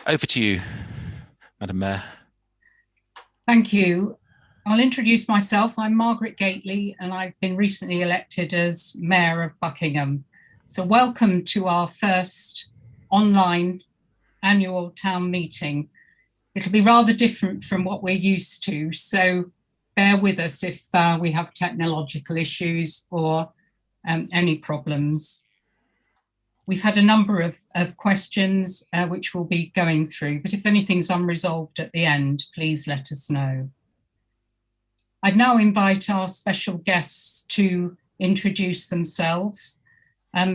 Over to you, Madam Mayor. Thank you. I'll introduce myself. I'm Margaret Gately, and I've been recently elected as Mayor of Buckingham. So welcome to our first online annual town meeting. It'll be rather different from what we're used to, so bear with us if we have technological issues or any problems. We've had a number of questions which we'll be going through, but if anything's unresolved at the end, please let us know. I'd now invite our special guests to introduce themselves.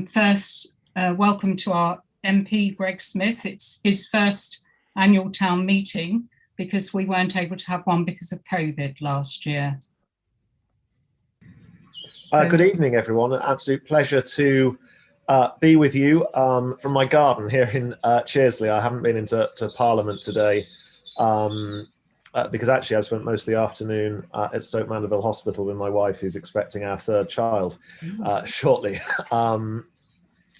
First, welcome to our MP, Greg Smith. It's his first annual town meeting because we weren't able to have one because of COVID last year. Good evening, everyone. An absolute pleasure to be with you from my garden here in Cheersley. I haven't been into Parliament today because actually I've spent most of the afternoon at Stoke Mandeville Hospital with my wife, who's expecting our third child shortly.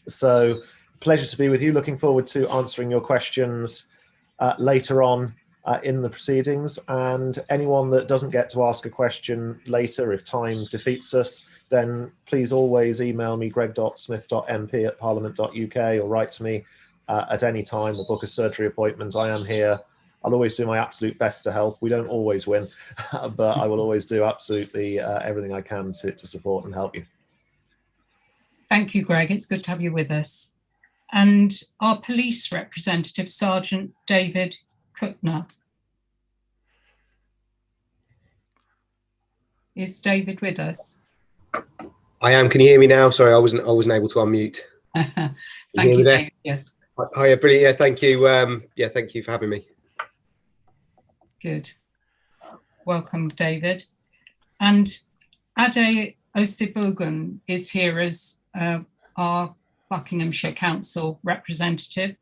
So pleasure to be with you. Looking forward to answering your questions later on in the proceedings, and anyone that doesn't get to ask a question later, if time defeats us, then please always email me greg.smith.mp@parliament.uk or write to me at any time or book a surgery appointment. I am here. I'll always do my absolute best to help. We don't always win, but I will always do absolutely everything I can to support and help you. Thank you, Greg. It's good to have you with us. And our police representative, Sergeant David Kuttner. Is David with us? I am. Can you hear me now? Sorry, I wasn't able to unmute. Thank you, David. Yes. Hi, brilliant. Yeah, thank you. Yeah, thank you for having me. Good. Welcome, David. And Ade Osibogun is here as our Buckinghamshire Council representative.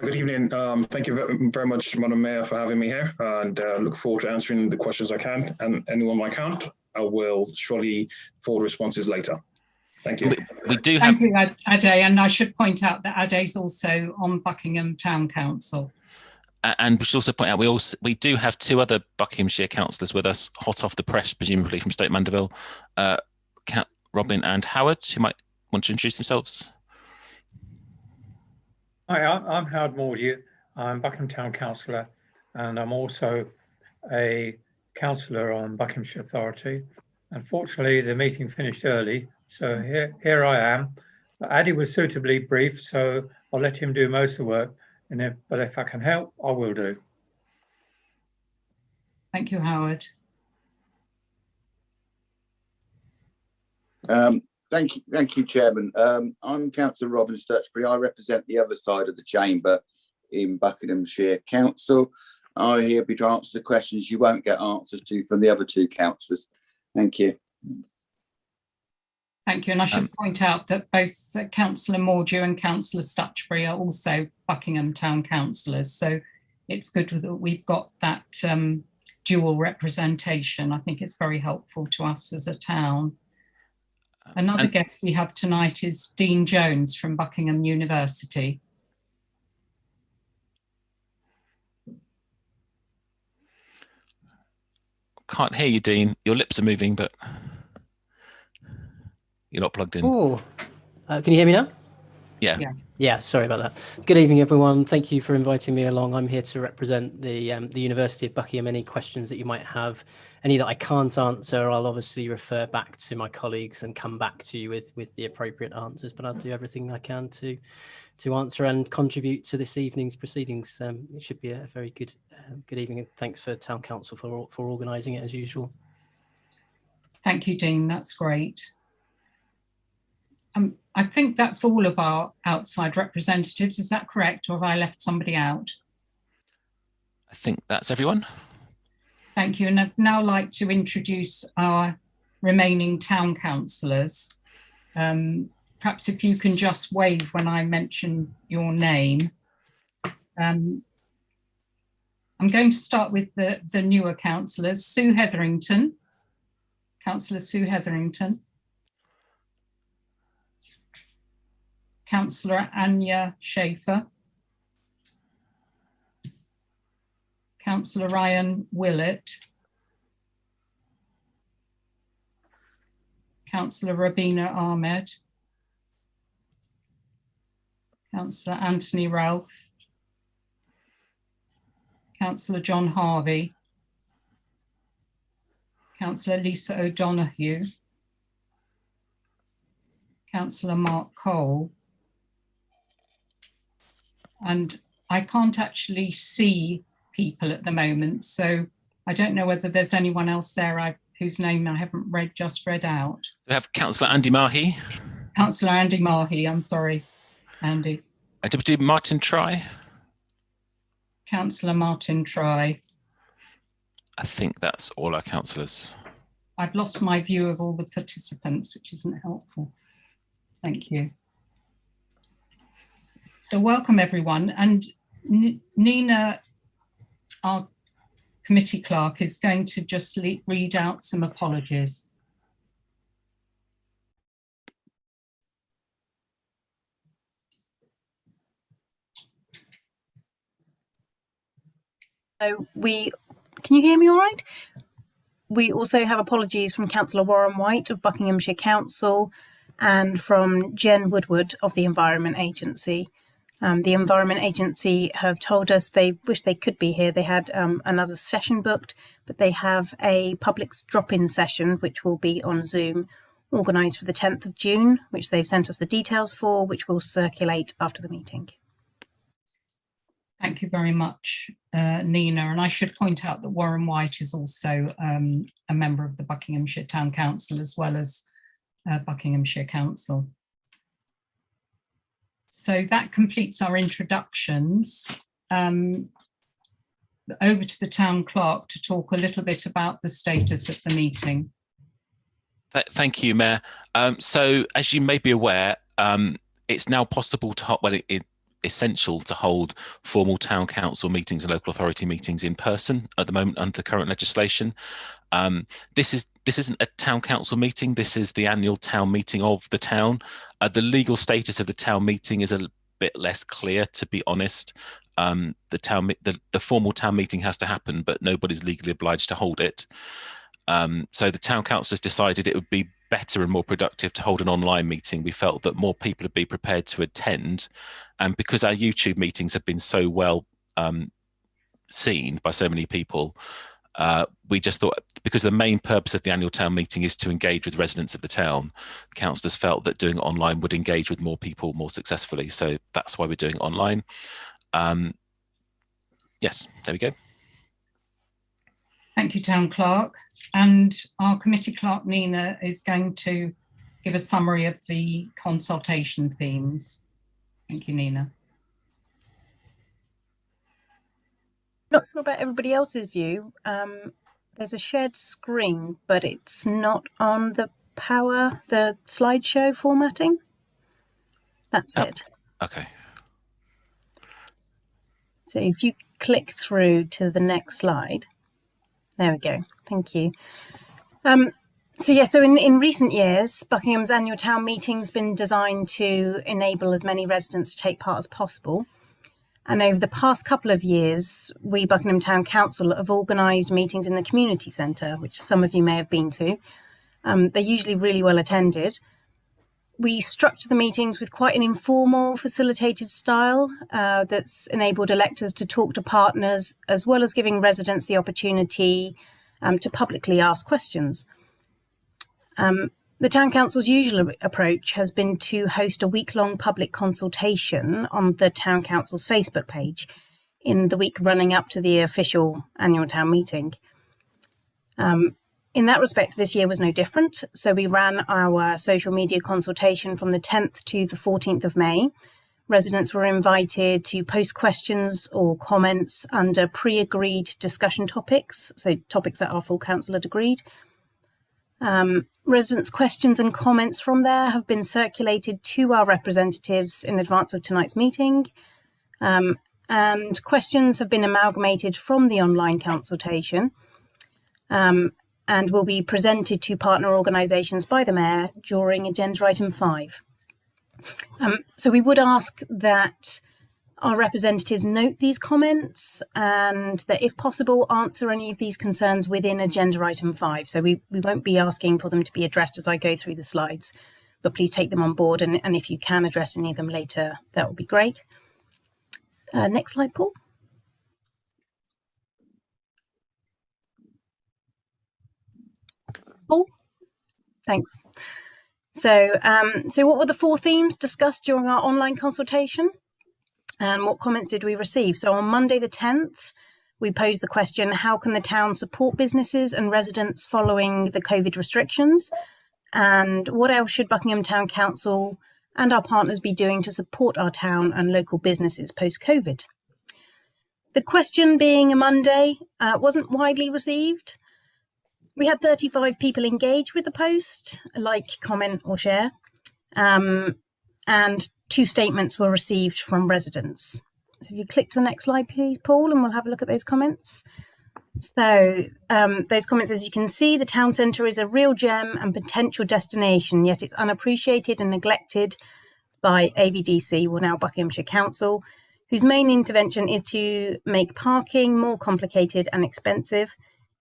Good evening. Thank you very much, Madam Mayor, for having me here, and look forward to answering the questions I can, and anyone I can't, I will surely forward responses later. Thank you. We do have. Thank you, Ade, and I should point out that Ade is also on Buckingham Town Council. And we should also point out we do have two other Buckinghamshire councillors with us, hot off the press, presumably from Stoke Mandeville, Robin and Howard, who might want to introduce themselves. Hi, I'm Howard Mordew. I'm Buckingham Town Councillor, and I'm also a councillor on Buckinghamshire Authority. Unfortunately, the meeting finished early, so here I am. Addy was suitably brief, so I'll let him do most of the work. But if I can help, I will do. Thank you, Howard. Thank you, Chairman. I'm Councillor Robin Sturchbury. I represent the other side of the chamber in Buckinghamshire Council. I'm here to answer the questions you won't get answers to from the other two councillors. Thank you. Thank you. And I should point out that both Councillor Mordew and Councillor Stutchbury are also Buckingham Town councillors. So it's good that we've got that dual representation. I think it's very helpful to us as a town. Another guest we have tonight is Dean Jones from Buckingham University. Can't hear you, Dean. Your lips are moving, but you're not plugged in. Oh, can you hear me now? Yeah. Yeah, sorry about that. Good evening, everyone. Thank you for inviting me along. I'm here to represent the University of Buckingham. Any questions that you might have, any that I can't answer, I'll obviously refer back to my colleagues and come back to you with the appropriate answers, but I'll do everything I can to answer and contribute to this evening's proceedings. It should be a very good evening, and thanks for Town Council for organising it as usual. Thank you, Dean. That's great. I think that's all of our outside representatives. Is that correct, or have I left somebody out? I think that's everyone. Thank you. And I'd now like to introduce our remaining town councillors. Perhaps if you can just wave when I mention your name. I'm going to start with the newer councillors. Sue Hetherington. Councillor Sue Hetherington. Councillor Anya Schaefer, Councillor Ryan Willett, Councillor Rabina Ahmed, Councillor Anthony Ralph, Councillor John Harvey, Councillor Lisa O'Donoghue, Councillor Mark Cole, and I can't actually see people at the moment, so I don't know whether there's anyone else there whose name I haven't just read out. We have Councillor Andy Mahi. Councillor Andy Mahi, I'm sorry, Andy. Deputy Martin Try. Councillor Martin Try. I think that's all our councillors. I've lost my view of all the participants, which isn't helpful. Thank you. So welcome everyone. And Nina, our committee clerk, is going to just read out some apologies. So can you hear me all right? We also have apologies from Councillor Warren White of Buckinghamshire Council and from Jen Woodward of the Environment Agency. The Environment Agency have told us they wish they could be here. They had another session booked, but they have a public drop-in session, which will be on Zoom, organised for the 10th of June, which they've sent us the details for, which will circulate after the meeting. Thank you very much, Nina. And I should point out that Warren White is also a member of the Buckinghamshire Town Council, as well as Buckinghamshire Council. So that completes our introductions. Over to the Town Clerk to talk a little bit about the status of the meeting. Thank you, Mayor. So as you may be aware, it's now possible to essential to hold formal town council meetings and local authority meetings in person at the moment under the current legislation. This isn't a town council meeting. This is the annual town meeting of the town. The legal status of the town meeting is a bit less clear, to be honest. The formal town meeting has to happen, but nobody's legally obliged to hold it. So the town council has decided it would be better and more productive to hold an online meeting. We felt that more people would be prepared to attend, and because our YouTube meetings have been so well seen by so many people, we just thought, because the main purpose of the annual town meeting is to engage with residents of the town, councillors felt that doing it online would engage with more people more successfully. So that's why we're doing it online. Yes, there we go. Thank you, Town Clerk. And our committee clerk, Nina, is going to give a summary of the consultation themes. Thank you, Nina. Not sure about everybody else's view. There's a shared screen, but it's not on the slideshow formatting. That's it. Okay. So if you click through to the next slide. There we go. Thank you. So in recent years, Buckingham's annual town meeting's been designed to enable as many residents to take part as possible. And over the past couple of years, we, Buckingham Town Council, have organised meetings in the community centre, which some of you may have been to. They're usually really well attended. We structure the meetings with quite an informal, facilitated style that's enabled electors to talk to partners, as well as giving residents the opportunity to publicly ask questions. The Town Council's usual approach has been to host a week-long public consultation on the Town Council's Facebook page in the week running up to the official annual town meeting. In that respect, this year was no different. So we ran our social media consultation from the 10th to the 14th of May. Residents were invited to post questions or comments under pre-agreed discussion topics, so topics that our full council had agreed. Residents' questions and comments from there have been circulated to our representatives in advance of tonight's meeting. And questions have been amalgamated from the online consultation and will be presented to partner organisations by the Mayor during agenda item 5. So we would ask that our representatives note these comments and that, if possible, answer any of these concerns within agenda item 5. So we won't be asking for them to be addressed as I go through the slides, but please take them on board. And if you can address any of them later, that would be great. Next slide, Paul. Paul, thanks. So what were the 4 themes discussed during our online consultation? And what comments did we receive? So on Monday the 10th, we posed the question, how can the town support businesses and residents following the COVID restrictions? And what else should Buckingham Town Council and our partners be doing to support our town and local businesses post-COVID? The question, being a Monday, wasn't widely received. We had 35 people engage with the post, like, comment or share, and 2 statements were received from residents. So if you click to the next slide, please, Paul, and we'll have a look at those comments. So those comments, as you can see, the town centre is a real gem and potential destination, yet it's unappreciated and neglected by AVDC, well now Buckinghamshire Council, whose main intervention is to make parking more complicated and expensive.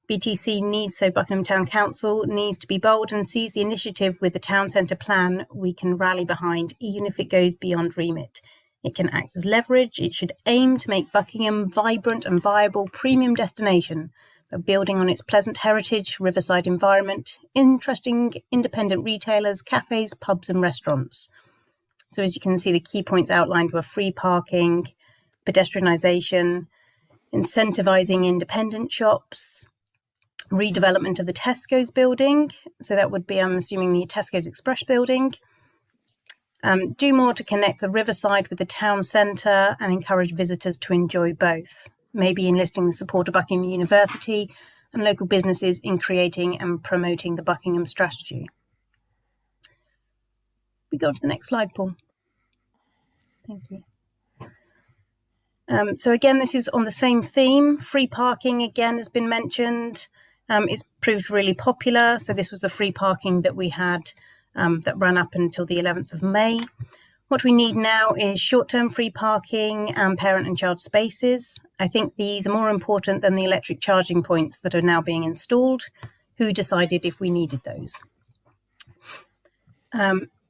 Buckingham Town Council needs to be bold and seize the initiative with the town centre plan we can rally behind, even if it goes beyond remit. It can act as leverage. It should aim to make Buckingham vibrant and viable premium destination, but building on its pleasant heritage, riverside environment, interesting independent retailers, cafes, pubs and restaurants. So as you can see, the key points outlined were free parking, pedestrianisation, incentivising independent shops, redevelopment of the Tesco's building. So that would be, I'm assuming, the Tesco's Express building. Do more to connect the riverside with the town centre and encourage visitors to enjoy both. Maybe enlisting the support of Buckingham University and local businesses in creating and promoting the Buckingham strategy. We go to the next slide, Paul. Thank you. So again, this is on the same theme. Free parking, again, has been mentioned. It's proved really popular. So this was the free parking that we had that ran up until the 11th of May. What we need now is short-term free parking and parent and child spaces. I think these are more important than the electric charging points that are now being installed. Who decided if we needed those?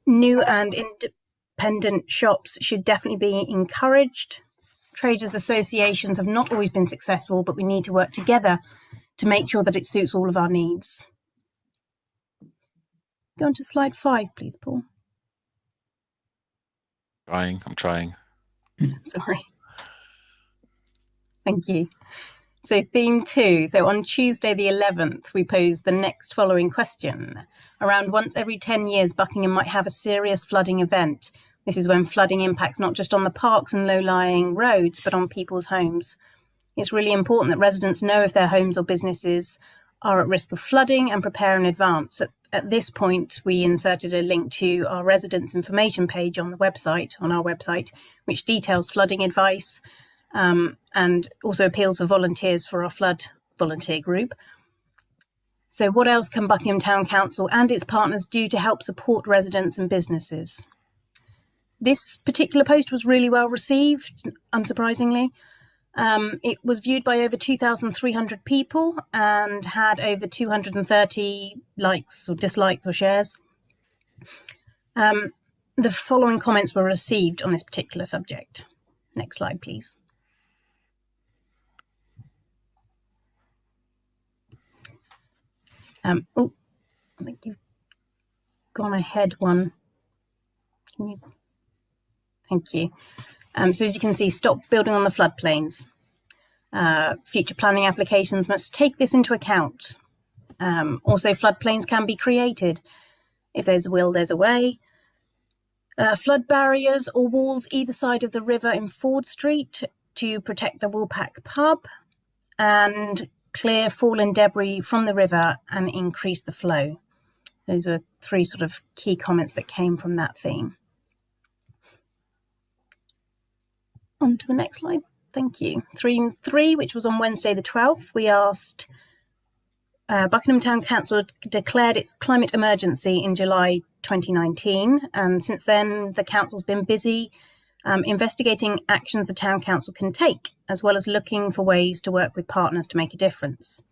New and independent shops should definitely be encouraged. Traders' associations have not always been successful, but we need to work together to make sure that it suits all of our needs. Go on to slide 5, please, Paul. I'm trying. Sorry. Thank you. So theme 2. So on Tuesday the 11th, we posed the next following question. Around once every 10 years, Buckingham might have a serious flooding event. This is when flooding impacts not just on the parks and low-lying roads, but on people's homes. It's really important that residents know if their homes or businesses are at risk of flooding and prepare in advance. At this point, we inserted a link to our residents' information page on our website, which details flooding advice and also appeals for volunteers for our flood volunteer group. So what else can Buckingham Town Council and its partners do to help support residents and businesses? This particular post was really well received, unsurprisingly. It was viewed by over 2,300 people and had over 230 likes or dislikes or shares. The following comments were received on this particular subject. Next slide, please. I think you've gone ahead one. Thank you. So as you can see, stop building on the floodplains. Future planning applications must take this into account. Also, floodplains can be created. If there's a will, there's a way. Flood barriers or walls either side of the river in Ford Street to protect the Woolpack pub, and clear fallen debris from the river and increase the flow. Those were 3 sort of key comments that came from that theme. On to the next slide. Thank you. Theme 3, which was on Wednesday the 12th, we asked Buckingham Town Council declared its climate emergency in July 2019, and since then the council's been busy investigating actions the town council can take, as well as looking for ways to work with partners to make a difference.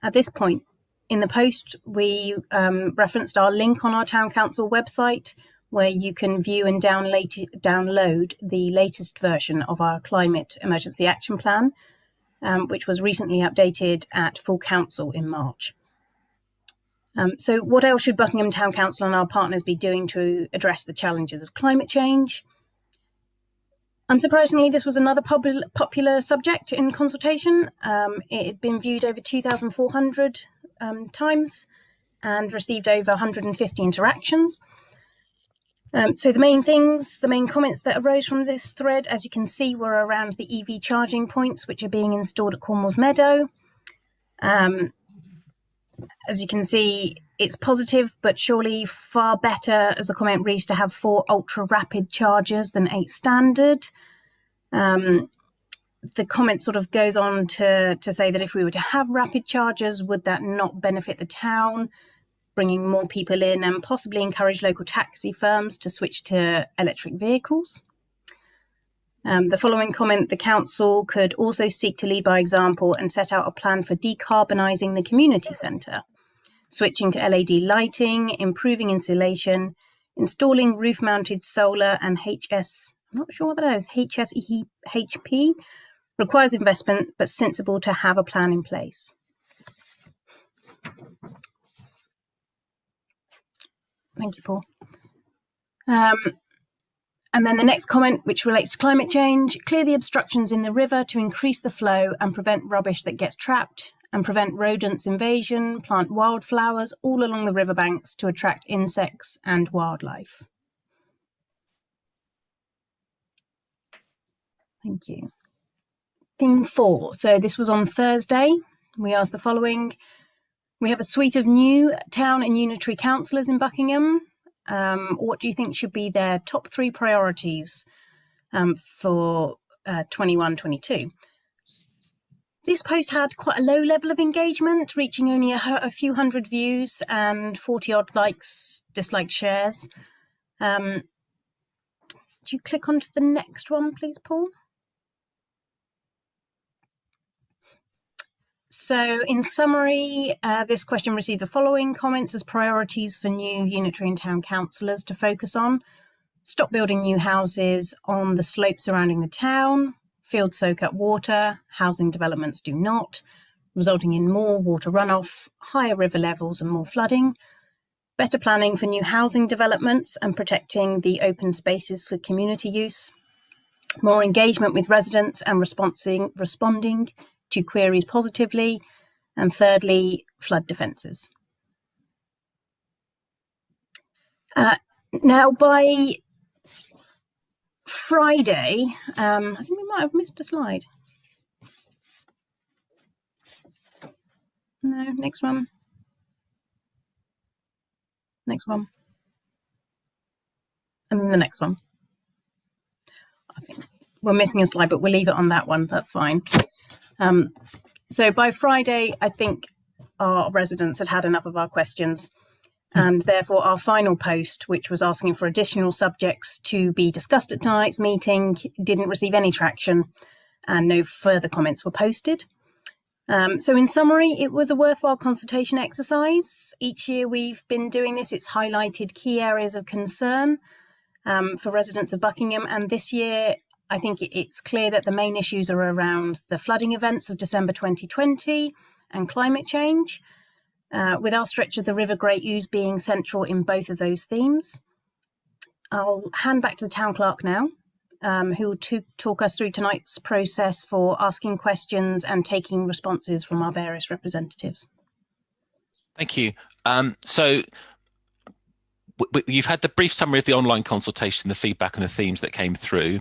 At this point in the post, we referenced our link on our town council website, where you can view and download the latest version of our Climate Emergency Action Plan, which was recently updated at full council in March. So what else should Buckingham Town Council and our partners be doing to address the challenges of climate change? Unsurprisingly, this was another popular subject in consultation. It had been viewed over 2,400 times and received over 150 interactions. So the main comments that arose from this thread, as you can see, were around the EV charging points, which are being installed at Cornwall's Meadow. As you can see, it's positive, but surely far better, as the comment reads, to have 4 ultra-rapid chargers than 8 standard. The comment sort of goes on to say that if we were to have rapid chargers, would that not benefit the town, bringing more people in and possibly encourage local taxi firms to switch to electric vehicles? The following comment, the council could also seek to lead by example and set out a plan for decarbonising the community centre, switching to LED lighting, improving insulation, installing roof-mounted solar and I'm not sure what that is, HSEHP, requires investment, but sensible to have a plan in place. Thank you, Paul. And then the next comment, which relates to climate change: clear the obstructions in the river to increase the flow and prevent rubbish that gets trapped, and prevent rodents invasion, plant wildflowers all along the riverbanks to attract insects and wildlife. Thank you. Theme 4. So this was on Thursday. We asked the following. We have a suite of new town and unitary councillors in Buckingham. What do you think should be their top 3 priorities for 21-22? This post had quite a low level of engagement, reaching only a few hundred views and 40-odd likes, dislikes, shares. Would you click onto the next one, please, Paul? So in summary, this question received the following comments as priorities for new unitary and town councillors to focus on: stop building new houses on the slopes surrounding the town, fields soak up water, housing developments do not, resulting in more water runoff, higher river levels and more flooding, better planning for new housing developments and protecting the open spaces for community use, more engagement with residents and responding to queries positively, and thirdly, flood defences. Now, by Friday, I think we might have missed a slide. No, next one. Next one. And then the next one. I think we're missing a slide, but we'll leave it on that one. That's fine. So by Friday, I think our residents had had enough of our questions, and therefore our final post, which was asking for additional subjects to be discussed at tonight's meeting, didn't receive any traction and no further comments were posted. So in summary, it was a worthwhile consultation exercise. Each year we've been doing this, it's highlighted key areas of concern for residents of Buckingham, and this year I think it's clear that the main issues are around the flooding events of December 2020 and climate change, with our stretch of the River Great Ouse being central in both of those themes. I'll hand back to the town clerk now, who will talk us through tonight's process for asking questions and taking responses from our various representatives. Thank you. So you've had the brief summary of the online consultation, the feedback and the themes that came through.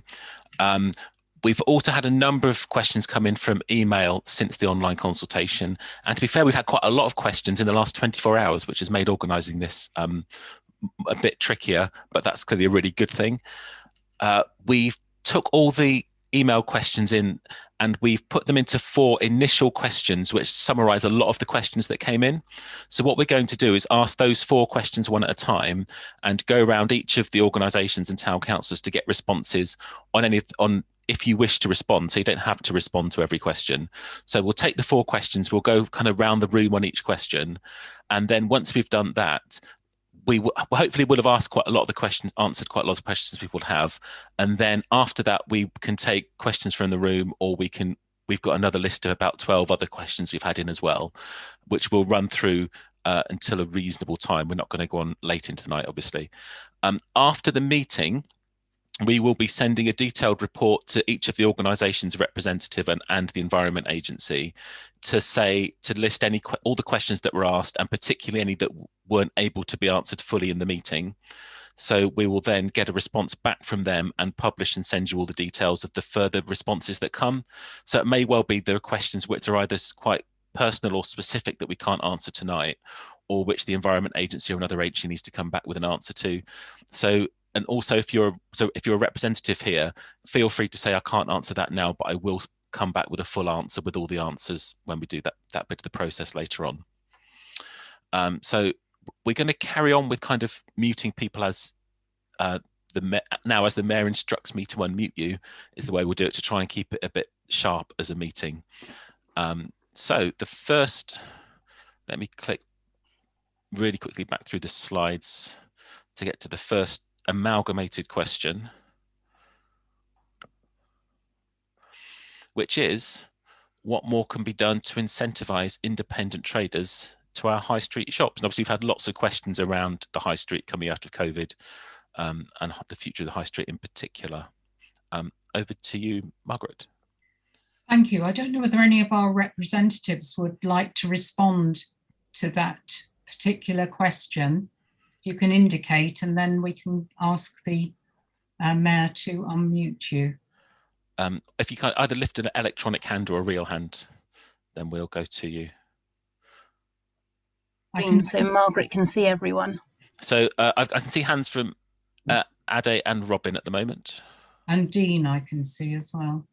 We've also had a number of questions come in from email since the online consultation. And to be fair, we've had quite a lot of questions in the last 24 hours, which has made organising this a bit trickier, but that's clearly a really good thing. We've took all the emailed questions in, and we've put them into 4 initial questions, which summarize a lot of the questions that came in. So what we're going to do is ask those 4 questions one at a time and go around each of the organisations and town councils to get responses on if you wish to respond, so you don't have to respond to every question. So we'll take the 4 questions, we'll go kind of round the room on each question. And then once we've done that, we hopefully will have asked quite a lot of the questions, answered quite a lot of questions people have. And then after that, we can take questions from the room, or we've got another list of about 12 other questions we've had in as well, which we'll run through until a reasonable time. We're not going to go on late into the night, obviously. After the meeting, we will be sending a detailed report to each of the organisation's representative and the Environment Agency to list all the questions that were asked, and particularly any that weren't able to be answered fully in the meeting. So we will then get a response back from them and publish and send you all the details of the further responses that come. So it may well be there are questions which are either quite personal or specific that we can't answer tonight, or which the Environment Agency or another agency needs to come back with an answer to. And also, if you're a representative here, feel free to say, I can't answer that now, but I will come back with a full answer with all the answers when we do that bit of the process later on. So we're going to carry on with kind of muting people as as the mayor instructs me to unmute you, is the way we'll do it, to try and keep it a bit sharp as a meeting. So the first, let me click really quickly back through the slides to get to the first amalgamated question, which is, what more can be done to incentivize independent traders to our high street shops? And obviously we've had lots of questions around the high street coming out of COVID, and the future of the high street in particular. Over to you, Margaret. Thank you. I don't know whether any of our representatives would like to respond to that particular question. You can indicate, and then we can ask the mayor to unmute you. If you can either lift an electronic hand or a real hand, then we'll go to you. So Margaret can see everyone. So I can see hands from Ade and Robin at the moment. And Dean I can see as well.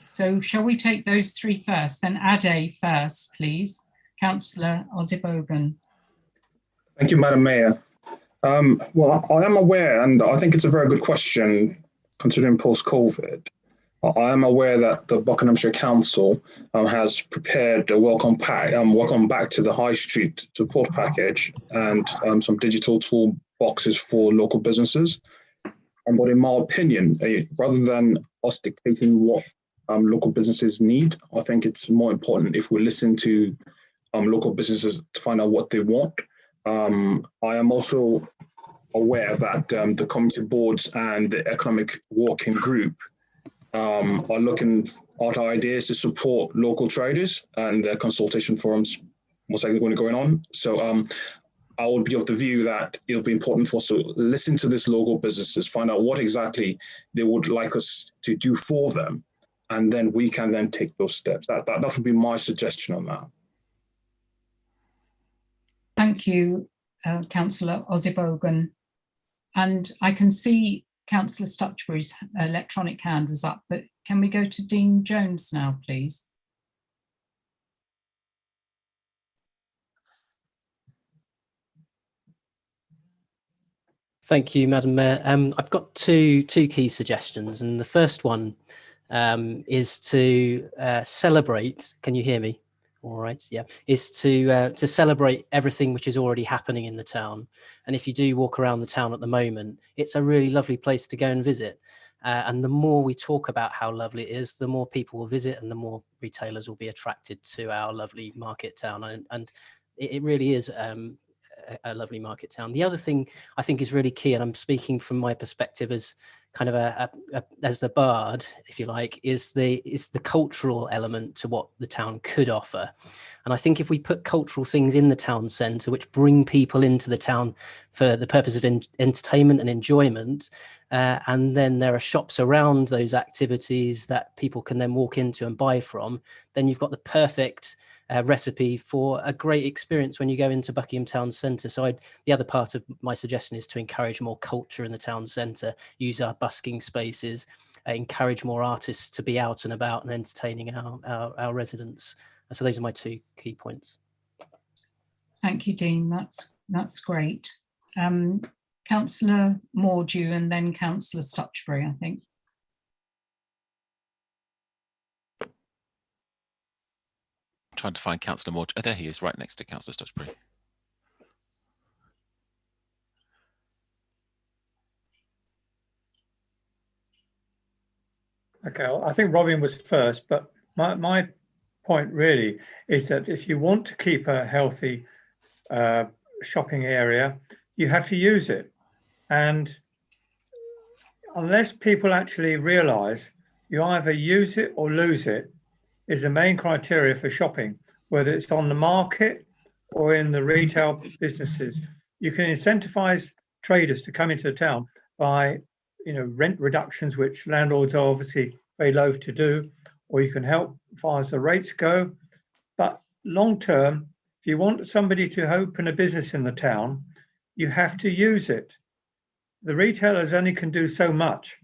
So shall we take those 3 first? Then Ade first, please. Councillor Ozibogan. Thank you, Madam Mayor. Well, I am aware, and I think it's a very good question, considering post-COVID. I am aware that the Buckinghamshire Council has prepared a welcome back to the High Street support package and some digital toolboxes for local businesses. But in my opinion, rather than us dictating what local businesses need, I think it's more important if we listen to local businesses to find out what they want. I am also aware that the community boards and the economic working group are looking at ideas to support local traders, and their consultation forums most likely going to go on. So I would be of the view that it'll be important for us to listen to these local businesses, find out what exactly they would like us to do for them, and then we can then take those steps. That would be my suggestion on that. Thank you, Councillor Ozibogan. And I can see Councillor Stutchbury's electronic hand was up, but can we go to Dean Jones now, please? Thank you, Madam Mayor. I've got two key suggestions, and the first one is to celebrate. Can you hear me? All right, yeah, is to celebrate everything which is already happening in the town. And if you do walk around the town at the moment, it's a really lovely place to go and visit. And the more we talk about how lovely it is, the more people will visit, and the more retailers will be attracted to our lovely market town. And it really is a lovely market town. The other thing I think is really key, and I'm speaking from my perspective as kind of as the bard, if you like, is the cultural element to what the town could offer. And I think if we put cultural things in the town centre which bring people into the town for the purpose of entertainment and enjoyment, and then there are shops around those activities that people can then walk into and buy from, then you've got the perfect recipe for a great experience when you go into Buckingham Town Centre. So the other part of my suggestion is to encourage more culture in the town centre, use our busking spaces, encourage more artists to be out and about and entertaining our residents. So those are my two key points. Thank you, Dean. That's great. Councillor Mordew and then Councillor Stutchbury, I think. I'm trying to find Councillor Mordew. Oh, there he is, right next to Councillor Stutchbury. Okay, I think Robin was first, but my point really is that if you want to keep a healthy shopping area, you have to use it. And unless people actually realise you either use it or lose it is the main criteria for shopping, whether it's on the market or in the retail businesses. You can incentivize traders to come into the town by, rent reductions, which landlords are obviously very loath to do, or you can help as far as the rates go. But long term, if you want somebody to open a business in the town, you have to use it. The retailers only can do so much,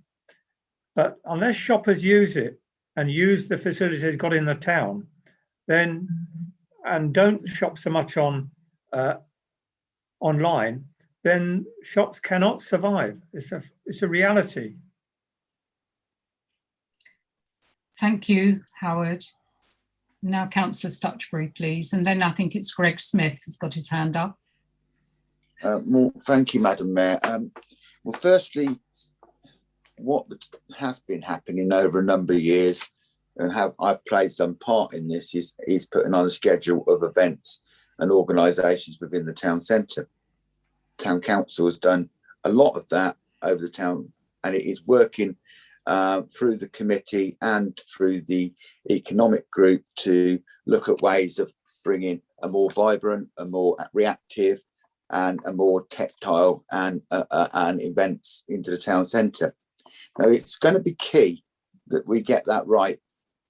but unless shoppers use it and use the facilities got in the town, then, and don't shop so much on online, then shops cannot survive. It's a reality. Thank you, Howard. Now Councillor Stutchbury, please. And then I think it's Greg Smith has got his hand up. Well, thank you, Madam Mayor. Well, firstly, what has been happening over a number of years, and how I've played some part in this, is putting on a schedule of events and organisations within the town centre. Town Council has done a lot of that over the town, and it is working through the committee and through the economic group to look at ways of bringing a more vibrant, a more reactive and a more tactile and events into the town centre. Now, it's going to be key that we get that right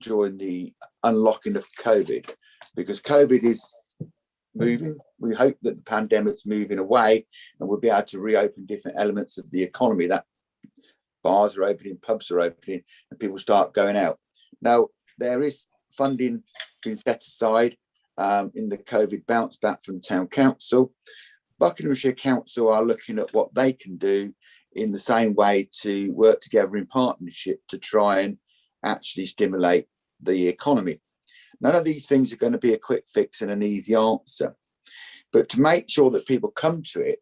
during the unlocking of COVID, because COVID is moving. We hope that the pandemic's moving away and we'll be able to reopen different elements of the economy. That bars are opening, pubs are opening, and people start going out. Now, there is funding being set aside in the COVID bounce back from the town council. Buckinghamshire Council are looking at what they can do in the same way to work together in partnership to try and actually stimulate the economy. None of these things are going to be a quick fix and an easy answer, but to make sure that people come to it,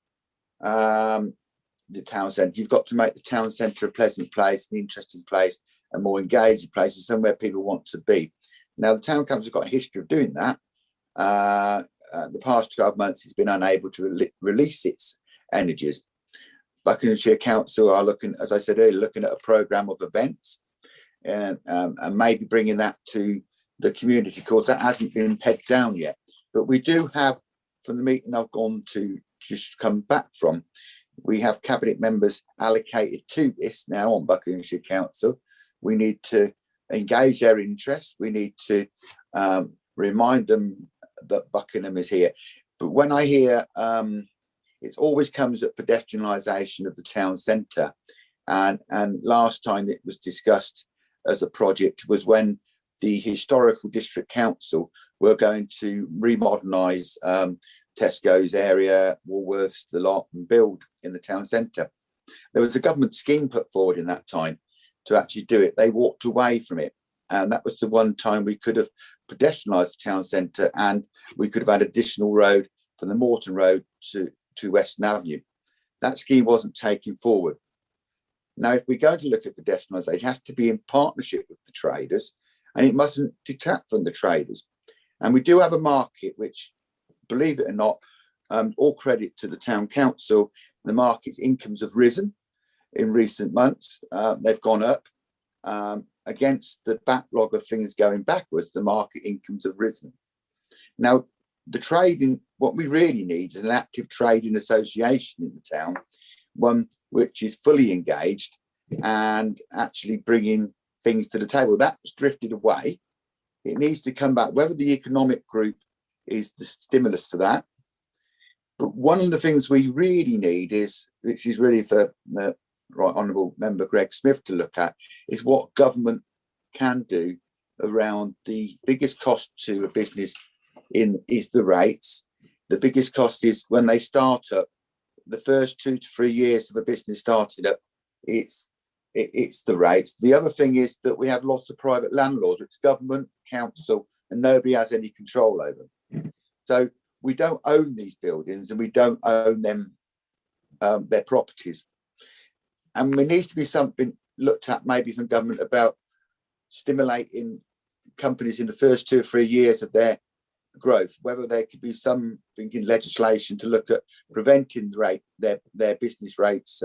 the town centre, you've got to make the town centre a pleasant place, an interesting place, a more engaging place, and somewhere people want to be. Now, the town council has got a history of doing that. The past 12 months, it's been unable to release its energies. Buckinghamshire Council are looking, as I said earlier, looking at a programme of events and maybe bringing that to the community. Of course, that hasn't been pegged down yet. But we do have, from the meeting I've gone to just come back from, we have cabinet members allocated to this now on Buckinghamshire Council. We need to engage their interest. We need to remind them that Buckingham is here. But when I hear it always comes at pedestrianisation of the town centre, and last time it was discussed as a project was when the historical district council were going to remodernise Tesco's area, Woolworths, the lot, and build in the town centre. There was a government scheme put forward in that time to actually do it. They walked away from it, and that was the one time we could have pedestrianised the town centre, and we could have had additional road from the Morton Road to Western Avenue. That scheme wasn't taken forward. Now, if we're going to look at pedestrianisation, it has to be in partnership with the traders, and it mustn't detract from the traders. And we do have a market which, believe it or not, all credit to the town council, the market's incomes have risen in recent months. They've gone up. Against the backlog of things going backwards, the market incomes have risen. Now, the trading, what we really need is an active trading association in the town, one which is fully engaged and actually bringing things to the table. That's drifted away. It needs to come back, whether the economic group is the stimulus for that. But one of the things we really need is, which is really for Right Honourable Member Greg Smith to look at is what government can do around the biggest cost to a business is the rates. The biggest cost is when they start up, the first 2 to 3 years of a business started up, it's the rates. The other thing is that we have lots of private landlords, it's government, council, and nobody has any control over them. So we don't own these buildings and we don't own them, their properties. And there needs to be something looked at maybe from government about stimulating companies in the first 2 or 3 years of their growth, whether there could be something in legislation to look at preventing their business rates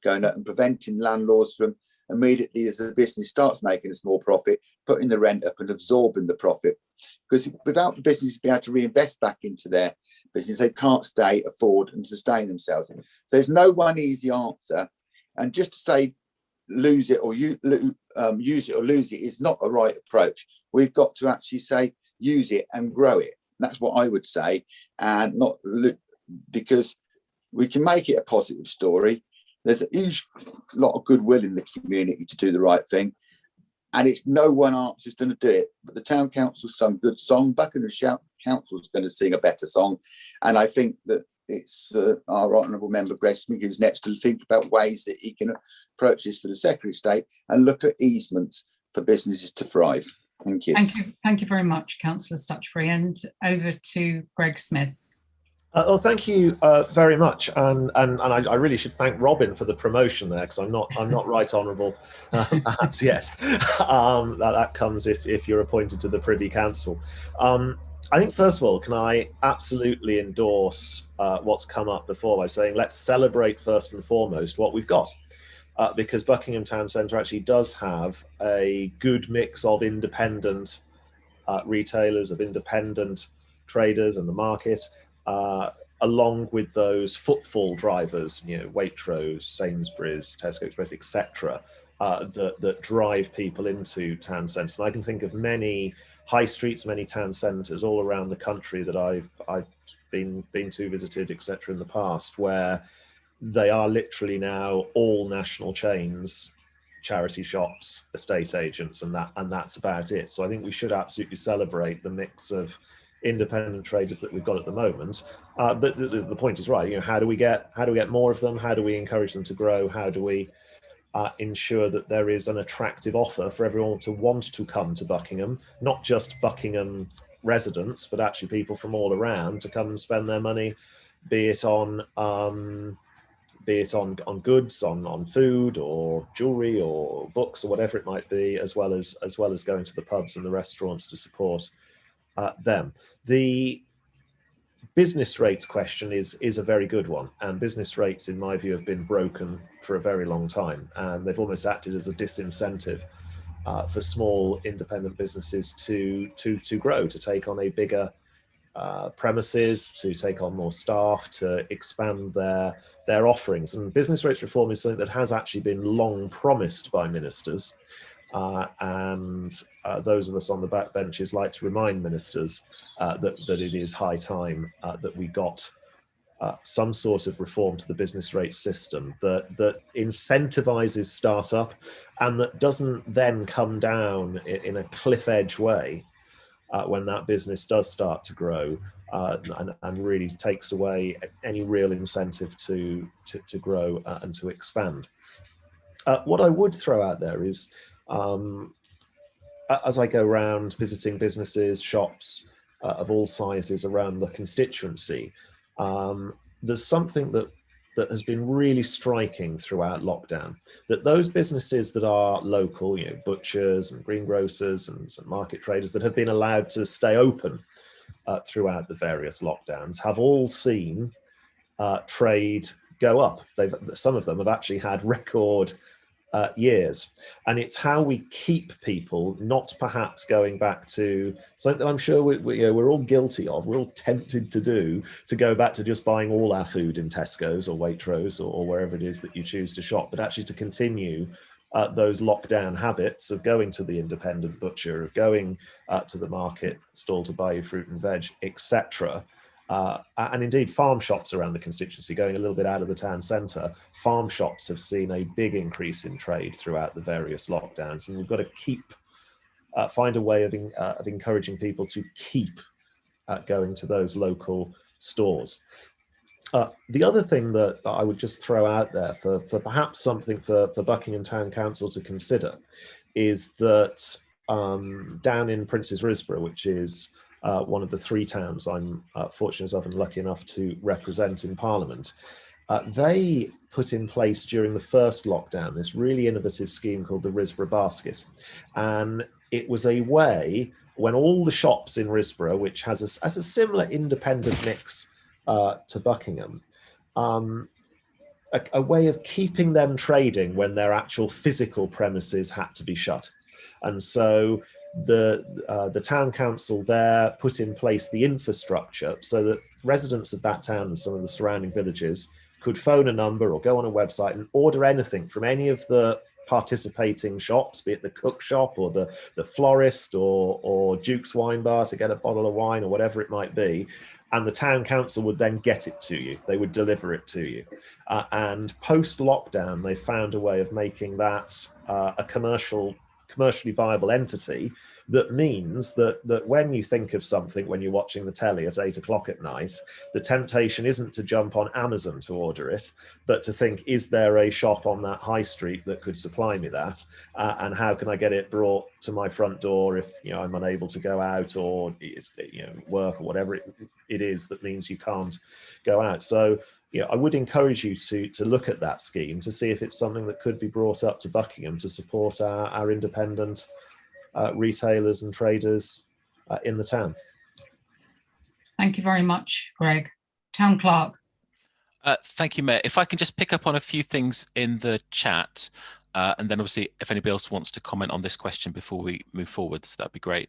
going up and preventing landlords from immediately as the business starts making a small profit, putting the rent up and absorbing the profit. Because without the business being able to reinvest back into their business, they can't afford and sustain themselves. So there's no one easy answer. And just to say use it or use it or lose it is not a right approach. We've got to actually say use it and grow it. That's what I would say, and not because we can make it a positive story. There's a huge lot of goodwill in the community to do the right thing, and it's no one else is going to do it. But the town council sung a good song. Buckingham Council is going to sing a better song, and I think that it's our honourable member Greg Smith who's next to think about ways that he can approach this for the Secretary of State and look at easements for businesses to thrive. Thank you. Thank you very much, Councillor Stutchbury, and over to Greg Smith. Well, thank you very much, and I really should thank Robin for the promotion there, because I'm not right honourable perhaps yet. That comes if you're appointed to the Privy Council. I think first of all, can I absolutely endorse what's come up before by saying let's celebrate first and foremost what we've got. Because Buckingham Town Centre actually does have a good mix of independent retailers, of independent traders in the market, along with those footfall drivers, Waitrose, Sainsbury's, Tesco Express, etc., that drive people into town centres. And I can think of many high streets, many town centres all around the country that I've been to, visited, etc., in the past, where they are literally now all national chains, charity shops, estate agents, and that's about it. So I think we should absolutely celebrate the mix of independent traders that we've got at the moment. But the point is right. How do we get more of them? How do we encourage them to grow? How do we ensure that there is an attractive offer for everyone to want to come to Buckingham, not just Buckingham residents, but actually people from all around to come and spend their money, be it on goods, on food or jewelry or books or whatever it might be, as well as going to the pubs and the restaurants to support them. The business rates question is a very good one, and business rates, in my view, have been broken for a very long time, and they've almost acted as a disincentive for small independent businesses to grow, to take on a bigger premises, to take on more staff, to expand their offerings. And business rates reform is something that has actually been long promised by ministers, and those of us on the backbenches like to remind ministers that it is high time that we got some sort of reform to the business rate system that incentivizes startup and that doesn't then come down in a cliff edge way when that business does start to grow, and really takes away any real incentive to grow and to expand. What I would throw out there is, as I go around visiting businesses, shops of all sizes around the constituency, there's something that has been really striking throughout lockdown, that those businesses that are local, butchers and greengrocers and market traders that have been allowed to stay open throughout the various lockdowns have all seen trade go up. Some of them have actually had record years, and it's how we keep people not perhaps going back to something that I'm sure we're all guilty of, we're all tempted to do, to go back to just buying all our food in Tesco's or Waitrose or wherever it is that you choose to shop, but actually to continue those lockdown habits of going to the independent butcher, of going to the market stall to buy your fruit and veg, etc., and indeed farm shops around the constituency, going a little bit out of the town centre. Farm shops have seen a big increase in trade throughout the various lockdowns, and we've got to find a way of encouraging people to keep going to those local stores. The other thing that I would just throw out there for perhaps something for Buckingham Town Council to consider is that down in Princes Risborough, which is one of the 3 towns I'm fortunate enough and lucky enough to represent in Parliament, they put in place during the first lockdown this really innovative scheme called the Risborough Basket. And it was a way when all the shops in Risborough, which has a similar independent mix to Buckingham, a way of keeping them trading when their actual physical premises had to be shut. And so the town council there put in place the infrastructure so that residents of that town and some of the surrounding villages could phone a number or go on a website and order anything from any of the participating shops, be it the cook shop or the florist or Duke's wine bar to get a bottle of wine or whatever it might be. And the town council would then get it to you. They would deliver it to you. And post-lockdown, they found a way of making that a commercially viable entity. That means that when you think of something, when you're watching the telly at 8 o'clock at night, the temptation isn't to jump on Amazon to order it, but to think, is there a shop on that high street that could supply me that? And how can I get it brought to my front door if I'm unable to go out or it's, work or whatever it is that means you can't go out. So I would encourage you to look at that scheme to see if it's something that could be brought up to Buckingham to support our independent retailers and traders in the town. Thank you very much, Greg. Town Clerk. Thank you, Mayor. If I can just pick up on a few things in the chat, and then obviously if anybody else wants to comment on this question before we move forwards, that'd be great.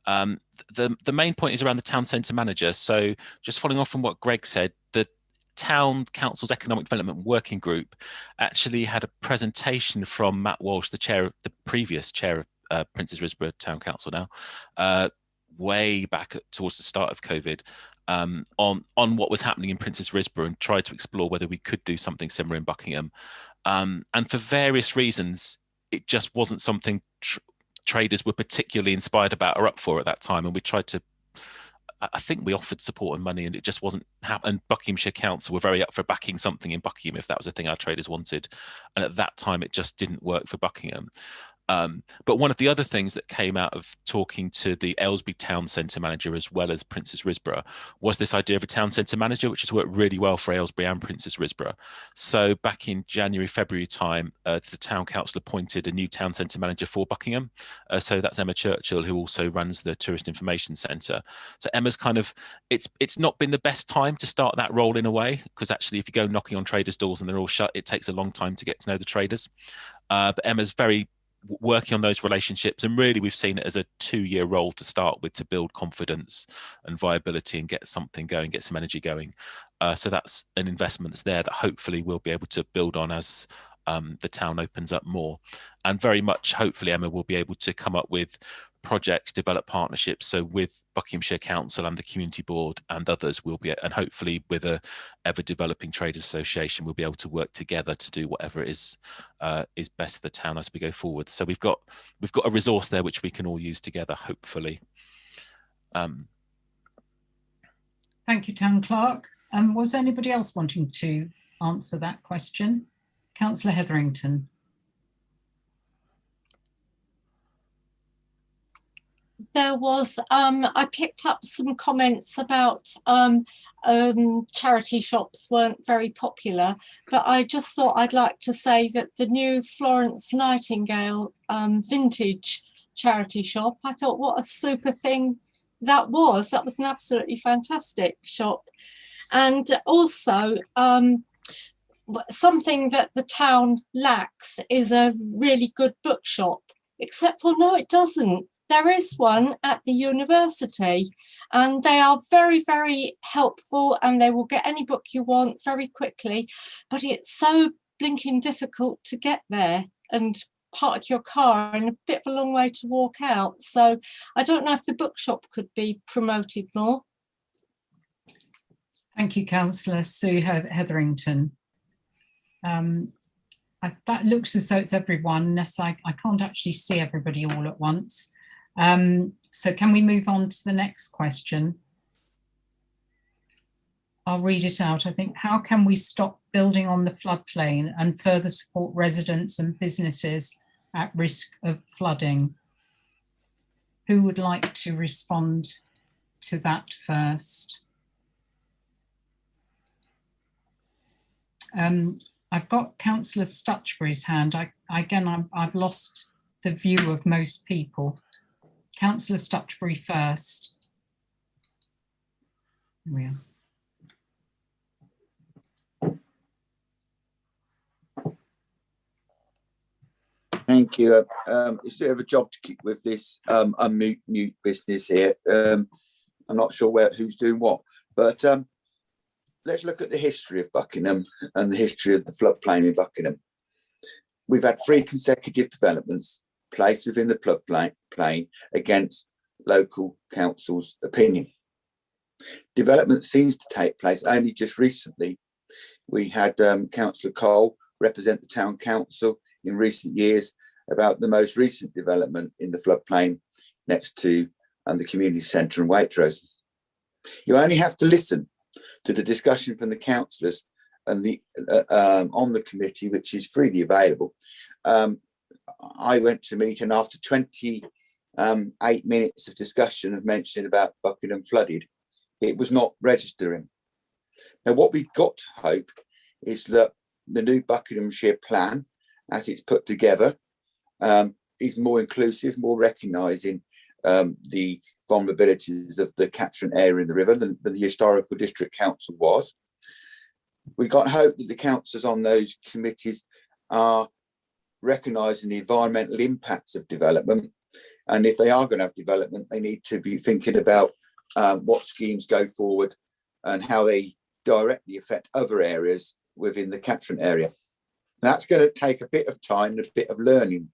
The main point is around the town centre manager. So just following off from what Greg said, the Town Council's Economic Development Working Group actually had a presentation from Matt Walsh, the previous chair of Princes Risborough Town Council now, way back towards the start of COVID, on what was happening in Princes Risborough, and tried to explore whether we could do something similar in Buckingham. And for various reasons, it just wasn't something traders were particularly inspired about or up for at that time. And we tried to, I think we offered support and money, and it just wasn't happening. Buckinghamshire Council were very up for backing something in Buckingham if that was a thing our traders wanted. And at that time, it just didn't work for Buckingham. But one of the other things that came out of talking to the Aylesbury Town Centre manager as well as Princes Risborough was this idea of a town centre manager, which has worked really well for Aylesbury and Princes Risborough. So back in January, February time, the town council appointed a new town centre manager for Buckingham. So that's Emma Churchill, who also runs the Tourist Information Centre. So Emma's it's not been the best time to start that role in a way, because actually if you go knocking on traders' doors and they're all shut, it takes a long time to get to know the traders. But Emma's very working on those relationships, and really we've seen it as a 2-year role to start with, to build confidence and viability and get something going, get some energy going. So that's an investment that's there that hopefully we'll be able to build on as the town opens up more. And very much hopefully Emma will be able to come up with projects, develop partnerships. So with Buckinghamshire Council and the Community Board and others, we'll be, and hopefully with a ever developing Traders Association, we'll be able to work together to do whatever it is best for the town as we go forward. So we've got a resource there which we can all use together, hopefully. Thank you, Town Clerk. Was anybody else wanting to answer that question? Councillor Hetherington. There was, I picked up some comments about charity shops weren't very popular, but I just thought I'd like to say that the new Florence Nightingale vintage charity shop, I thought what a super thing that was. That was an absolutely fantastic shop. And also something that the town lacks is a really good bookshop, except for no, it doesn't. There is one at the university, and they are very, very helpful, and they will get any book you want very quickly, but it's so blinking difficult to get there and park your car and a bit of a long way to walk out. So I don't know if the bookshop could be promoted more. Thank you, Councillor Sue Hetherington. That looks as though it's everyone, unless I can't actually see everybody all at once. So can we move on to the next question? I'll read it out. I think, how can we stop building on the floodplain and further support residents and businesses at risk of flooding? Who would like to respond to that first? I've got Councillor Stutchbury's hand. I've lost the view of most people. Councillor Stutchbury first. Here we are. Thank you. It's a bit of a job to keep with this unmute business here. I'm not sure who's doing what, but let's look at the history of Buckingham and the history of the floodplain in Buckingham. We've had 3 consecutive developments placed within the floodplain against local council's opinion. Development seems to take place only just recently. We had Councillor Cole represent the town council in recent years about the most recent development in the floodplain next to the community centre in Waitrose. You only have to listen to the discussion from the councillors and the on the committee, which is freely available. I went to meet, and after 28 minutes of discussion of mention about Buckingham flooded, it was not registering. Now, what we've got to hope is that the new Buckinghamshire plan, as it's put together, is more inclusive, more recognising the vulnerabilities of the catchment area in the river than the historical district council was. We got hope that the councillors on those committees are recognising the environmental impacts of development, and if they are going to have development, they need to be thinking about what schemes go forward and how they directly affect other areas within the catchment area. That's going to take a bit of time and a bit of learning.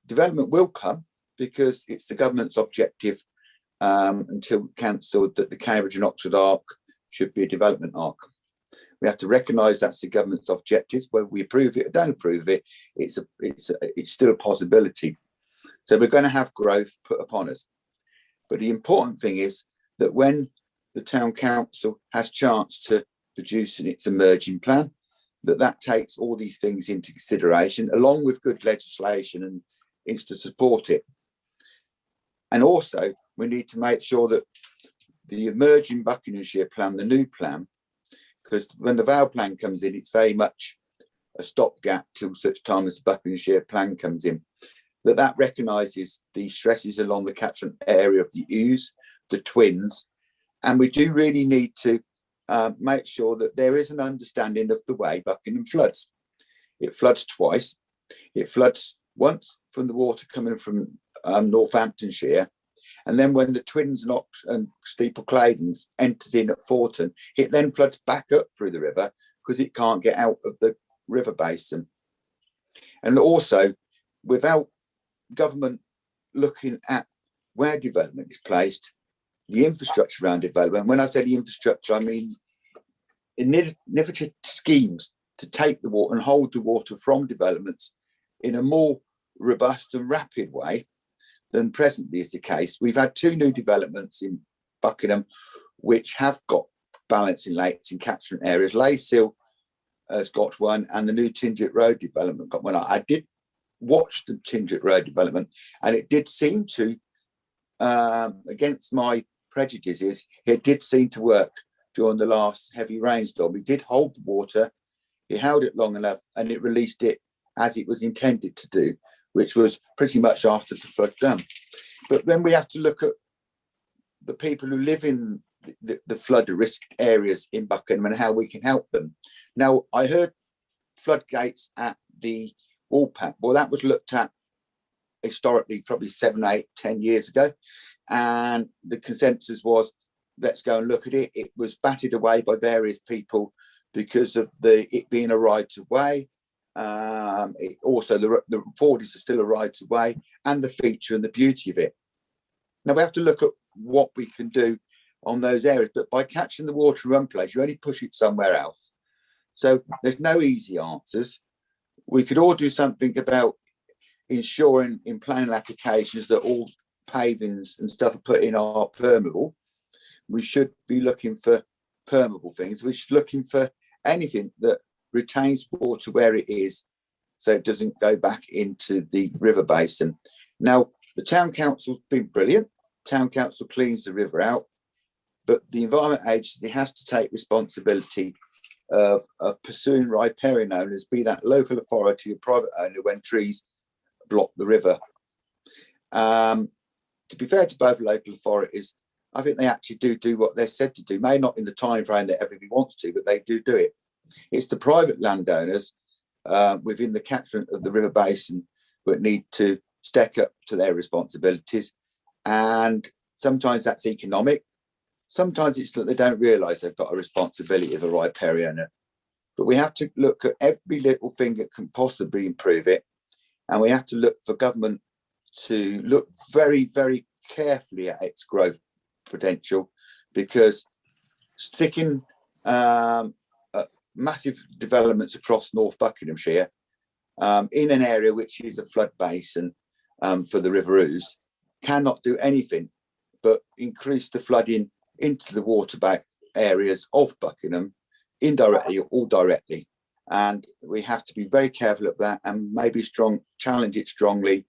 Development will come because it's the government's objective until cancelled that the Cambridge and Oxford Arc should be a development arc. We have to recognise that's the government's objectives. Whether we approve it or don't approve it, it's still a possibility. So we're going to have growth put upon us. But the important thing is that when the town council has chance to produce its emerging plan, that takes all these things into consideration, along with good legislation, and is to support it. And also, we need to make sure that the emerging Buckinghamshire plan, the new plan, because when the Vale plan comes in, it's very much a stopgap till such time as the Buckinghamshire plan comes in, that recognises the stresses along the catchment area of the Ouse, the Twins, and we do really need to make sure that there is an understanding of the way Buckingham floods. It floods twice. It floods once from the water coming from Northamptonshire, and then when the Twins and Steeple Claydons enters in at Forton, it then floods back up through the river because it can't get out of the river basin. And also, without government looking at where development is placed, the infrastructure around development, when I say the infrastructure, I mean innovative schemes to take the water and hold the water from developments in a more robust and rapid way than presently is the case. We've had 2 new developments in Buckingham which have got balancing lakes in catchment areas. Lacehall has got one, and the new Tindrick Road development got one. I did watch the Tindrick Road development, and it did seem to, against my prejudices, it did seem to work during the last heavy rainstorm. It did hold the water, it held it long enough, and it released it as it was intended to do, which was pretty much after the flood done. But then we have to look at the people who live in the flood risk areas in Buckingham and how we can help them. Now, I heard floodgates at the Woolpack. Well, that was looked at historically probably 7, 8, 10 years ago, and the consensus was, let's go and look at it. It was batted away by various people because of it being a right of way. Also, the Fordies are still a right of way, and the feature and the beauty of it. Now we have to look at what we can do on those areas, but by catching the water in one place, you only push it somewhere else. So there's no easy answers. We could all do something about ensuring in planning applications that all pavings and stuff are put in are permeable. We should be looking for permeable things. We should be looking for anything that retains water where it is, so it doesn't go back into the river basin. Now, the town council's been brilliant. Town council cleans the river out, but the Environment Agency has to take responsibility of pursuing riparian owners, be that local authority or private owner, when trees block the river. To be fair to both local authorities, I think they actually do what they're said to do, maybe not in the time frame that everybody wants to, but they do it. It's the private landowners within the catchment of the river basin that need to step up to their responsibilities. And sometimes that's economic. Sometimes it's that they don't realise they've got a responsibility of a riparian owner. But we have to look at every little thing that can possibly improve it. And we have to look for government to look very, very carefully at its growth potential, because sticking massive developments across North Buckinghamshire in an area which is a flood basin for the River Ouse cannot do anything but increase the flooding into the waterback areas of Buckingham, indirectly or directly. And we have to be very careful of that, and maybe challenge it strongly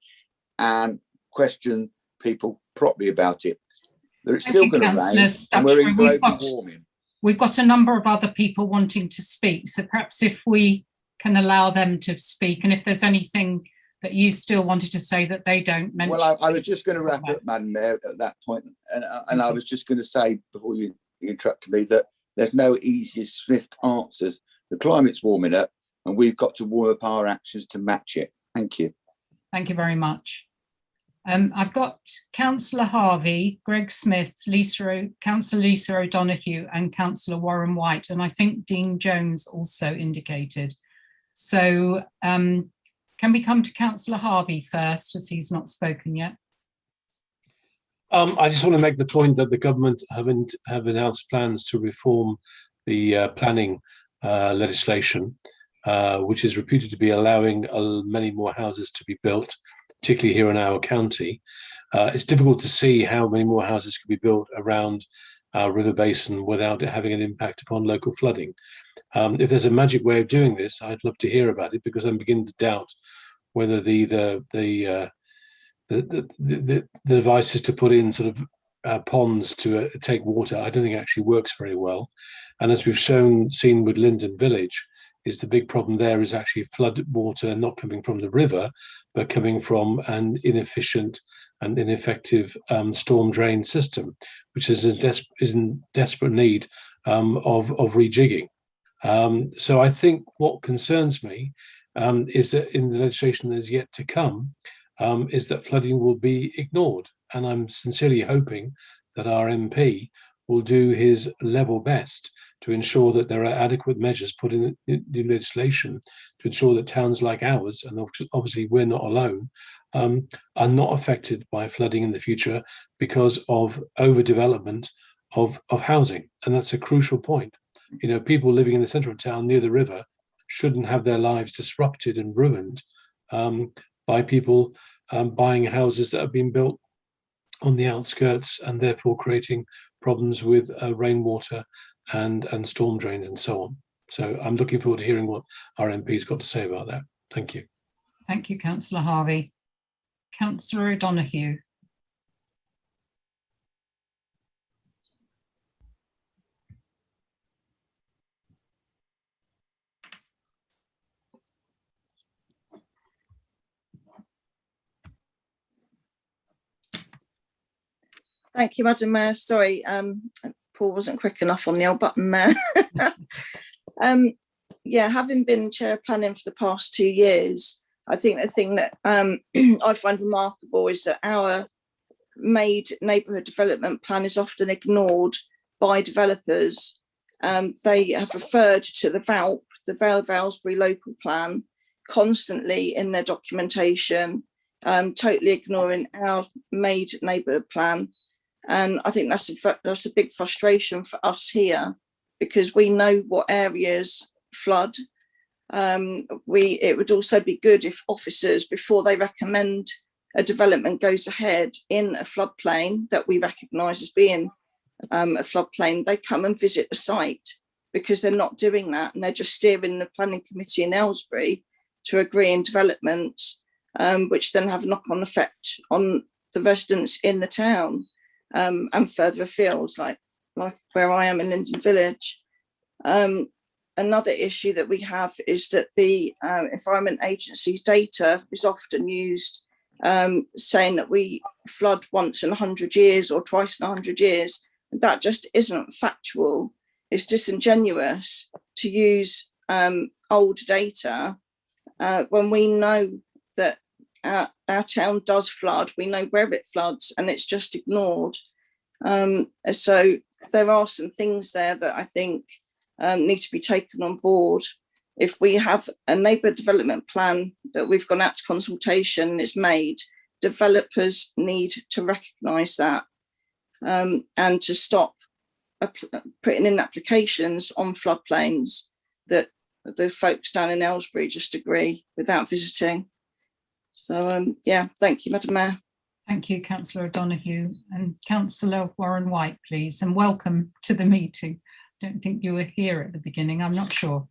and question people properly about it. It's still going to rain, and we're in global warming. We've got a number of other people wanting to speak, so perhaps if we can allow them to speak, and if there's anything that you still wanted to say that they don't mention. Well, I was just going to wrap up, Madam Mayor, at that point, and I was just going to say, before you interrupted me, that there's no easy, swift answers. The climate's warming up, and we've got to warm up our actions to match it. Thank you. Thank you very much. I've got Councillor Harvey, Greg Smith, Councillor Lisa O'Donoghue and Councillor Warren White, and I think Dean Jones also indicated. So can we come to Councillor Harvey first, as he's not spoken yet? I just want to make the point that the government have announced plans to reform the planning legislation, which is reputed to be allowing many more houses to be built, particularly here in our county. It's difficult to see how many more houses could be built around our river basin without it having an impact upon local flooding. If there's a magic way of doing this, I'd love to hear about it, because I'm beginning to doubt whether the devices to put in sort of ponds to take water, I don't think actually works very well. And as we've seen with Linden Village, is the big problem there is actually flood water not coming from the river, but coming from an inefficient and ineffective storm drain system, which is in desperate need of rejigging. So I think what concerns me is that in the legislation that is yet to come, is that flooding will be ignored. And I'm sincerely hoping that our MP will do his level best to ensure that there are adequate measures put in the legislation to ensure that towns like ours, and obviously we're not alone, are not affected by flooding in the future because of overdevelopment of housing. And that's a crucial point. You know, people living in the centre of town near the river shouldn't have their lives disrupted and ruined by people buying houses that have been built on the outskirts, and therefore creating problems with rainwater and storm drains and so on. So I'm looking forward to hearing what our MP's got to say about that. Thank you. Thank you, Councillor Harvey. Councillor O'Donoghue. Thank you, Madam Mayor. Sorry, Paul wasn't quick enough on the old button there. Yeah, having been chair of planning for the past 2 years, I think the thing that I find remarkable is that our made neighbourhood development plan is often ignored by developers. They have referred to the VALP, the Vale of Aylesbury local plan, constantly in their documentation, totally ignoring our made neighbourhood plan. And I think that's a big frustration for us here, because we know what areas flood. It would also be good if officers, before they recommend a development goes ahead in a floodplain that we recognise as being a floodplain, they come and visit the site, because they're not doing that, and they're just steering the planning committee in Aylesbury to agree in developments, which then have a knock-on effect on the residents in the town, and further afield, like where I am in Linden Village. Another issue that we have is that the Environment Agency's data is often used saying that we flood once in 100 years or twice in 100 years. That just isn't factual. It's disingenuous to use old data when we know that our town does flood. We know where it floods, and it's just ignored. So there are some things there that I think need to be taken on board. If we have a neighbourhood development plan that we've gone out to consultation and it's made, developers need to recognise that and to stop putting in applications on floodplains that the folks down in Aylesbury just agree without visiting. So yeah, thank you, Madam Mayor. Thank you, Councillor O'Donoghue. And Councillor Warren White, please, and welcome to the meeting. I don't think you were here at the beginning, I'm not sure.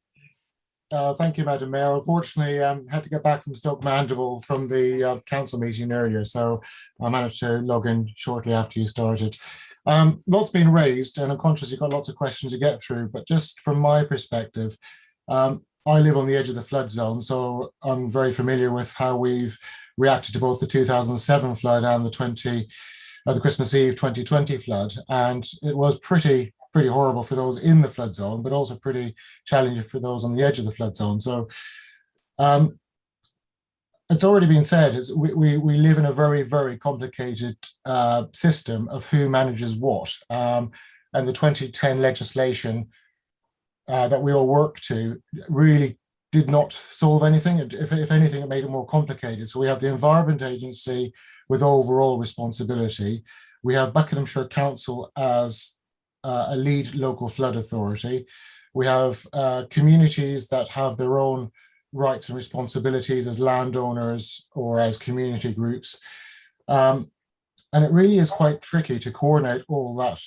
Thank you, Madam Mayor. Unfortunately, had to get back from Stoke Mandeville from the council meeting earlier, so I managed to log in shortly after you started. Lots been raised, and I'm conscious you've got lots of questions to get through, but just from my perspective, I live on the edge of the flood zone, so I'm very familiar with how we've reacted to both the 2007 flood and the Christmas Eve 2020 flood, and it was pretty horrible for those in the flood zone, but also pretty challenging for those on the edge of the flood zone. So it's already been said, we live in a very, very complicated system of who manages what. And the 2010 legislation that we all work to really did not solve anything. If anything, it made it more complicated. So we have the Environment Agency with overall responsibility. We have Buckinghamshire Council as a lead local flood authority. We have communities that have their own rights and responsibilities as landowners or as community groups. And it really is quite tricky to coordinate all that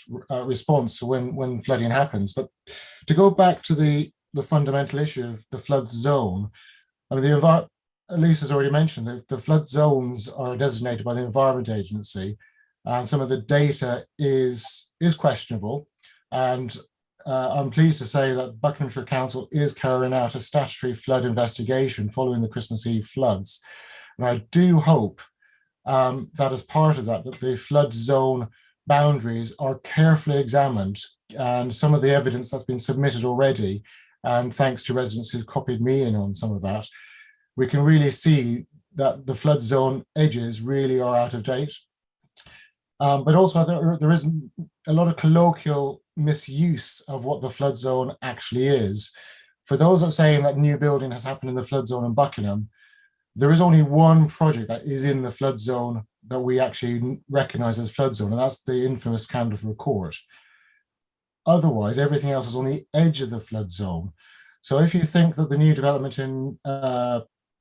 response when flooding happens. But to go back to the fundamental issue of the flood zone, I mean, Elise has already mentioned that the flood zones are designated by the Environment Agency, and some of the data is questionable. And I'm pleased to say that Buckinghamshire Council is carrying out a statutory flood investigation following the Christmas Eve floods. And I do hope that as part of that the flood zone boundaries are carefully examined, and some of the evidence that's been submitted already, and thanks to residents who've copied me in on some of that, we can really see that the flood zone edges really are out of date. But also there is a lot of colloquial misuse of what the flood zone actually is. For those that are saying that new building has happened in the flood zone in Buckingham, there is only one project that is in the flood zone that we actually recognise as flood zone, and that's the infamous Candleford Court. Otherwise, everything else is on the edge of the flood zone. So if you think that the new development in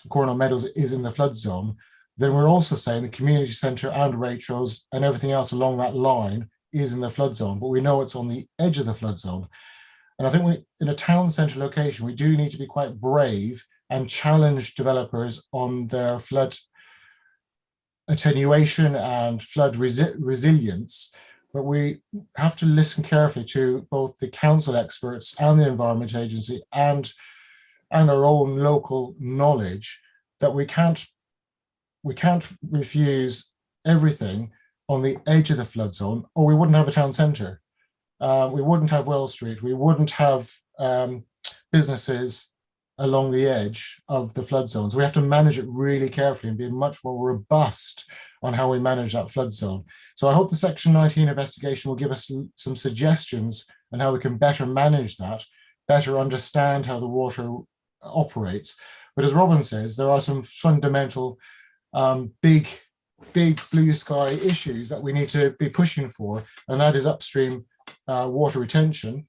Cornwall Meadows is in the flood zone, then we're also saying the community centre and Waitrose and everything else along that line is in the flood zone, but we know it's on the edge of the flood zone. And I think in a town centre location, we do need to be quite brave and challenge developers on their flood attenuation and flood resilience. But we have to listen carefully to both the council experts and the Environment Agency and our own local knowledge, that we can't refuse everything on the edge of the flood zone, or we wouldn't have a town centre. We wouldn't have Wells Street. We wouldn't have businesses along the edge of the flood zone. So we have to manage it really carefully and be much more robust on how we manage that flood zone. So I hope the Section 19 investigation will give us some suggestions on how we can better manage that, better understand how the water operates. But as Robin says, there are some fundamental big big blue sky issues that we need to be pushing for, and that is upstream water retention,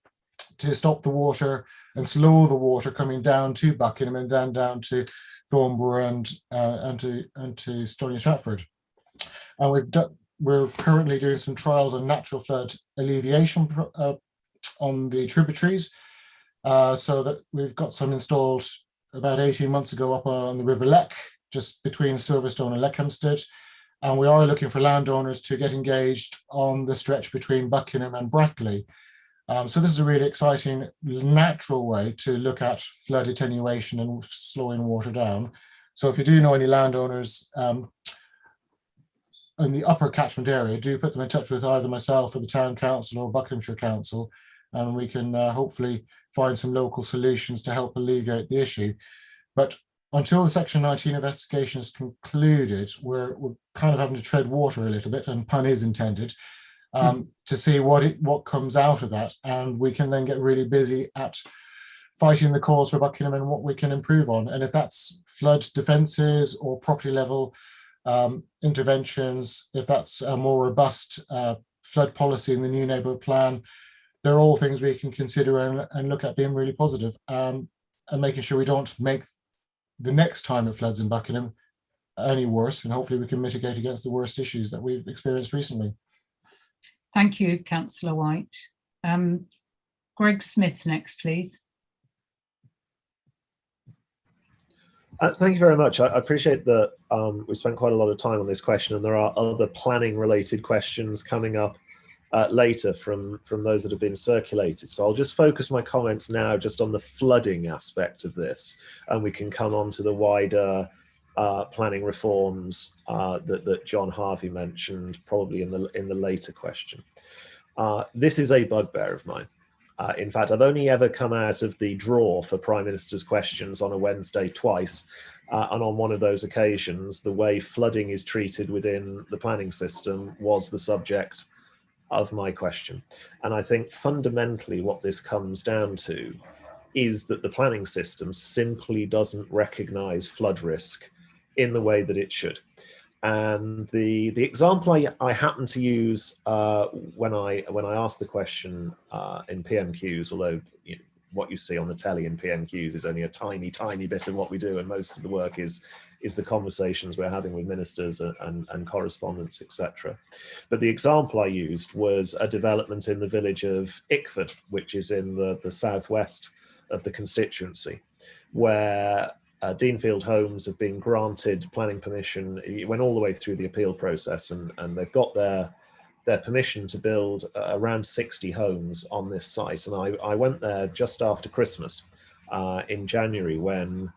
to stop the water and slow the water coming down to Buckingham and then down to Thornborough and to Stony Stratford. And we're currently doing some trials on natural flood alleviation on the tributaries, so that we've got some installed about 18 months ago up on the River Leck, just between Silverstone and Leckhamsted. And we are looking for landowners to get engaged on the stretch between Buckingham and Brackley. So this is a really exciting natural way to look at flood attenuation and slowing water down. So if you do know any landowners in the upper catchment area, do put them in touch with either myself or the Town Council or Buckinghamshire Council, and we can hopefully find some local solutions to help alleviate the issue. But until the Section 19 investigation is concluded, we're kind of having to tread water a little bit, and pun is intended, to see what comes out of that. And we can then get really busy at fighting the cause for Buckingham and what we can improve on. And if that's flood defences or property level interventions, if that's a more robust flood policy in the new neighbourhood plan, they're all things we can consider and look at being really positive, and making sure we don't make the next time it floods in Buckingham any worse, and hopefully we can mitigate against the worst issues that we've experienced recently. Thank you, Councillor White. Greg Smith next, please. Thank you very much. I appreciate that we spent quite a lot of time on this question, and there are other planning related questions coming up later from those that have been circulated. So I'll just focus my comments now just on the flooding aspect of this, and we can come on to the wider planning reforms that John Harvey mentioned probably in the later question. This is a bugbear of mine. In fact, I've only ever come out of the draw for Prime Minister's questions on a Wednesday twice, and on one of those occasions, the way flooding is treated within the planning system was the subject of my question. And I think fundamentally what this comes down to is that the planning system simply doesn't recognise flood risk in the way that it should. And the example I happen to use when I asked the question in PMQs, although what you see on the telly in PMQs is only a tiny bit of what we do, and most of the work is the conversations we're having with ministers and correspondence, etc. But the example I used was a development in the village of Ickford, which is in the southwest of the constituency, where Deanfield Homes have been granted planning permission. It went all the way through the appeal process, and they've got their permission to build around 60 homes on this site. And I went there just after Christmas in January, when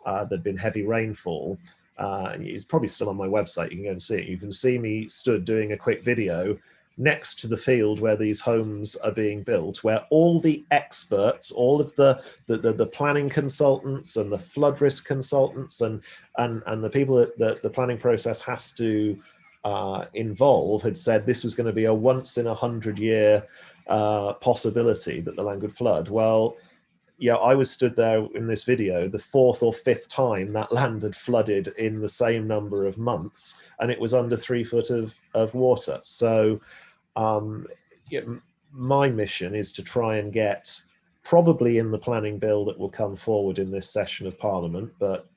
there'd been heavy rainfall. It's probably still on my website, you can go and see it. You can see me stood doing a quick video next to the field where these homes are being built, where all the experts, all of the planning consultants and the flood risk consultants and the people that the planning process has to involve had said this was going to be a once in 100-year possibility that the land would flood. Well, yeah, I was stood there in this video the 4th or 5th time that land had flooded in the same number of months, and it was under 3 foot of water. So my mission is to try and get, probably in the planning bill that will come forward in this session of Parliament, but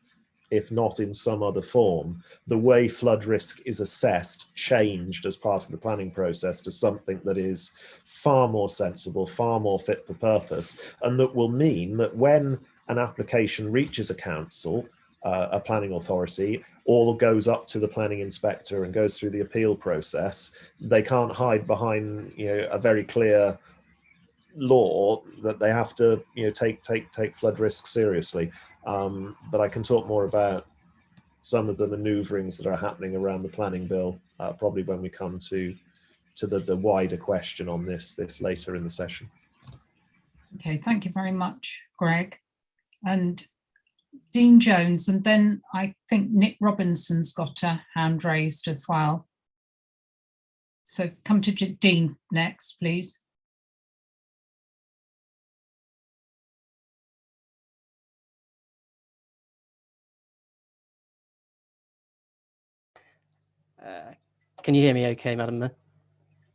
if not in some other form, the way flood risk is assessed changed as part of the planning process to something that is far more sensible, far more fit for purpose, and that will mean that when an application reaches a council, a planning authority, or goes up to the planning inspector and goes through the appeal process, they can't hide behind a very clear law that they have to take flood risk seriously. But I can talk more about some of the manoeuvrings that are happening around the planning bill probably when we come to the wider question on this later in the session. Okay, thank you very much, Greg. And Dean Jones, and then I think Nick Robinson's got a hand raised as well. So come to Dean next, please. Can you hear me okay, Madam Mayor?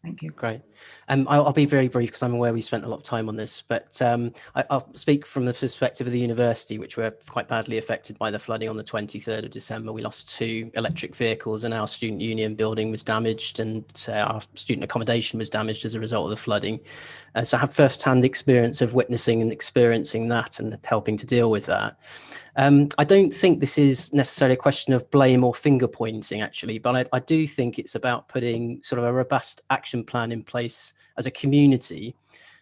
Thank you. Great. I'll be very brief because I'm aware we spent a lot of time on this, but I'll speak from the perspective of the university, which were quite badly affected by the flooding on the 23rd of December. We lost 2 electric vehicles and our student union building was damaged, and our student accommodation was damaged as a result of the flooding. So I have first-hand experience of witnessing and experiencing that and helping to deal with that. I don't think this is necessarily a question of blame or finger pointing, actually, but I do think it's about putting sort of a robust action plan in place as a community.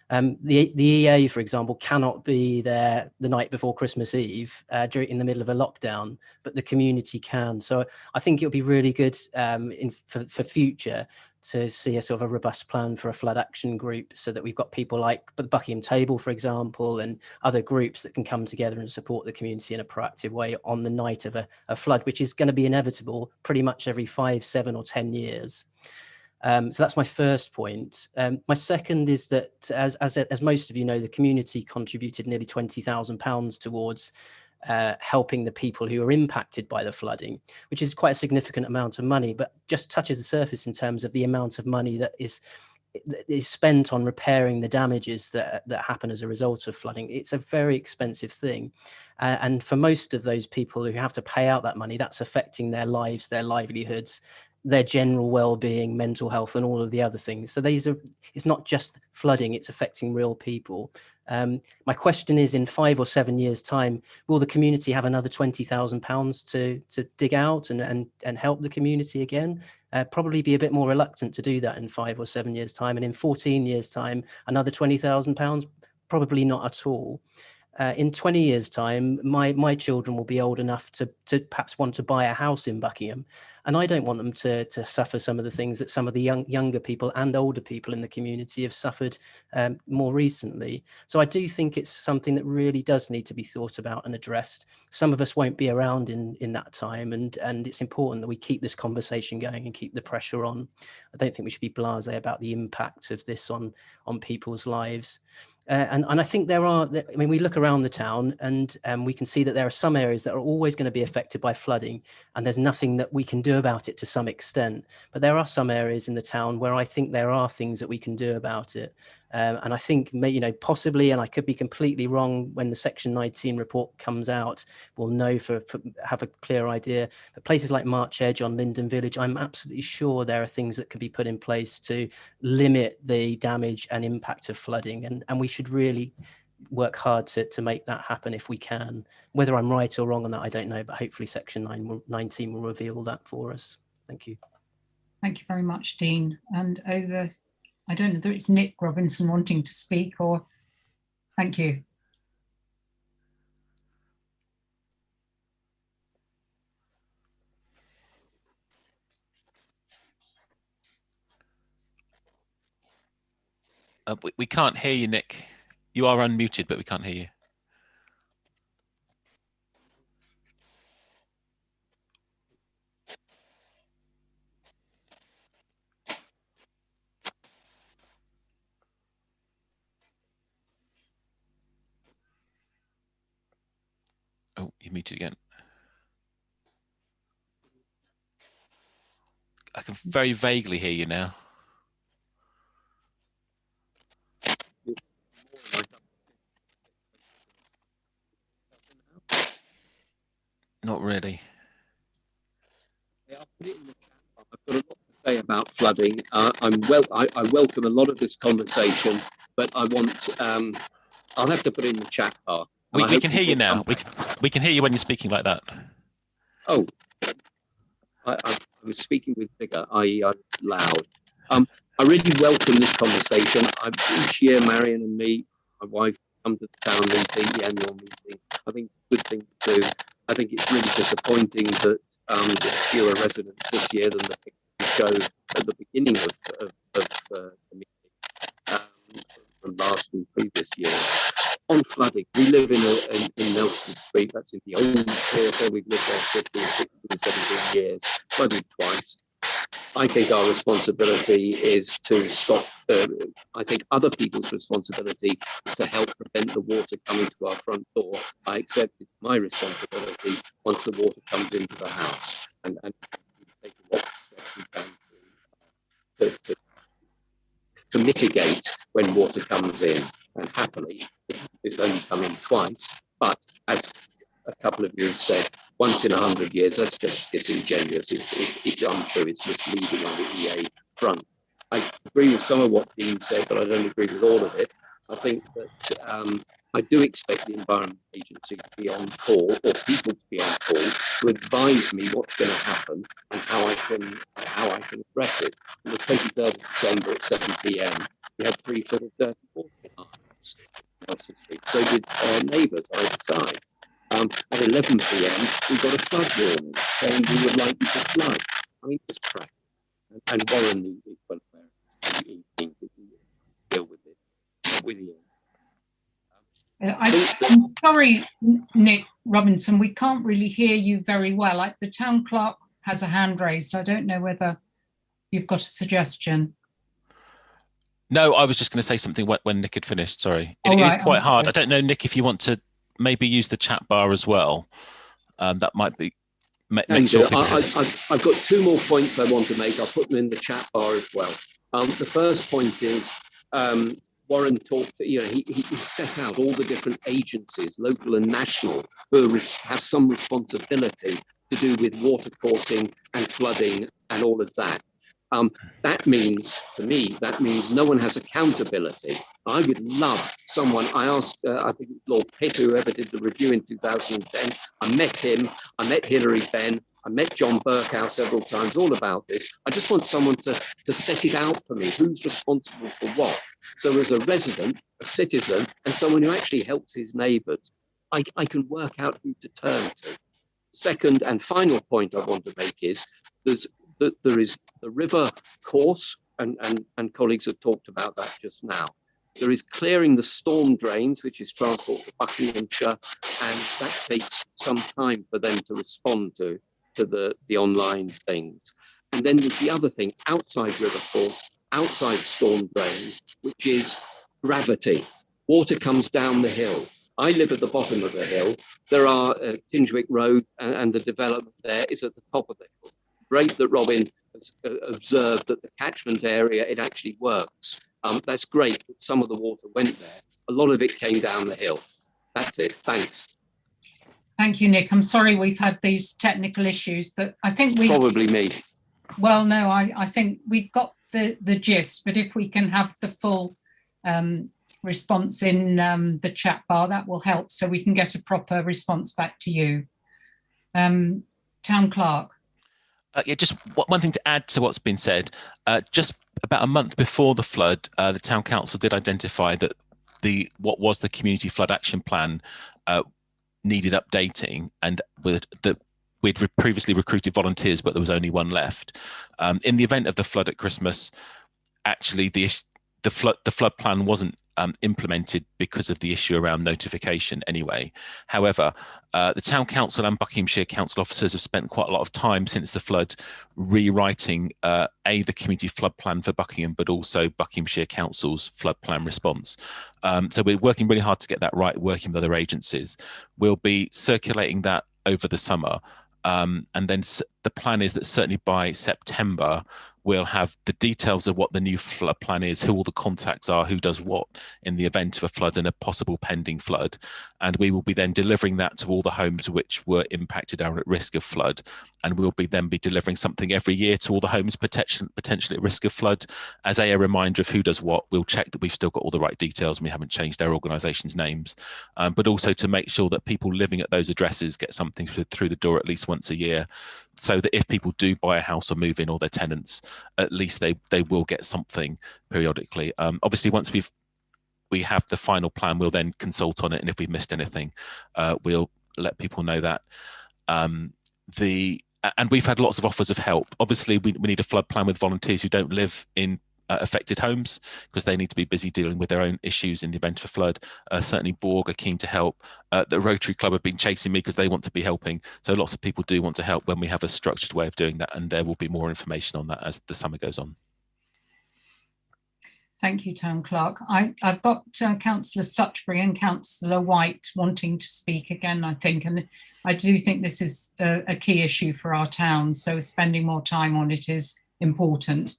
The EA, for example, cannot be there the night before Christmas Eve in the middle of a lockdown, but the community can. So I think it would be really good for future to see a sort of a robust plan for a flood action group, so that we've got people like the Buckingham Table, for example, and other groups that can come together and support the community in a proactive way on the night of a flood, which is going to be inevitable pretty much every 5, 7 or 10 years. So that's my first point. My second is that, as most of you know, the community contributed nearly £20,000 towards helping the people who are impacted by the flooding, which is quite a significant amount of money, but just touches the surface in terms of the amount of money that is spent on repairing the damages that happen as a result of flooding. It's a very expensive thing. And for most of those people who have to pay out that money, that's affecting their lives, their livelihoods, their general well-being, mental health, and all of the other things. So it's not just flooding, it's affecting real people. My question is, in 5 or 7 years' time, will the community have another £20,000 to dig out and help the community again? Probably be a bit more reluctant to do that in 5 or 7 years' time. And in 14 years' time, another £20,000? Probably not at all. In 20 years' time, my children will be old enough to perhaps want to buy a house in Buckingham. And I don't want them to suffer some of the things that some of the younger people and older people in the community have suffered more recently. So I do think it's something that really does need to be thought about and addressed. Some of us won't be around in that time, and it's important that we keep this conversation going and keep the pressure on. I don't think we should be blasé about the impact of this on people's lives. And I think we look around the town and we can see that there are some areas that are always going to be affected by flooding, and there's nothing that we can do about it to some extent. But there are some areas in the town where I think there are things that we can do about it. And I think, possibly, and I could be completely wrong, when the Section 19 report comes out, we'll know have a clear idea. But places like March Edge on Linden Village, I'm absolutely sure there are things that can be put in place to limit the damage and impact of flooding. And we should really work hard to make that happen if we can. Whether I'm right or wrong on that, I don't know, but hopefully Section 19 will reveal that for us. Thank you. Thank you very much, Dean. And I don't know whether it's Nick Robinson wanting to speak or... Thank you. We can't hear you, Nick. You are unmuted, but we can't hear you. Oh, you're muted again. I can very vaguely hear you now. Not really. I've got a lot to say about flooding. I welcome a lot of this conversation, but I want. I'll have to put in the chat bar. We can hear you now. We can hear you when you're speaking like that. Oh, I was speaking with vigor, i.e. loud. I really welcome this conversation. Each year, Marion and me, my wife, come to the town meeting, the annual meeting. I think it's a good thing to do. I think it's really disappointing that there's fewer residents this year than the picture we showed at the beginning of the meeting from last and previous years. On flooding, we live in Nelson Street. That's in the old quarter. We've lived there 15, 16, 17 years, flooded twice. I think our responsibility is to stop. I think other people's responsibility is to help prevent the water coming to our front door. I accept it's my responsibility once the water comes into the house, and take what steps we can to mitigate when water comes in. And happily, it's only come in twice. But as a couple of you have said, once in 100 years, that's just disingenuous. It's untrue. It's misleading on the EA front. I agree with some of what Dean said, but I don't agree with all of it. I think that I do expect the Environment Agency to be on call, or people to be on call, to advise me what's going to happen and how I can address it. On the 23rd of December at 7 p.m, we had 3 foot of dirty water in our house in Nelson Street. So did neighbours either side. At 11 p.m, we got a flood warning saying we would likely to flood. I mean, it's practical. And Warren is well aware of this. He deal with it with you. I'm sorry, Nick Robinson, we can't really hear you very well. The town clerk has a hand raised. I don't know whether you've got a suggestion. No, I was just going to say something when Nick had finished. Sorry. It Right, is quite hard. I don't know, Nick, if you want to maybe use the chat bar as well. That might be. Make sure I've got 2 more points I want to make. I'll put them in the chat bar as well. The first point is Warren talked, he set out all the different agencies, local and national, who have some responsibility to do with water coursing and flooding and all of that. That means, to me, no one has accountability. I would love someone, I asked, I think it was Lord Pitt, whoever did the review in 2010, I met him, I met Hilary Benn, I met John Burkow several times, all about this. I just want someone to set it out for me, who's responsible for what. So as a resident, a citizen, and someone who actually helps his neighbours, I can work out who to turn to. Second and final point I want to make is there is the river course, and colleagues have talked about that just now. There is clearing the storm drains, which is Transport for Buckinghamshire, and that takes some time for them to respond to the online things. And then there's the other thing, outside river course, outside storm drains, which is gravity. Water comes down the hill. I live at the bottom of the hill. There are Tinchwick Road, and the development there is at the top of the hill. Great that Robin has observed that the catchment area, it actually works. That's great that some of the water went there. A lot of it came down the hill. That's it. Thanks. Thank you, Nick. I'm sorry we've had these technical issues, but I think we probably me. Well, no, I think we've got the gist, but if we can have the full response in the chat bar, that will help so we can get a proper response back to you. Town Clerk. Yeah, just one thing to add to what's been said. Just about a month before the flood, the Town Council did identify that what was the Community Flood Action Plan needed updating, and we'd previously recruited volunteers, but there was only one left. In the event of the flood at Christmas, actually the flood plan wasn't implemented because of the issue around notification anyway. However, the Town Council and Buckinghamshire Council officers have spent quite a lot of time since the flood rewriting the community flood plan for Buckingham, but also Buckinghamshire Council's flood plan response. So we're working really hard to get that right, working with other agencies. We'll be circulating that over the summer. And then the plan is that certainly by September, we'll have the details of what the new flood plan is, who all the contacts are, who does what in the event of a flood and a possible pending flood. And we will be then delivering that to all the homes which were impacted or at risk of flood. And we'll be delivering something every year to all the homes potentially at risk of flood as a reminder of who does what. We'll check that we've still got all the right details and we haven't changed our organisation's names, but also to make sure that people living at those addresses get something through the door at least once a year, so that if people do buy a house or move in, or their tenants, at least they will get something periodically. Obviously, once we have the final plan, we'll then consult on it, and if we've missed anything, we'll let people know that. And we've had lots of offers of help. Obviously, we need a flood plan with volunteers who don't live in affected homes, because they need to be busy dealing with their own issues in the event of a flood. Certainly Borg are keen to help. The Rotary Club have been chasing me because they want to be helping. So lots of people do want to help when we have a structured way of doing that, and there will be more information on that as the summer goes on. Thank you, Town Clerk. I've got Councillor Stutchbury and Councillor White wanting to speak again, I think, and I do think this is a key issue for our town, so spending more time on it is important.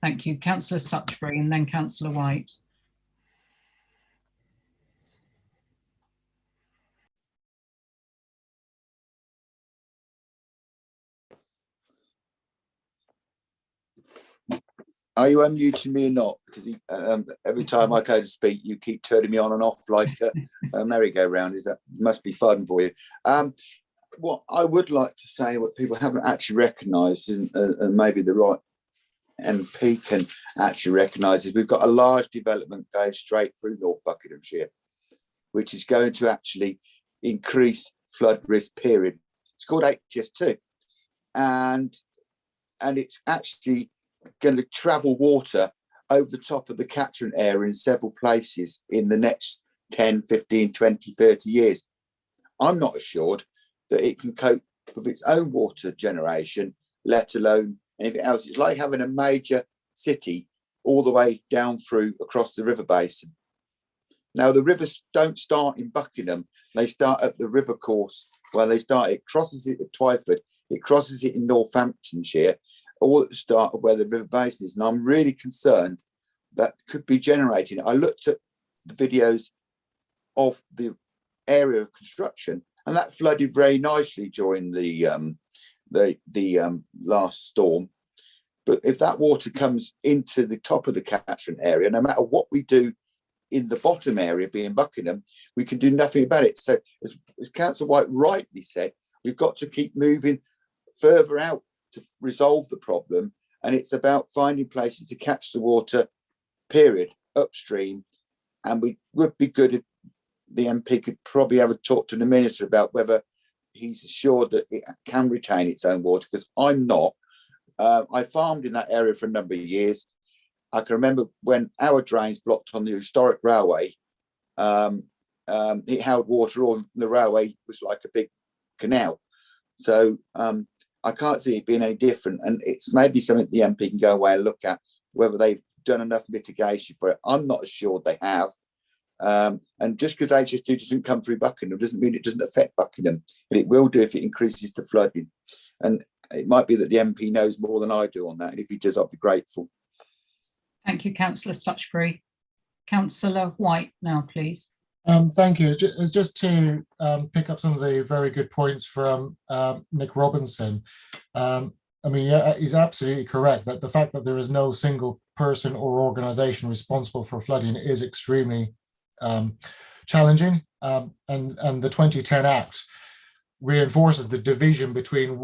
Thank you. Councillor Stutchbury and then Councillor White. Are you unmuting me or not? Because every time I go to speak, you keep turning me on and off like a merry-go-round. That must be fun for you. What I would like to say, what people haven't actually recognised, and maybe the right MP can actually recognise, is we've got a large development going straight through North Buckinghamshire, which is going to actually increase flood risk period. It's called HS2, and it's actually going to travel water over the top of the catchment area in several places in the next 10, 15, 20, 30 years. I'm not assured that it can cope with its own water generation, let alone anything else. It's like having a major city all the way down through across the river basin. Now, the rivers don't start in Buckingham. They start at the river course where they start. It crosses it at Twyford. It crosses it in Northamptonshire, all at the start of where the river basin is. And I'm really concerned that could be generating. I looked at the videos of the area of construction, and that flooded very nicely during the last storm. But if that water comes into the top of the catchment area, no matter what we do in the bottom area, being Buckingham, we can do nothing about it. So as Councillor White rightly said, we've got to keep moving further out to resolve the problem. And it's about finding places to catch the water, period, upstream. And we would be good if the MP could probably have a talk to the Minister about whether he's assured that it can retain its own water, because I'm not. I farmed in that area for a number of years. I can remember when our drains blocked on the historic railway, it held water on. The railway was like a big canal. So I can't see it being any different. And it's maybe something the MP can go away and look at, whether they've done enough mitigation for it. I'm not assured they have. And just because HS2 doesn't come through Buckingham doesn't mean it doesn't affect Buckingham. And it will do if it increases the flooding. And it might be that the MP knows more than I do on that. And if he does, I'll be grateful. Thank you, Councillor Stutchbury. Councillor White now, please. Thank you. Just to pick up some of the very good points from Nick Robinson. I mean, yeah, he's absolutely correct that the fact that there is no single person or organisation responsible for flooding is extremely challenging. And the 2010 Act reinforces the division between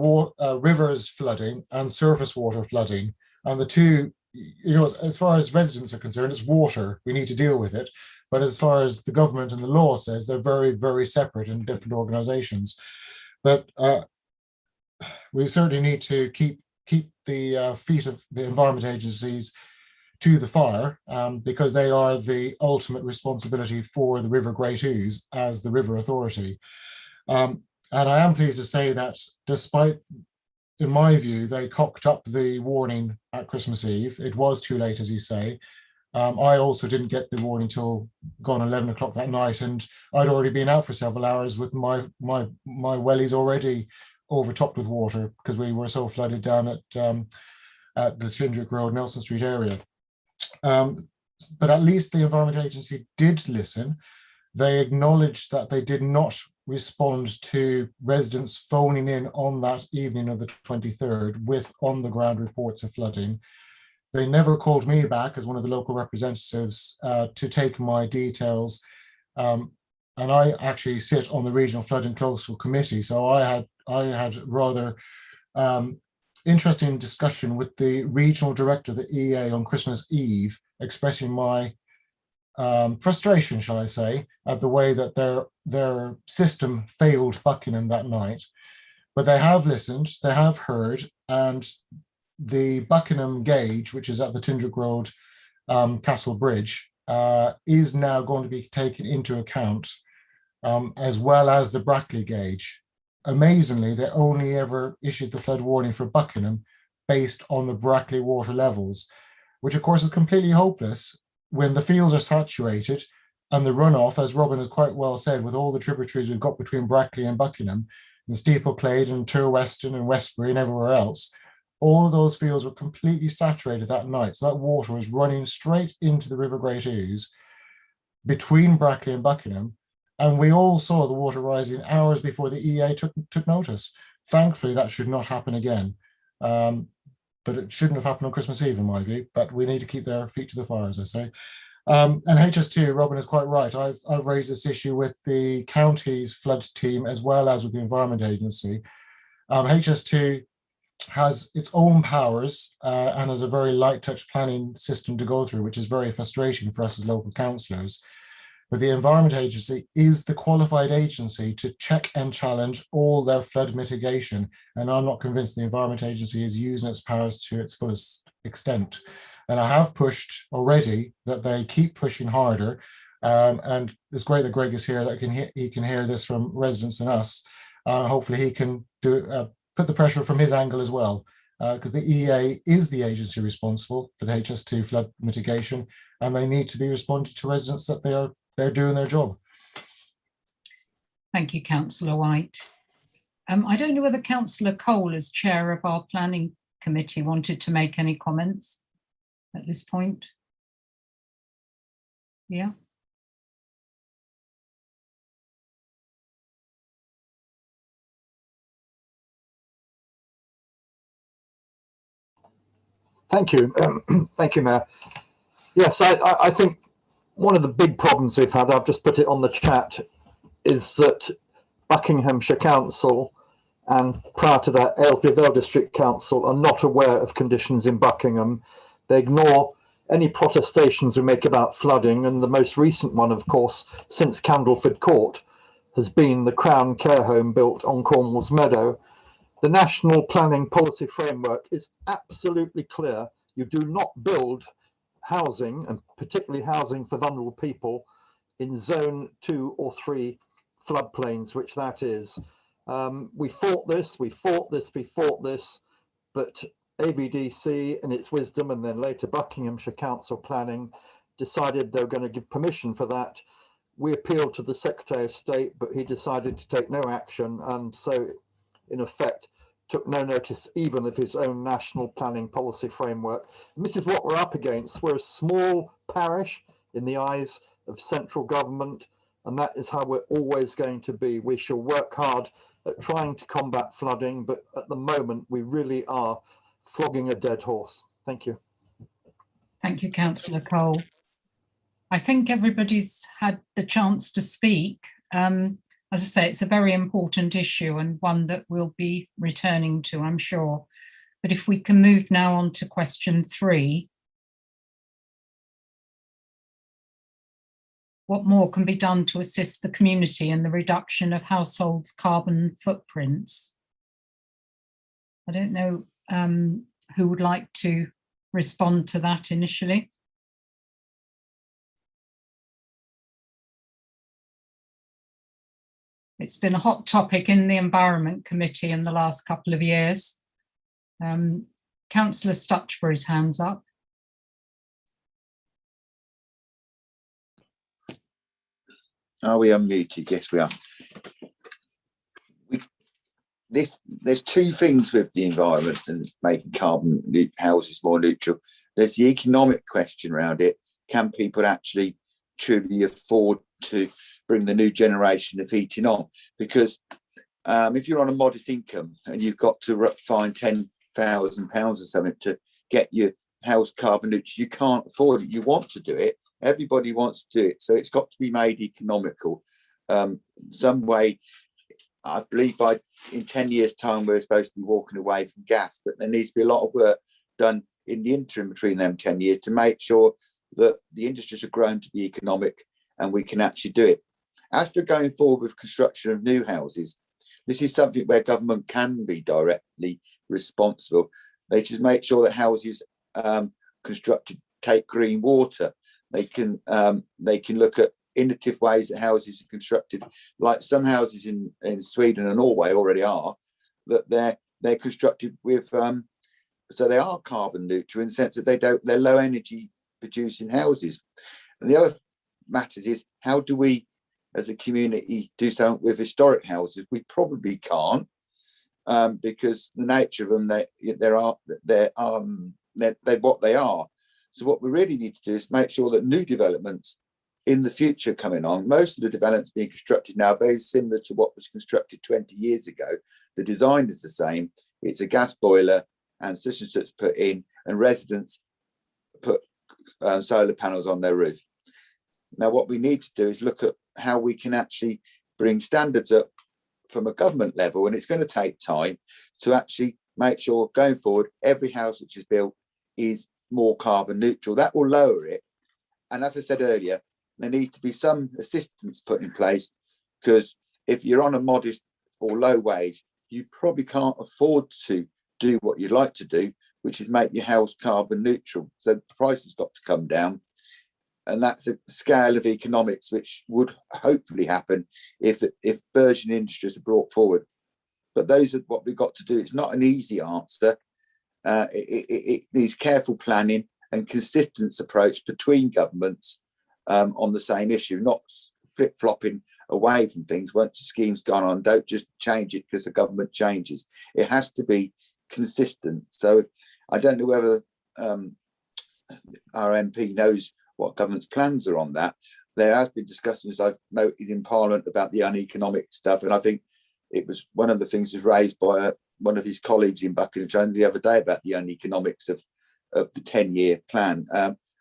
rivers flooding and surface water flooding. And the two, you know, as far as residents are concerned, it's water. We need to deal with it. But as far as the government and the law says, they're very, very separate in different organisations. But we certainly need to keep the feet of the environment agencies to the fire, because they are the ultimate responsibility for the River Great Ouse as the river authority. And I am pleased to say that despite, in my view, they cocked up the warning at Christmas Eve. It was too late, as you say. I also didn't get the warning till gone 11 o'clock that night, and I'd already been out for several hours with my wellies already overtopped with water because we were so flooded down at the Tindrick Road, Nelson Street area. But at least the Environment Agency did listen. They acknowledged that they did not respond to residents phoning in on that evening of the 23rd with on-the-ground reports of flooding. They never called me back as one of the local representatives to take my details. And I actually sit on the Regional Flood and Coastal Committee, so I had rather interesting discussion with the regional director of the EA on Christmas Eve, expressing my frustration, shall I say, at the way that their system failed Buckingham that night. But they have listened, they have heard, and the Buckingham gauge, which is at the Tindrick Road Castle Bridge, is now going to be taken into account, as well as the Brackley gauge. Amazingly, they only ever issued the flood warning for Buckingham based on the Brackley water levels, which of course is completely hopeless when the fields are saturated and the runoff, as Robin has quite well said, with all the tributaries we've got between Brackley and Buckingham, and Steepleclade and Tir Weston and Westbury and everywhere else, all of those fields were completely saturated that night. So that water was running straight into the River Great Ouse between Brackley and Buckingham. And we all saw the water rising hours before the EA took notice. Thankfully, that should not happen again. But it shouldn't have happened on Christmas Eve, in my view. But we need to keep their feet to the fire, as I say. And HS2, Robin is quite right. I've raised this issue with the county's flood team as well as with the Environment Agency. HS2 has its own powers and has a very light touch planning system to go through, which is very frustrating for us as local councillors. But the Environment Agency is the qualified agency to check and challenge all their flood mitigation. And I'm not convinced the Environment Agency is using its powers to its fullest extent. And I have pushed already that they keep pushing harder. And it's great that Greg is here, that he can hear this from residents and us. Hopefully he can put the pressure from his angle as well, because the EA is the agency responsible for the HS2 flood mitigation, and they need to be responding to residents that they're doing their job. Thank you, Councillor White. I don't know whether Councillor Cole, as chair of our planning committee, wanted to make any comments at this point. Yeah. Thank you. Thank you, Mayor. Yes, I think one of the big problems we've had, I've just put it on the chat, is that Buckinghamshire Council and prior to that Aylesbury Vale District Council are not aware of conditions in Buckingham. They ignore any protestations we make about flooding, and the most recent one, of course, since Candleford Court, has been the Crown Care Home built on Cornwall's Meadow. The National Planning Policy Framework is absolutely clear. You do not build housing, and particularly housing for vulnerable people, in zone 2 or 3 floodplains, which that is. We fought this, but AVDC in its wisdom, and then later Buckinghamshire Council Planning, decided they were going to give permission for that. We appealed to the Secretary of State, but he decided to take no action, and so in effect took no notice even of his own national planning policy framework. And this is what we're up against. We're a small parish in the eyes of central government, and that is how we're always going to be. We shall work hard at trying to combat flooding, but at the moment we really are flogging a dead horse. Thank you. Thank you, Councillor Cole. I think everybody's had the chance to speak. As I say, it's a very important issue and one that we'll be returning to, I'm sure. But if we can move now on to question 3. What more can be done to assist the community in the reduction of households' carbon footprints? I don't know who would like to respond to that initially. It's been a hot topic in the Environment Committee in the last couple of years. Councillor Stutchbury's hand's up. Are we unmuted? Yes, we are. There's 2 things with the environment and making carbon houses more neutral. There's the economic question around it. Can people actually truly afford to bring the new generation of heating on? Because if you're on a modest income and you've got to find £10,000 or something to get your house carbon neutral, you can't afford it. You want to do it. Everybody wants to do it. So it's got to be made economical. Some way, I believe in 10 years' time, we're supposed to be walking away from gas, but there needs to be a lot of work done in the interim between them 10 years to make sure that the industries are grown to be economic and we can actually do it. As for going forward with construction of new houses, this is something where government can be directly responsible. They should make sure that houses constructed take green water. They can look at innovative ways that houses are constructed, like some houses in Sweden and Norway already are, that they're constructed with so they are carbon neutral in the sense that they're low energy producing houses. And the other matters is, how do we as a community do something with historic houses? We probably can't, because the nature of them, they're what they are. So what we really need to do is make sure that new developments in the future coming on, most of the developments being constructed now are very similar to what was constructed 20 years ago. The design is the same. It's a gas boiler and such put in, and residents put solar panels on their roof. Now, what we need to do is look at how we can actually bring standards up from a government level, and it's going to take time to actually make sure going forward every house which is built is more carbon neutral. That will lower it. And as I said earlier, there needs to be some assistance put in place, because if you're on a modest or low wage, you probably can't afford to do what you'd like to do, which is make your house carbon neutral. So the price has got to come down. And that's a scale of economics which would hopefully happen if burgeoning industries are brought forward. But those are what we've got to do. It's not an easy answer. It needs careful planning and consistent approach between governments on the same issue, not flip-flopping away from things. Once the scheme's gone on, don't just change it because the government changes. It has to be consistent. So I don't know whether our MP knows what government's plans are on that. There has been discussions, I've noted in Parliament, about the uneconomic stuff, and I think it was one of the things was raised by one of his colleagues in Buckingham the other day about the uneconomics of the 10-year plan.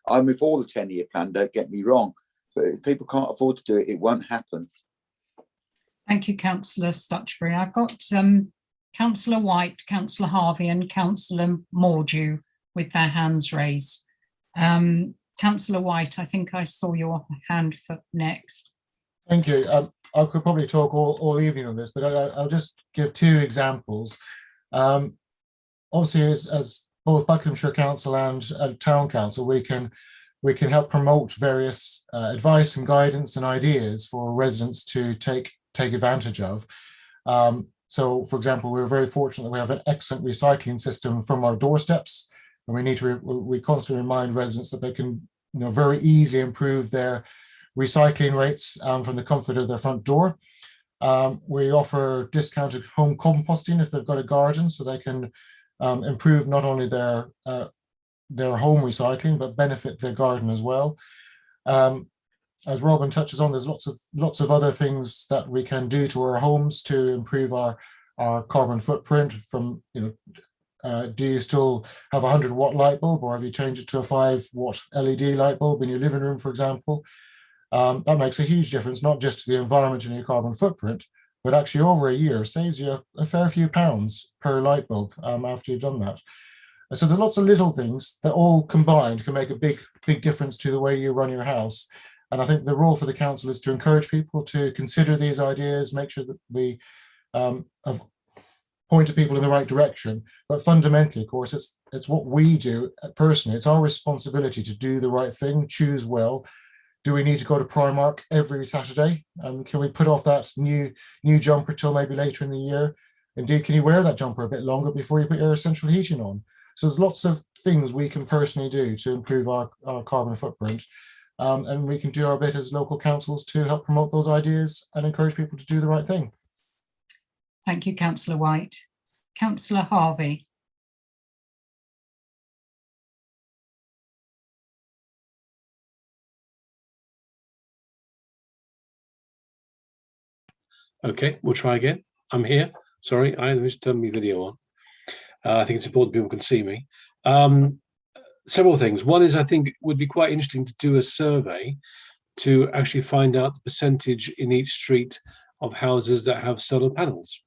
I'm with all the 10-year plan, don't get me wrong, but if people can't afford to do it, it won't happen. Thank you, Councillor Stutchbury. I've got Councillor White, Councillor Harvey and Councillor Mordew with their hands raised. Councillor White, I think I saw your hand for next. Thank you. I could probably talk all evening on this, but I'll just give two examples. Obviously, as both Buckinghamshire Council and Town Council, we can help promote various advice and guidance and ideas for residents to take advantage of. So, for example, we're very fortunate that we have an excellent recycling system from our doorsteps, and we constantly remind residents that they can, very easily improve their recycling rates from the comfort of their front door. We offer discounted home composting if they've got a garden, so they can improve not only their home recycling but benefit their garden as well. As Robin touches on, there's lots of other things that we can do to our homes to improve our carbon footprint. From do you still have a 100-watt light bulb, or have you changed it to a 5-watt LED light bulb in your living room, for example? That makes a huge difference, not just to the environment and your carbon footprint, but actually over a year saves you a fair few pounds per light bulb after you've done that. So there's lots of little things that all combined can make a big difference to the way you run your house. And I think the role for the council is to encourage people to consider these ideas, make sure that we point to people in the right direction. But fundamentally, of course, it's what we do personally. It's our responsibility to do the right thing, choose well. Do we need to go to Primark every Saturday? Can we put off that new jumper till maybe later in the year? Indeed, can you wear that jumper a bit longer before you put your central heating on? So there's lots of things we can personally do to improve our carbon footprint. And we can do our bit as local councils to help promote those ideas and encourage people to do the right thing. Thank you, Councillor White. Councillor Harvey. Okay, we'll try again. I'm here. Sorry, I just turned my video on. I think it's important people can see me. Several things. One is, I think it would be quite interesting to do a survey to actually find out the percentage in each street of houses that have solar panels,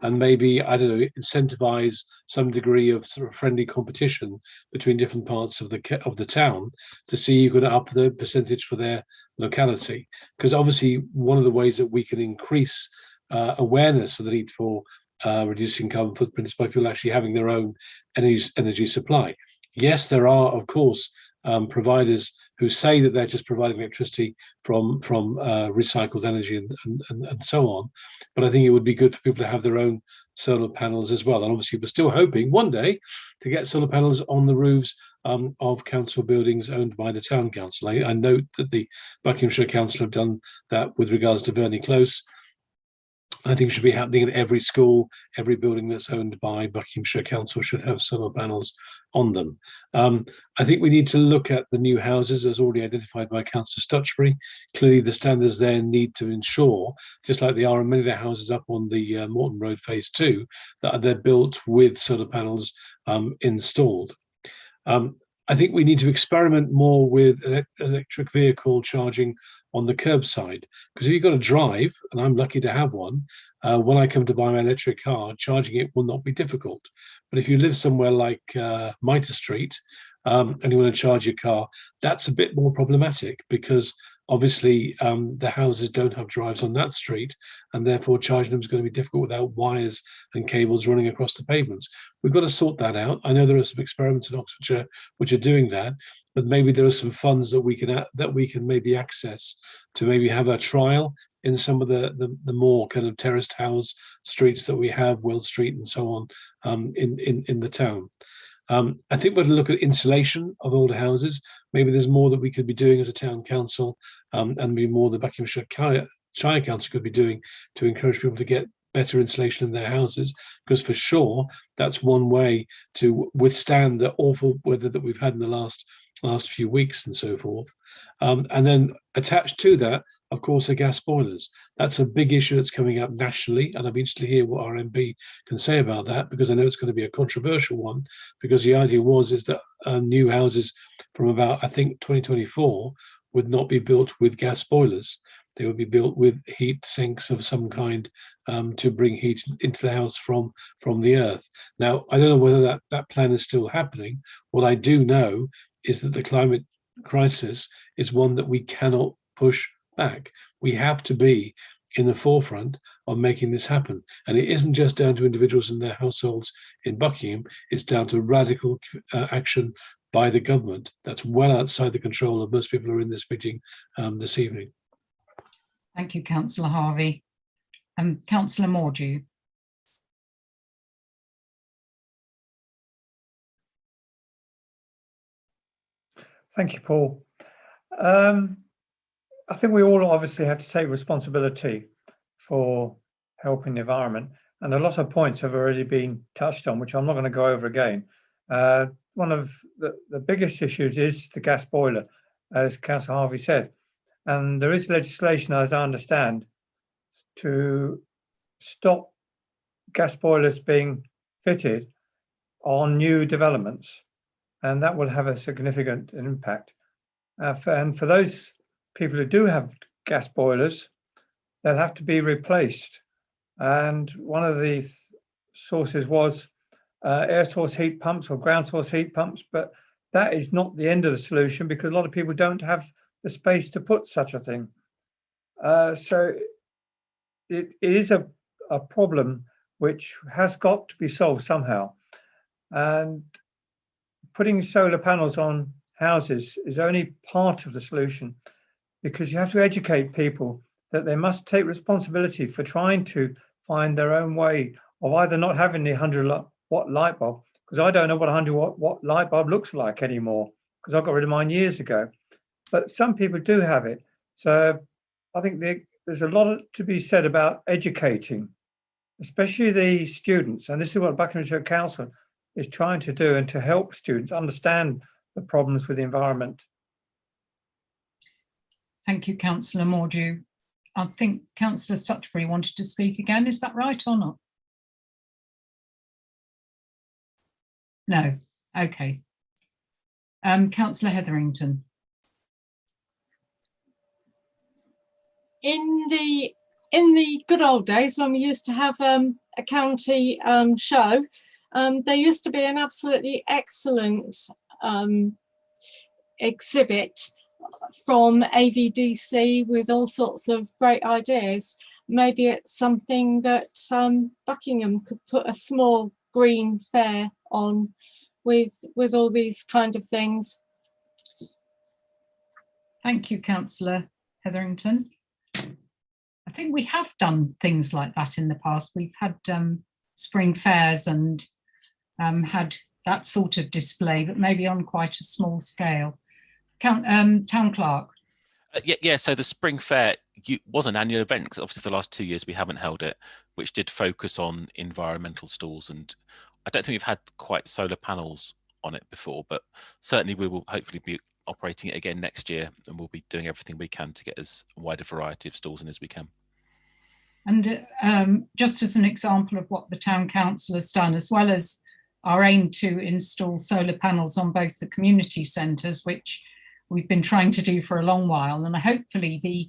and maybe, I don't know, incentivize some degree of sort of friendly competition between different parts of the town to see who can up the percentage for their locality. Because obviously one of the ways that we can increase awareness of the need for reducing carbon footprint is by people actually having their own energy supply. Yes, there are, of course, providers who say that they're just providing electricity from recycled energy and so on. But I think it would be good for people to have their own solar panels as well. And obviously, we're still hoping one day to get solar panels on the roofs of council buildings owned by the town council. I note that the Buckinghamshire Council have done that with regards to Verney Close. I think it should be happening in every school. Every building that's owned by Buckinghamshire Council should have solar panels on them. I think we need to look at the new houses as already identified by Councillor Stutchbury. Clearly the standards there need to ensure, just like they are in many of the houses up on the Morton Road Phase 2, that they're built with solar panels installed. I think we need to experiment more with electric vehicle charging on the curbside, because if you've got a drive, and I'm lucky to have one, when I come to buy my electric car, charging it will not be difficult. But if you live somewhere like Mitre Street and you want to charge your car, that's a bit more problematic, because obviously the houses don't have drives on that street, and therefore charging them is going to be difficult without wires and cables running across the pavements. We've got to sort that out. I know there are some experiments in Oxfordshire which are doing that, but maybe there are some funds that we can maybe access to maybe have a trial in some of the more kind of terraced house streets that we have, Wells Street and so on, in the town. I think we're going to look at insulation of older houses. Maybe there's more that we could be doing as a town council, and maybe more the Buckinghamshire Shire Council could be doing to encourage people to get better insulation in their houses, because for sure that's one way to withstand the awful weather that we've had in the last few weeks and so forth. And then attached to that, of course, are gas boilers. That's a big issue that's coming up nationally, and I'd be interested to hear what our MP can say about that, because I know it's going to be a controversial one, because the idea is that new houses from about, I think, 2024 would not be built with gas boilers. They would be built with heat sinks of some kind to bring heat into the house from the earth. Now, I don't know whether that plan is still happening. What I do know is that the climate crisis is one that we cannot push back. We have to be in the forefront of making this happen. And it isn't just down to individuals and their households in Buckingham, it's down to radical action by the government. That's well outside the control of most people who are in this meeting this evening. Thank you, Councillor Harvey. Councillor Mordew. Thank you, Paul. I think we all obviously have to take responsibility for helping the environment, and a lot of points have already been touched on, which I'm not going to go over again. One of the biggest issues is the gas boiler, as Councillor Harvey said, and there is legislation, as I understand, to stop gas boilers being fitted on new developments, and that will have a significant impact. And for those people who do have gas boilers, they'll have to be replaced. And one of the sources was air source heat pumps or ground source heat pumps, but that is not the end of the solution, because a lot of people don't have the space to put such a thing. So it is a problem which has got to be solved somehow. And putting solar panels on houses is only part of the solution, because you have to educate people that they must take responsibility for trying to find their own way of either not having the 100-watt light bulb, because I don't know what a 100-watt light bulb looks like anymore, because I got rid of mine years ago. But some people do have it. So I think there's a lot to be said about educating, especially the students. And this is what Buckinghamshire Council is trying to do, and to help students understand the problems with the environment. Thank you, Councillor Mordew. I think Councillor Stutchbury wanted to speak again. Is that right or not? No. Okay. Councillor Hetherington. In the good old days, when we used to have a county show, there used to be an absolutely excellent exhibit from AVDC with all sorts of great ideas. Maybe it's something that Buckingham could put a small green fair on with all these kind of things. Thank you, Councillor Hetherington. I think we have done things like that in the past. We've had spring fairs and had that sort of display, but maybe on quite a small scale. Town Clerk. Yeah, so the spring fair was an annual event, because obviously the last 2 years we haven't held it, which did focus on environmental stalls. And I don't think we've had quite solar panels on it before, but certainly we will hopefully be operating it again next year, and we'll be doing everything we can to get as wide a variety of stalls in as we can. And just as an example of what the town council has done, as well as our aim to install solar panels on both the community centres, which we've been trying to do for a long while, and hopefully the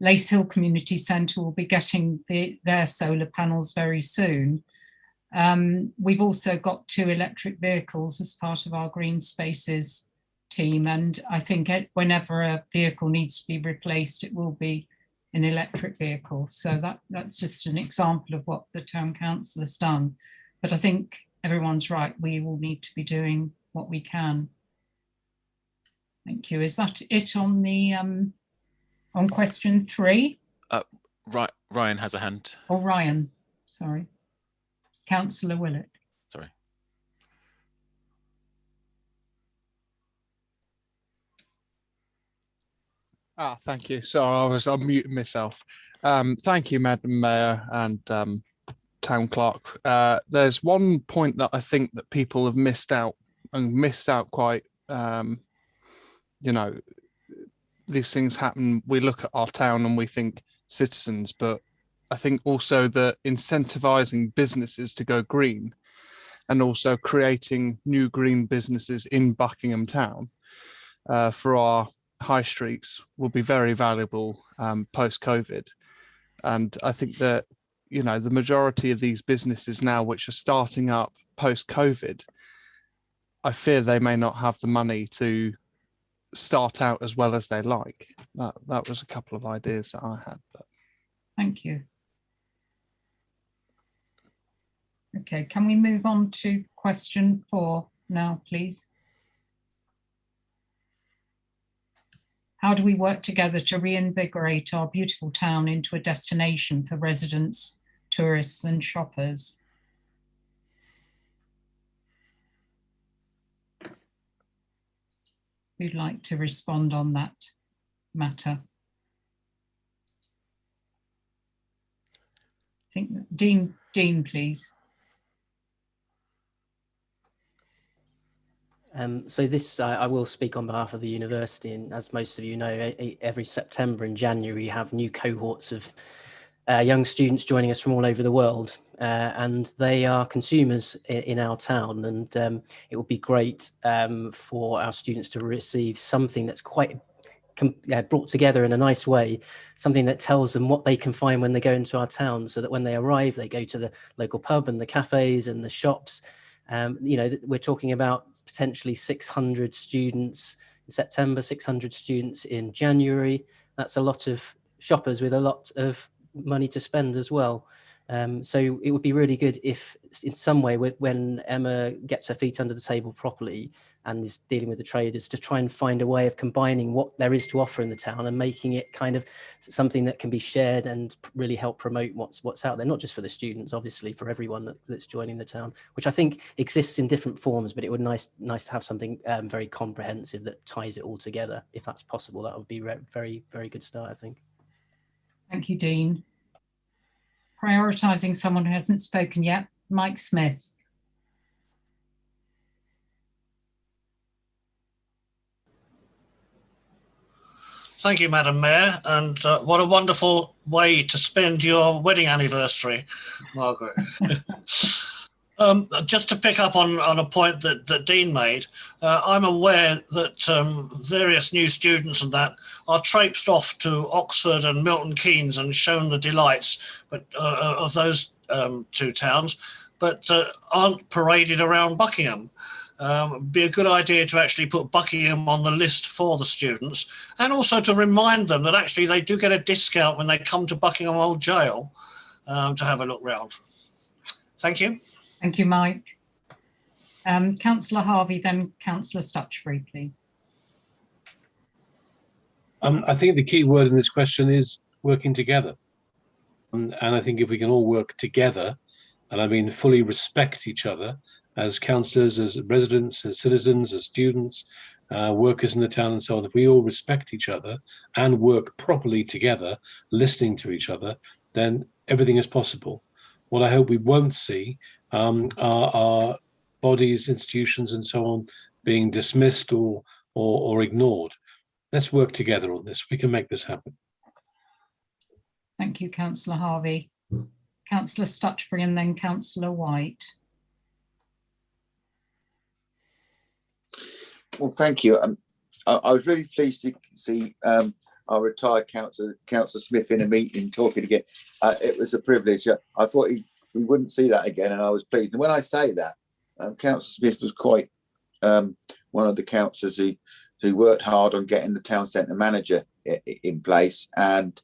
Lace Hill Community Centre will be getting their solar panels very soon. We've also got 2 electric vehicles as part of our Green Spaces team, and I think whenever a vehicle needs to be replaced, it will be an electric vehicle. So that's just an example of what the town council has done. But I think everyone's right, we will need to be doing what we can. Thank you. Is that it on the on question 3? Ryan has a hand. Oh, Ryan, sorry. Councillor Willett. Sorry. Thank you. Sorry, I was unmuting myself. Thank you, Madam Mayor and Town Clerk. There's one point that I think that people have missed out quite, you know, these things happen. We look at our town and we think citizens, but I think also that incentivizing businesses to go green and also creating new green businesses in Buckingham Town for our high streets will be very valuable post-COVID. And I think that, you know, the majority of these businesses now which are starting up post-COVID, I fear they may not have the money to start out as well as they like. That was a couple of ideas that I had. But. Thank you. Okay, can we move on to question 4 now, please? How do we work together to reinvigorate our beautiful town into a destination for residents, tourists and shoppers? Who'd like to respond on that matter? I think Dean, please. So this, I will speak on behalf of the university, and as most of you know, every September and January we have new cohorts of young students joining us from all over the world, and they are consumers in our town, and it would be great for our students to receive something that's quite brought together in a nice way, something that tells them what they can find when they go into our town, so that when they arrive they go to the local pub and the cafes and the shops. You know, we're talking about potentially 600 students in September, 600 students in January. That's a lot of shoppers with a lot of money to spend as well. So it would be really good if in some way, when Emma gets her feet under the table properly and is dealing with the traders, to try and find a way of combining what there is to offer in the town and making it kind of something that can be shared and really help promote what's out there, not just for the students, obviously for everyone that's joining the town, which I think exists in different forms, but it would nice to have something very comprehensive that ties it all together. If that's possible, that would be very, very good start, I think. Thank you, Dean. Prioritising someone who hasn't spoken yet, Mike Smith. Thank you, Madam Mayor, and what a wonderful way to spend your wedding anniversary, Margaret. Just to pick up on a point that Dean made, I'm aware that various new students and that are traipsed off to Oxford and Milton Keynes and shown the delights of those 2 towns, but aren't paraded around Buckingham. Be a good idea to actually put Buckingham on the list for the students, and also to remind them that actually they do get a discount when they come to Buckingham Old Jail to have a look round. Thank you. Thank you, Mike. Councillor Harvey, then Councillor Stutchbury, please. I think the key word in this question is working together. And I think if we can all work together, and I mean fully respect each other as councillors, as residents, as citizens, as students, workers in the town and so on, if we all respect each other and work properly together, listening to each other, then everything is possible. What I hope we won't see are bodies, institutions and so on being dismissed or ignored. Let's work together on this. We can make this happen. Thank you, Councillor Harvey. Councillor Stutchbury and then Councillor White. Well, thank you. I was really pleased to see our retired Councillor Smith in a meeting talking again. It was a privilege. I thought we wouldn't see that again, and I was pleased. And when I say that, Councillor Smith was quite one of the councillors who worked hard on getting the town centre manager in place and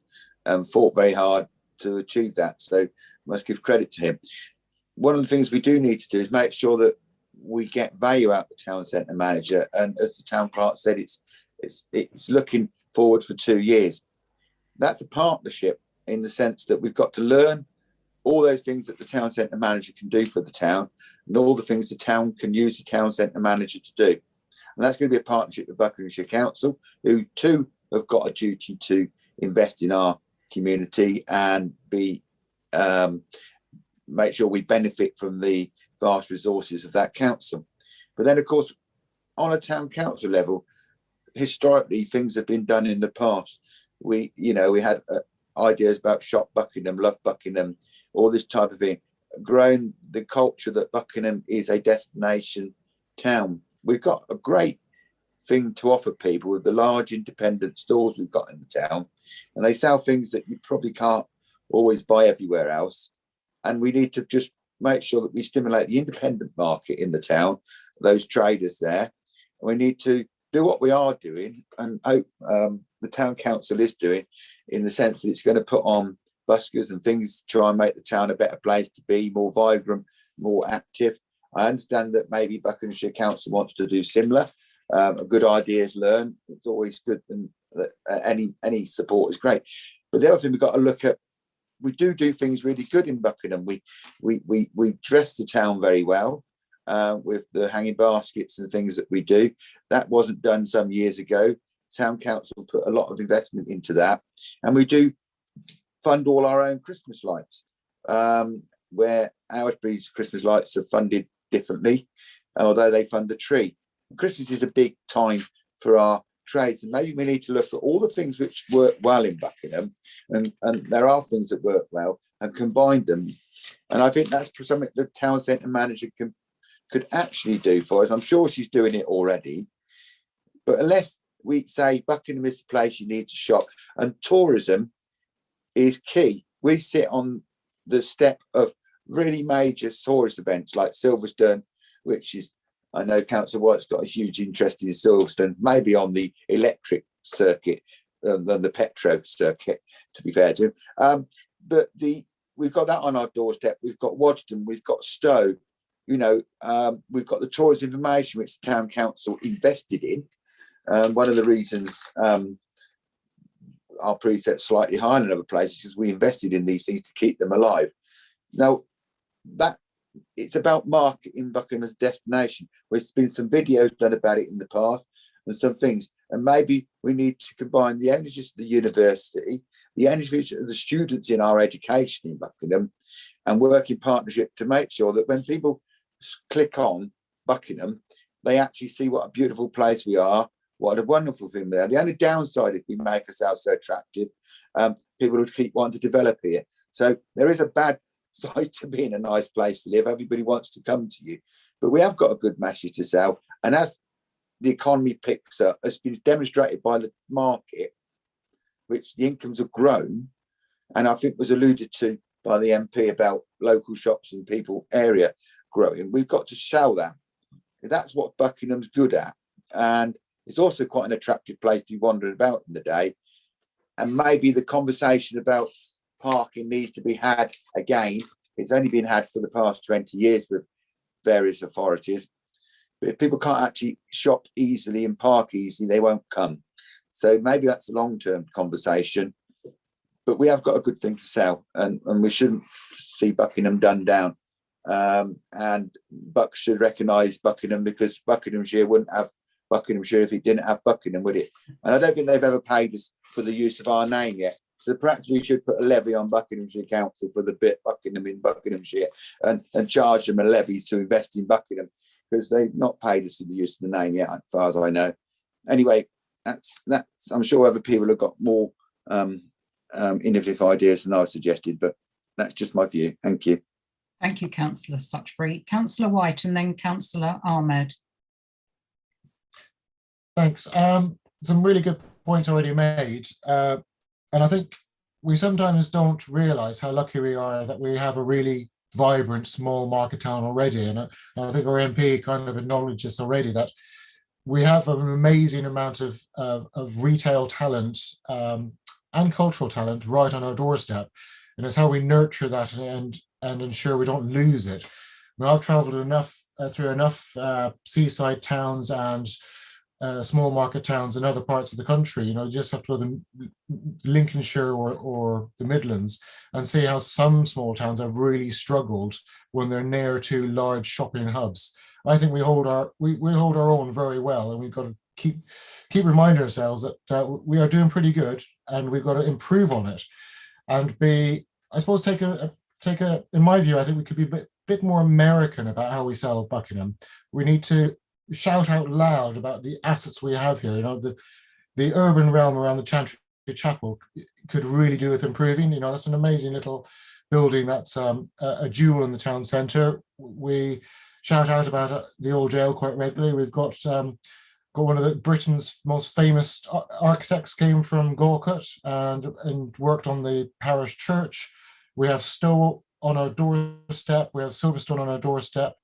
fought very hard to achieve that. So must give credit to him. One of the things we do need to do is make sure that we get value out of the town centre manager. And as the town clerk said, it's looking forward for 2 years. That's a partnership in the sense that we've got to learn all those things that the town centre manager can do for the town and all the things the town can use the town centre manager to do. And that's going to be a partnership with Buckinghamshire Council, who too have got a duty to invest in our community and make sure we benefit from the vast resources of that council. But then, of course, on a town council level, historically, things have been done in the past. We had ideas about Shop Buckingham, Love Buckingham, all this type of thing, growing the culture that Buckingham is a destination town. We've got a great thing to offer people with the large independent stores we've got in the town, and they sell things that you probably can't always buy everywhere else. And we need to just make sure that we stimulate the independent market in the town, those traders there. And we need to do what we are doing and hope the town council is doing, in the sense that it's going to put on buskers and things to try and make the town a better place to be, more vibrant, more active. I understand that maybe Buckinghamshire Council wants to do similar. A good idea is learned. It's always good, and any support is great. But the other thing we've got to look at, we do things really good in Buckingham. We dress the town very well with the hanging baskets and things that we do. That wasn't done some years ago. Town council put a lot of investment into that, and we do fund all our own Christmas lights, where Owsbury's Christmas lights are funded differently, although they fund the tree. Christmas is a big time for our trades, and maybe we need to look at all the things which work well in Buckingham, and there are things that work well, and combine them. And I think that's something the town centre manager could actually do for us. I'm sure she's doing it already, but unless we say Buckingham is the place you need to shop, and tourism is key. We sit on the step of really major tourist events like Silverstone, which is, I know Councillor White's got a huge interest in Silverstone, maybe on the electric circuit than the petro circuit, to be fair to him. But we've got that on our doorstep. We've got Waddesdon, we've got Stowe, we've got the tourist information which the town council invested in. One of the reasons our precept's slightly higher than other places is because we invested in these things to keep them alive. Now, it's about marketing Buckingham as a destination. There's been some videos done about it in the past and some things, and maybe we need to combine the energies of the university, the energies of the students in our education in Buckingham, and work in partnership to make sure that when people click on Buckingham, they actually see what a beautiful place we are, what a wonderful thing there. The only downside, if we make ourselves so attractive, people would keep wanting to develop here. So there is a bad side to being a nice place to live. Everybody wants to come to you, but we have got a good message to sell. And as the economy picks up, has been demonstrated by the market, which the incomes have grown, and I think was alluded to by the MP about local shops and people area growing. We've got to sell that. That's what Buckingham's good at, and it's also quite an attractive place to be wandering about in the day. And maybe the conversation about parking needs to be had again. It's only been had for the past 20 years with various authorities. But if people can't actually shop easily and park easily, they won't come. So maybe that's a long-term conversation. But we have got a good thing to sell, and we shouldn't see Buckingham done down. And Buck should recognise Buckingham, because Buckinghamshire wouldn't have Buckinghamshire if it didn't have Buckingham, would it? And I don't think they've ever paid us for the use of our name yet. So perhaps we should put a levy on Buckinghamshire Council for the bit Buckingham in Buckinghamshire and charge them a levy to invest in Buckingham, because they've not paid us for the use of the name yet, as far as I know. Anyway, that's I'm sure other people have got more innovative ideas than I suggested, but that's just my view. Thank you. Thank you, Councillor Stutchbury. Councillor White and then Councillor Ahmed. Thanks. Some really good points already made. And I think we sometimes don't realise how lucky we are that we have a really vibrant small market town already. And I think our MP kind of acknowledged this already, that we have an amazing amount of retail talent and cultural talent right on our doorstep. And it's how we nurture that and ensure we don't lose it. I mean, I've travelled enough through enough seaside towns and small market towns in other parts of the country. You just have to go to Lincolnshire or the Midlands and see how some small towns have really struggled when they're near to large shopping hubs. I think we hold our own very well, and we've got to keep reminding ourselves that we are doing pretty good, and we've got to improve on it, and I suppose take a. In my view, I think we could be a bit more American about how we sell Buckingham. We need to shout out loud about the assets we have here. The urban realm around the Chantry Chapel could really do with improving. That's an amazing little building that's a jewel in the town centre. We shout out about the old jail quite regularly. We've got one of Britain's most famous architects came from Galcut and worked on the parish church. We have Stowe on our doorstep. We have Silverstone on our doorstep.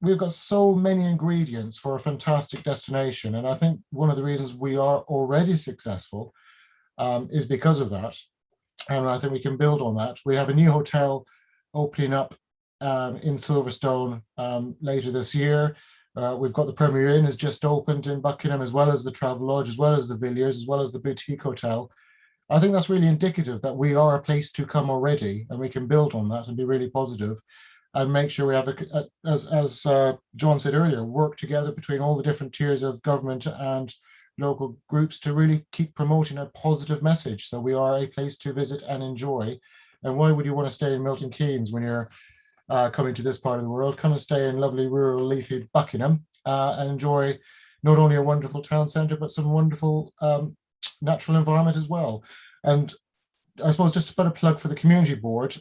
We've got so many ingredients for a fantastic destination. And I think one of the reasons we are already successful is because of that. And I think we can build on that. We have a new hotel opening up in Silverstone later this year. We've got the Premier Inn has just opened in Buckingham, as well as the Travelodge, as well as the Villiers, as well as the boutique hotel. I think that's really indicative that we are a place to come already, and we can build on that and be really positive and make sure we have, as John said earlier, work together between all the different tiers of government and local groups to really keep promoting a positive message. So we are a place to visit and enjoy. And why would you want to stay in Milton Keynes when you're coming to this part of the world? Come and stay in lovely rural leafy Buckingham and enjoy not only a wonderful town centre, but some wonderful natural environment as well. And I suppose just to put a plug for the community board,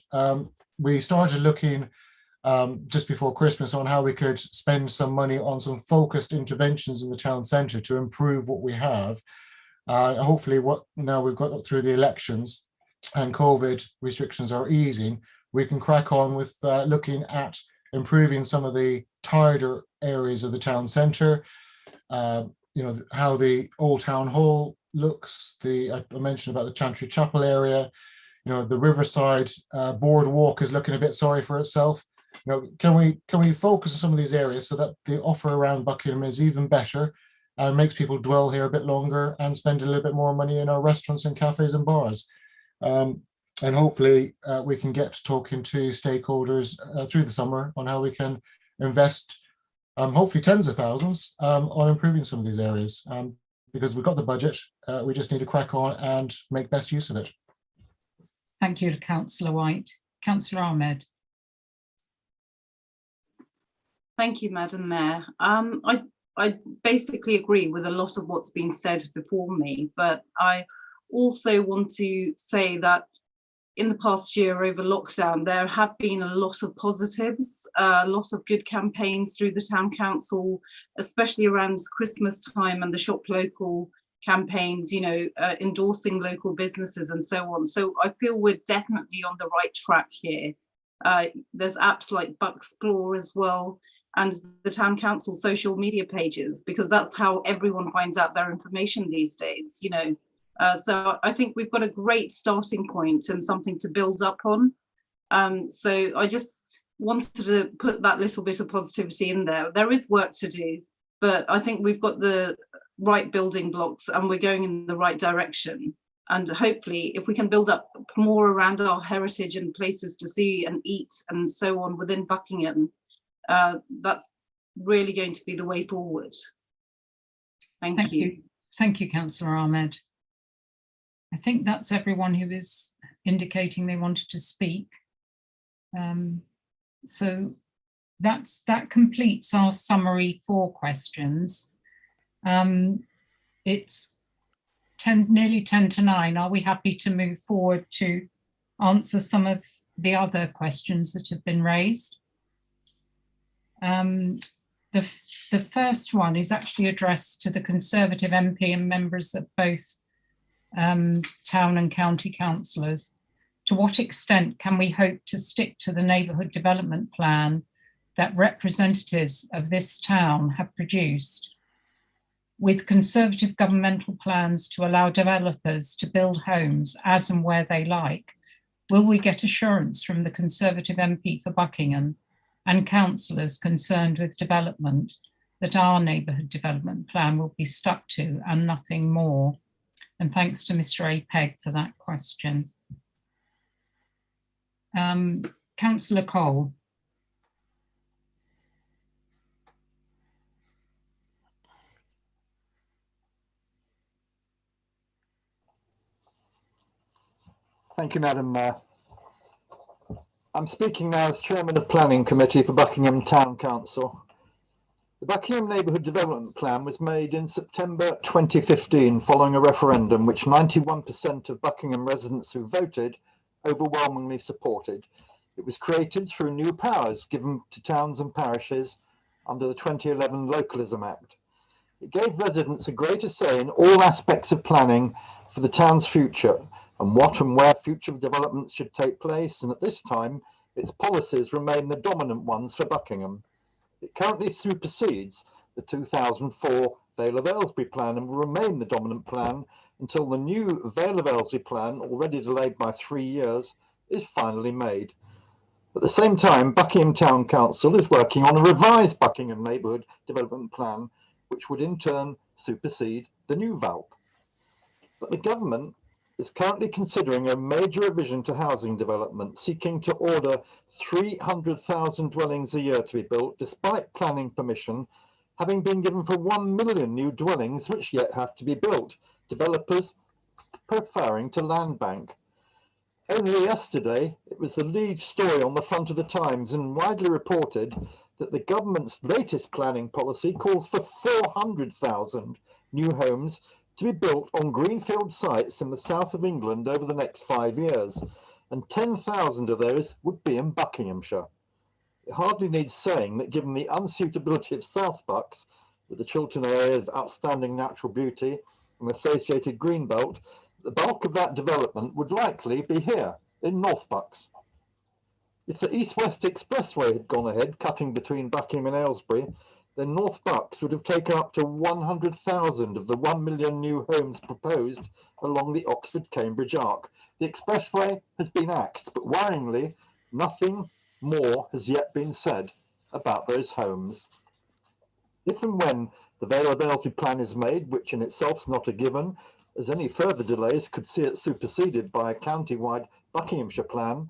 we started looking just before Christmas on how we could spend some money on some focused interventions in the town centre to improve what we have. Hopefully now we've got through the elections and COVID restrictions are easing, we can crack on with looking at improving some of the tireder areas of the town centre. How the old town hall looks. I mentioned about the Chantry Chapel area. The Riverside boardwalk is looking a bit sorry for itself. Can we focus on some of these areas so that the offer around Buckingham is even better and makes people dwell here a bit longer and spend a little bit more money in our restaurants and cafes and bars. And hopefully we can get to talking to stakeholders through the summer on how we can invest hopefully tens of thousands on improving some of these areas, because we've got the budget. We just need to crack on and make best use of it. Thank you to Councillor White. Councillor Ahmed. Thank you, Madam Mayor. I basically agree with a lot of what's been said before me, but I also want to say that in the past year over lockdown, there have been a lot of positives, a lot of good campaigns through the Town Council, especially around Christmas time and the Shop Local campaigns, endorsing local businesses and so on. So I feel we're definitely on the right track here. There's apps like Bucksplore as well, and the Town Council social media pages, because that's how everyone finds out their information these days, So I think we've got a great starting point and something to build up on. So I just wanted to put that little bit of positivity in there. There is work to do, but I think we've got the right building blocks and we're going in the right direction. And hopefully if we can build up more around our heritage and places to see and eat and so on within Buckingham, that's really going to be the way forward. Thank you. Thank you, Councillor Ahmed. I think that's everyone who is indicating they wanted to speak. So that completes our summary 4 questions. It's nearly 10 to 9. Are we happy to move forward to answer some of the other questions that have been raised? The first one is actually addressed to the Conservative MP and members of both town and county councillors. To what extent can we hope to stick to the neighbourhood development plan that representatives of this town have produced, with Conservative governmental plans to allow developers to build homes as and where they like? Will we get assurance from the Conservative MP for Buckingham and councillors concerned with development that our neighbourhood development plan will be stuck to and nothing more? And thanks to Mr. A. Pegg for that question. Councillor Cole. Thank you, Madam Mayor. I'm speaking now as Chairman of Planning Committee for Buckingham Town Council. The Buckingham Neighbourhood Development Plan was made in September 2015 following a referendum which 91% of Buckingham residents who voted overwhelmingly supported. It was created through new powers given to towns and parishes under the 2011 Localism Act. It gave residents a greater say in all aspects of planning for the town's future and what and where future developments should take place, and at this time its policies remain the dominant ones for Buckingham. It currently supersedes the 2004 Vale of Aylesbury plan and will remain the dominant plan until the new Vale of Aylesbury plan, already delayed by 3 years, is finally made. At the same time, Buckingham Town Council is working on a revised Buckingham Neighbourhood Development Plan, which would in turn supersede the new VALP. But the government is currently considering a major revision to housing development, seeking to order 300,000 dwellings a year to be built, despite planning permission having been given for 1 million new dwellings which yet have to be built, developers preferring to land bank. Only yesterday, it was the lead story on the front of the Times and widely reported that the government's latest planning policy calls for 400,000 new homes to be built on greenfield sites in the south of England over the next 5 years, and 10,000 of those would be in Buckinghamshire. It hardly needs saying that given the unsuitability of South Bucks, with the Chiltern area of outstanding natural beauty and associated greenbelt, the bulk of that development would likely be here in North Bucks. If the East-West Expressway had gone ahead, cutting between Buckingham and Aylesbury, then North Bucks would have taken up to 100,000 of the 1 million new homes proposed along the Oxford-Cambridge arc. The expressway has been axed, but worryingly, nothing more has yet been said about those homes. If and when the Vale of Aylesbury plan is made, which in itself is not a given, as any further delays could see it superseded by a county-wide Buckinghamshire plan,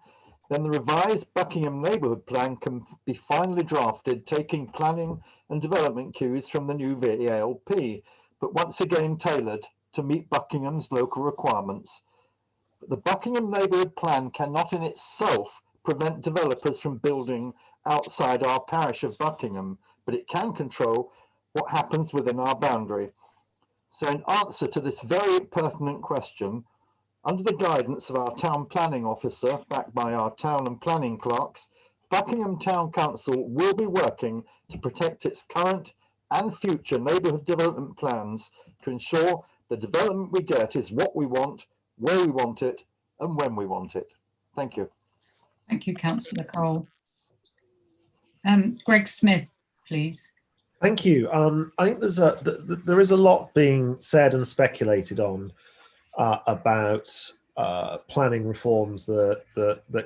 then the revised Buckingham Neighbourhood Plan can be finally drafted, taking planning and development cues from the new VALP, but once again tailored to meet Buckingham's local requirements. But the Buckingham Neighbourhood Plan cannot in itself prevent developers from building outside our parish of Buckingham, but it can control what happens within our boundary. So in answer to this very pertinent question, under the guidance of our town planning officer, backed by our town and planning clerks, Buckingham Town Council will be working to protect its current and future neighbourhood development plans to ensure the development we get is what we want, where we want it, and when we want it. Thank you. Thank you, Councillor Cole. Greg Smith, please. Thank you. I think there is a lot being said and speculated on about planning reforms that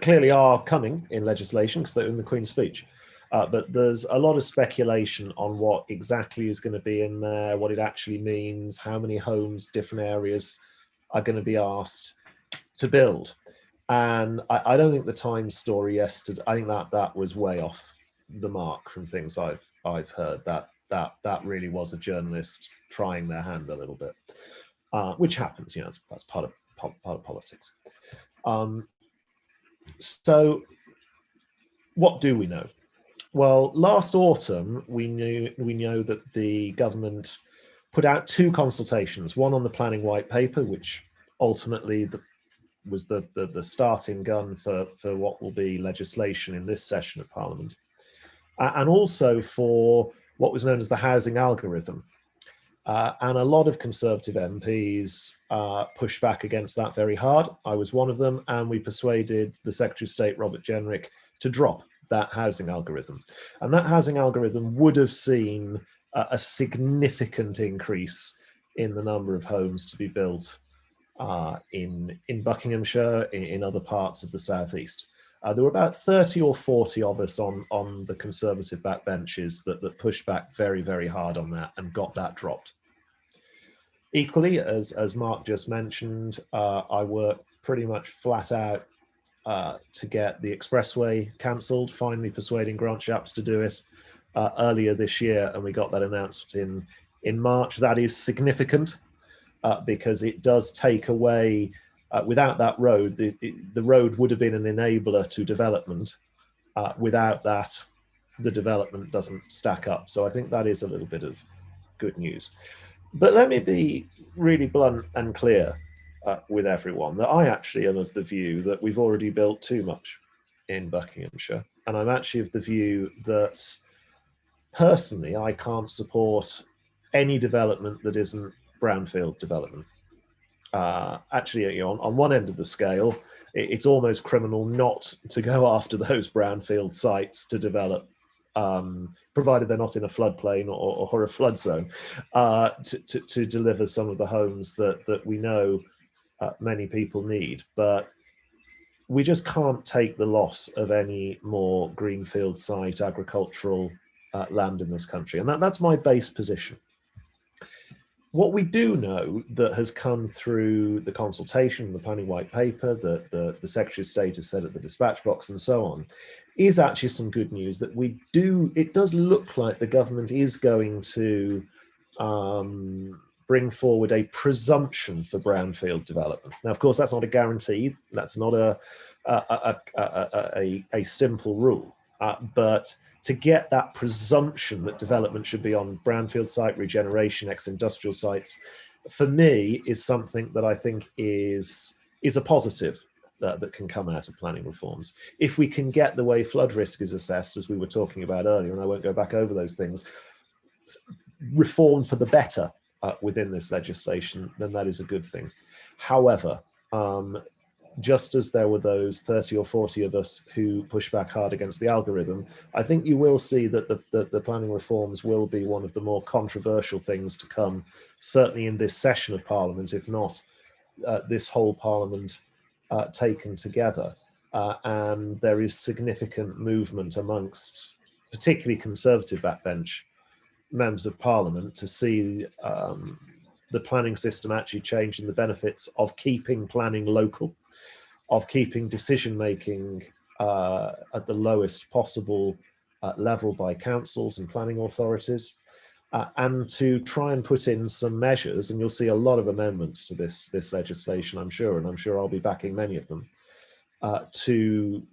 clearly are coming in legislation because they're in the Queen's speech. But there's a lot of speculation on what exactly is going to be in there, what it actually means, how many homes, different areas are going to be asked to build. And I don't think the Times story yesterday, I think that was way off the mark from things I've heard. That that really was a journalist trying their hand a little bit, which happens. You know, that's part of politics. So what do we know? Well, last autumn, we know that the government put out 2 consultations, one on the planning white paper, which ultimately was the starting gun for what will be legislation in this session of Parliament, and also for what was known as the housing algorithm. And a lot of Conservative MPs pushed back against that very hard. I was one of them, and we persuaded the Secretary of State, Robert Jenrick, to drop that housing algorithm. And that housing algorithm would have seen a significant increase in the number of homes to be built in Buckinghamshire, in other parts of the southeast. There were about 30 or 40 of us on the Conservative backbenches that pushed back very, very hard on that and got that dropped. Equally, as Mark just mentioned, I worked pretty much flat out to get the expressway cancelled, finally persuading Grant Shapps to do it earlier this year, and we got that announced in March. That is significant because it does take away, without that road, the road would have been an enabler to development. Without that, the development doesn't stack up. So I think that is a little bit of good news. But let me be really blunt and clear with everyone that I actually am of the view that we've already built too much in Buckinghamshire. And I'm actually of the view that personally, I can't support any development that isn't brownfield development. Actually, you know, on one end of the scale, it's almost criminal not to go after those brownfield sites to develop, provided they're not in a floodplain or a flood zone, to deliver some of the homes that we know many people need. But we just can't take the loss of any more greenfield site agricultural land in this country. And that's my base position. What we do know that has come through the consultation, the planning white paper, that the Secretary of State has said at the dispatch box and so on, is actually some good news that it does look like the government is going to bring forward a presumption for brownfield development. Now, of course, that's not a guarantee. That's not a simple rule, but to get that presumption that development should be on brownfield site, regeneration, ex-industrial sites, for me, is something that I think is a positive that can come out of planning reforms. If we can get the way flood risk is assessed, as we were talking about earlier, and I won't go back over those things, reform for the better within this legislation, then that is a good thing. However, just as there were those 30 or 40 of us who pushed back hard against the algorithm, I think you will see that the planning reforms will be one of the more controversial things to come, certainly in this session of Parliament, if not this whole Parliament taken together. And there is significant movement amongst particularly Conservative backbench members of Parliament to see the planning system actually changing the benefits of keeping planning local, of keeping decision-making at the lowest possible level by councils and planning authorities, and to try and put in some measures, and you'll see a lot of amendments to this legislation, I'm sure, and I'm sure I'll be backing many of them, to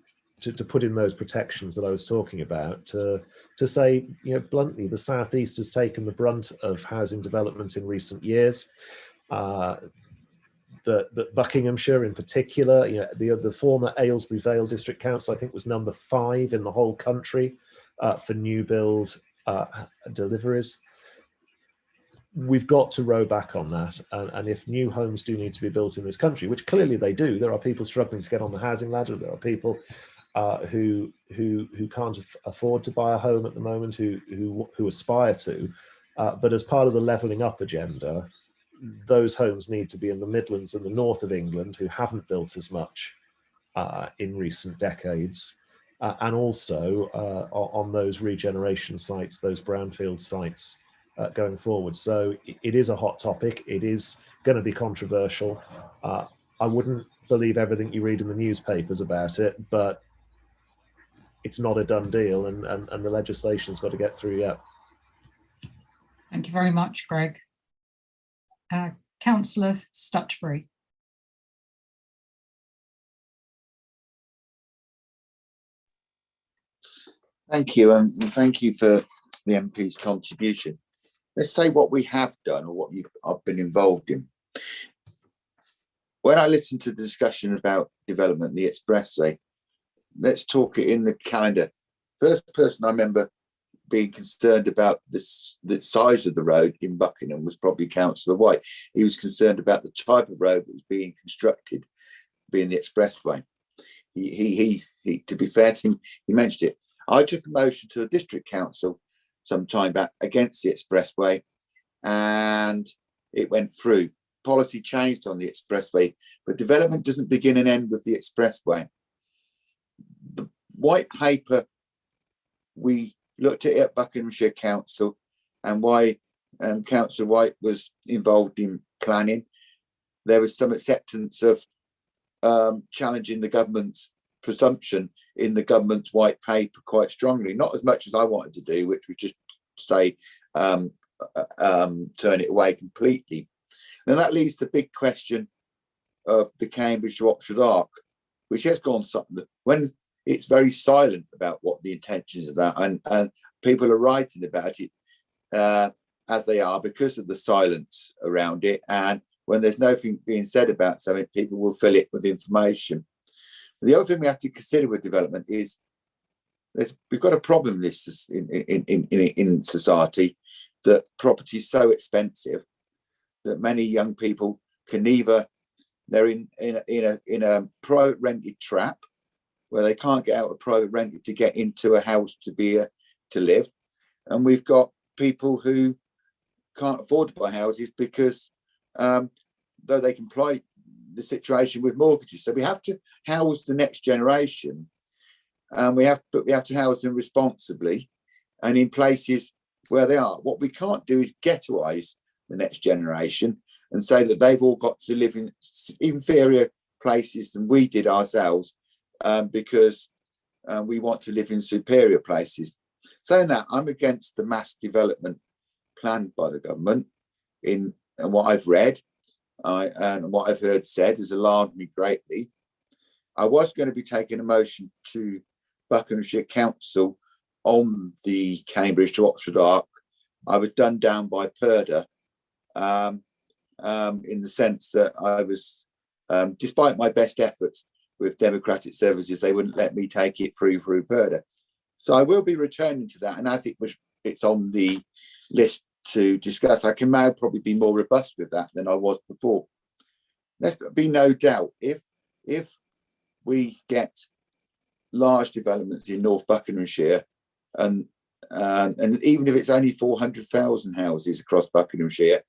put in those protections that I was talking about, to say, you know, bluntly, the South East has taken the brunt of housing development in recent years. The Buckinghamshire in particular, you know, the former Aylesbury Vale District Council, I think, was number 5 in the whole country for new build deliveries. We've got to row back on that, and if new homes do need to be built in this country, which clearly they do, there are people struggling to get on the housing ladder. There are people who can't afford to buy a home at the moment, who aspire to, but as part of the levelling up agenda, those homes need to be in the Midlands and the north of England, who haven't built as much in recent decades, and also on those regeneration sites, those brownfield sites going forward. So it is a hot topic. It is going to be controversial. I wouldn't believe everything you read in the newspapers about it, but it's not a done deal, and the legislation's got to get through yet. Thank you very much, Greg. Councillor Stutchbury. Thank you, and thank you for the MP's contribution. Let's say what we have done or what I've been involved in. When I listened to the discussion about development, the expressway, let's talk it in the calendar. First person I remember being concerned about the size of the road in Buckingham was probably Councillor White. He was concerned about the type of road that was being constructed, being the expressway. He to be fair to him, he mentioned it. I took a motion to the district council some time back against the expressway, and it went through. Policy changed on the expressway, but development doesn't begin and end with the expressway. The white paper, we looked at it at Buckinghamshire Council, and why Councillor White was involved in planning. There was some acceptance of challenging the government's presumption in the government's white paper quite strongly, not as much as I wanted to do, which was just say turn it away completely. Then that leaves the big question of the Cambridge to Oxford Arc, which has gone something that when it's very silent about what the intentions of that, and people are writing about it as they are because of the silence around it, and when there's nothing being said about something, people will fill it with information. The other thing we have to consider with development is we've got a problem in society that property is so expensive that many young people can either they're in a private rented trap where they can't get out of private rented to get into a house to live, and we've got people who can't afford to buy houses because though they can ply the situation with mortgages. So we have to house the next generation, and we have to house them responsibly and in places where they are. What we can't do is ghettoize the next generation and say that they've all got to live in inferior places than we did ourselves because we want to live in superior places. Saying that, I'm against the mass development planned by the government. And what I've read and what I've heard said has alarmed me greatly. I was going to be taking a motion to Buckinghamshire Council on the Cambridge to Oxford Arc. I was done down by PERDA in the sense that I was, despite my best efforts with Democratic Services, they wouldn't let me take it through PERDA. So I will be returning to that, and as it's on the list to discuss, I can now probably be more robust with that than I was before. There's be no doubt if we get large developments in North Buckinghamshire, and even if it's only 400,000 houses across Buckinghamshire,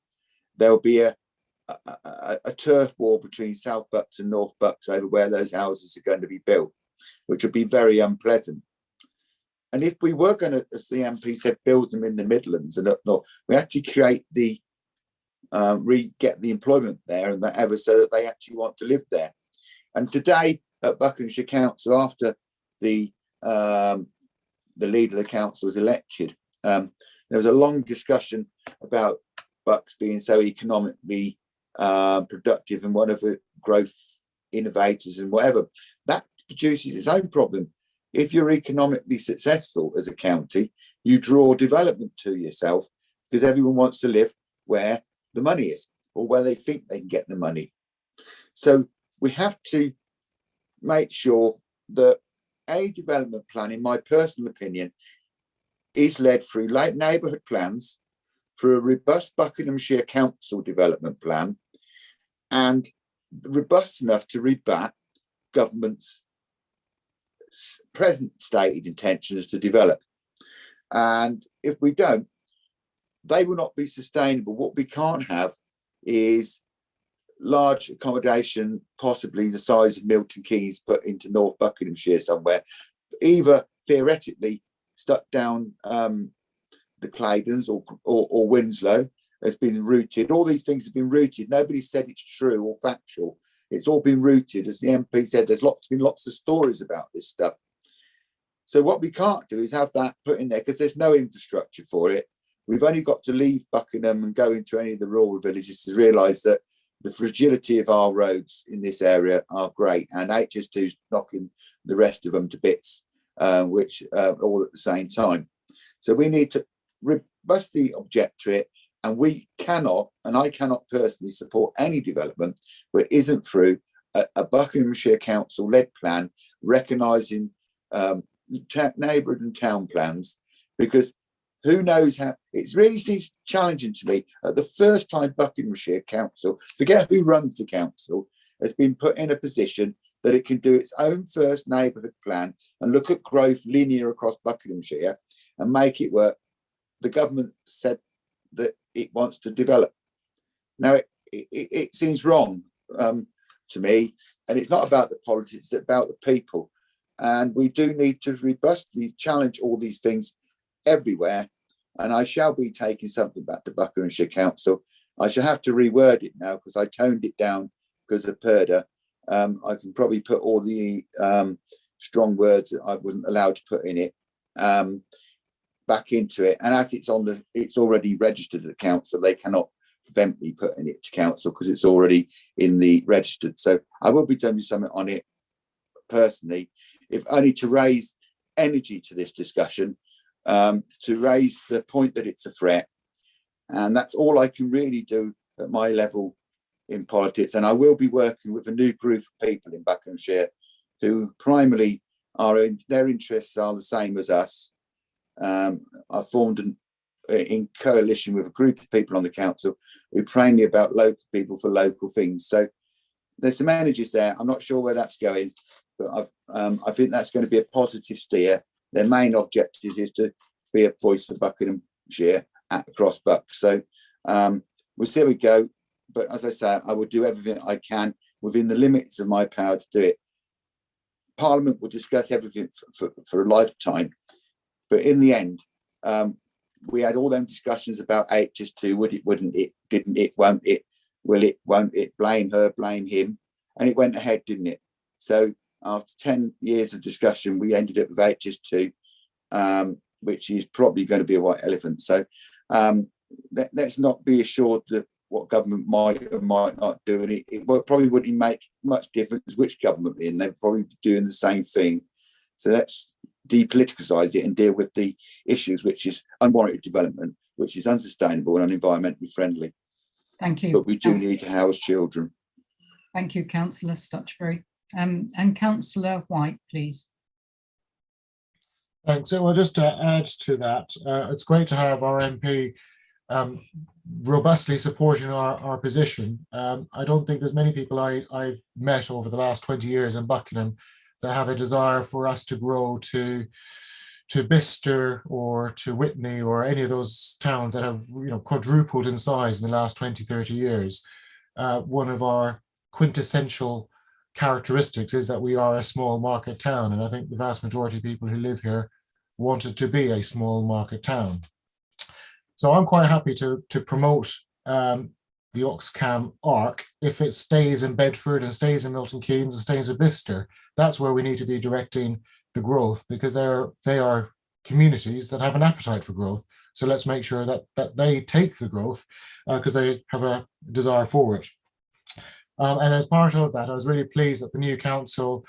there'll be a turf war between South Bucks and North Bucks over where those houses are going to be built, which would be very unpleasant. And if we were going to, as the MP said, build them in the Midlands and up north, we have to create the get the employment there and whatever, so that they actually want to live there. And today at Buckinghamshire Council, after the leader of the council was elected, there was a long discussion about Bucks being so economically productive and one of the growth innovators and whatever. That produces its own problem. If you're economically successful as a county, you draw development to yourself because everyone wants to live where the money is or where they think they can get the money. So we have to make sure that a development plan, in my personal opinion, is led through like neighbourhood plans, through a robust Buckinghamshire Council development plan, and robust enough to rebut government's present stated intentions to develop. And if we don't, they will not be sustainable. What we can't have is large accommodation, possibly the size of Milton Keynes, put into North Buckinghamshire somewhere, either theoretically stuck down the Claydons or Winslow has been rooted. All these things have been rooted. Nobody said it's true or factual. It's all been rooted. As the MP said, there's been lots of stories about this stuff. So what we can't do is have that put in there because there's no infrastructure for it. We've only got to leave Buckingham and go into any of the rural villages to realise that the fragility of our roads in this area are great, and HS2 is knocking the rest of them to bits, which all at the same time. So we need to robustly object to it, and we cannot, and I cannot personally support any development where it isn't through a Buckinghamshire Council-led plan recognising neighbourhood and town plans, because who knows how, it really seems challenging to me at the first time Buckinghamshire Council, forget who runs the council, has been put in a position that it can do its own first neighbourhood plan and look at growth linear across Buckinghamshire and make it work. The government said that it wants to develop. Now, it seems wrong to me, and it's not about the politics, it's about the people. And we do need to robustly challenge all these things everywhere. And I shall be taking something back to Buckinghamshire Council. I shall have to reword it now because I toned it down because of Purda. I can probably put all the strong words that I wasn't allowed to put in it back into it. And as it's already registered at the council, they cannot prevent me putting it to council because it's already in the registered. So I will be doing something on it personally, if only to raise energy to this discussion, to raise the point that it's a threat. And that's all I can really do at my level in politics. And I will be working with a new group of people in Buckinghamshire who primarily their interests are the same as us. I formed in coalition with a group of people on the council who primarily about local people for local things. So there's some energies there. I'm not sure where that's going, but I think that's going to be a positive steer. Their main objective is to be a voice for Buckinghamshire across Buck. So we'll see how we go. But as I say, I will do everything I can within the limits of my power to do it. Parliament will discuss everything for a lifetime. But in the end, we had all them discussions about HS2, would it, wouldn't it, didn't it, won't it, will it, won't it, blame her, blame him. And it went ahead, didn't it? So after 10 years of discussion, we ended up with HS2, which is probably going to be a white elephant. So let's not be assured that what government might or might not do, and it probably wouldn't make much difference which government in. They're probably doing the same thing. So let's depoliticise it and deal with the issues, which is unwarranted development, which is unsustainable and unenvironmentally friendly. Thank you. But we do need to house children. Thank you, Councillor Stutchbury. And Councillor White, please. Thanks. So well, just to add to that, it's great to have our MP robustly supporting our position. I don't think there's many people I've met over the last 20 years in Buckingham that have a desire for us to grow to Bicester or to Witney or any of those towns that have quadrupled in size in the last 20-30 years. One of our quintessential characteristics is that we are a small market town, and I think the vast majority of people who live here want it to be a small market town. So I'm quite happy to promote the Oxcam arc if it stays in Bedford and stays in Milton Keynes and stays in Bicester. That's where we need to be directing the growth, because they are communities that have an appetite for growth. So let's make sure that they take the growth because they have a desire for it. And as part of that, I was really pleased that the new council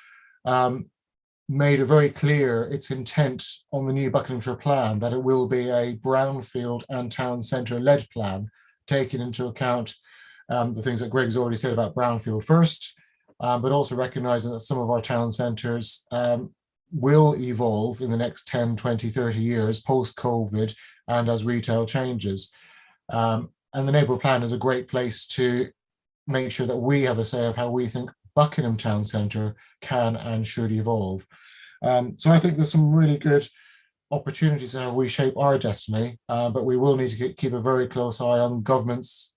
made it very clear its intent on the new Buckinghamshire plan that it will be a brownfield and town centre led plan, taking into account the things that Greg's already said about brownfield first, but also recognising that some of our town centres will evolve in the next 10, 20, 30 years post-COVID and as retail changes. And the neighbourhood plan is a great place to make sure that we have a say of how we think Buckingham Town Centre can and should evolve. So I think there's some really good opportunities to how we shape our destiny, but we will need to keep a very close eye on government's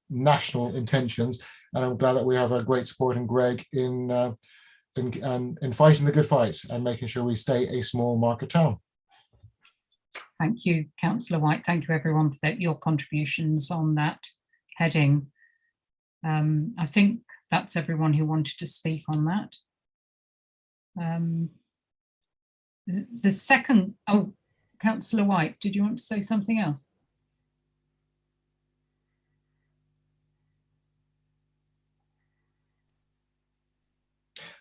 national intentions. And I'm glad that we have a great support in Greg in fighting the good fight and making sure we stay a small market town. Thank you, Councillor White. Thank you, everyone, for your contributions on that heading. I think that's everyone who wanted to speak on that. The second, Councillor White, did you want to say something else?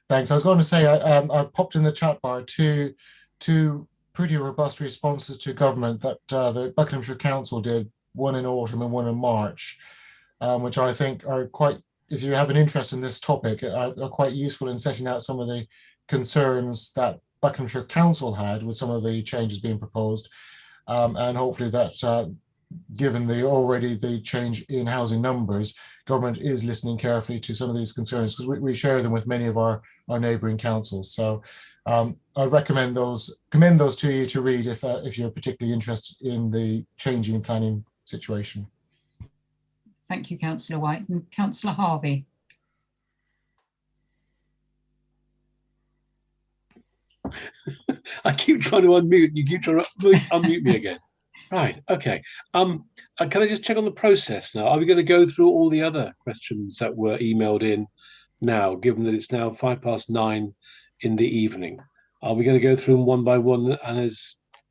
Thanks. I was going to say I popped in the chat bar two pretty robust responses to government that the Buckinghamshire Council did, one in autumn and one in March, which I think are quite, if you have an interest in this topic, are quite useful in setting out some of the concerns that Buckinghamshire Council had with some of the changes being proposed, and hopefully that given the change in housing numbers, government is listening carefully to some of these concerns, because we share them with many of our neighbouring councils. So I recommend commend those to you to read if you're particularly interested in the changing planning situation. Thank you, Councillor White. And Councillor Harvey. I keep trying to unmute, you keep trying to unmute me again. Right, okay. Can I just check on the process now? Are we going to go through all the other questions that were emailed in now, given that it's now 9:05 in the evening? Are we going to go through them one by one, and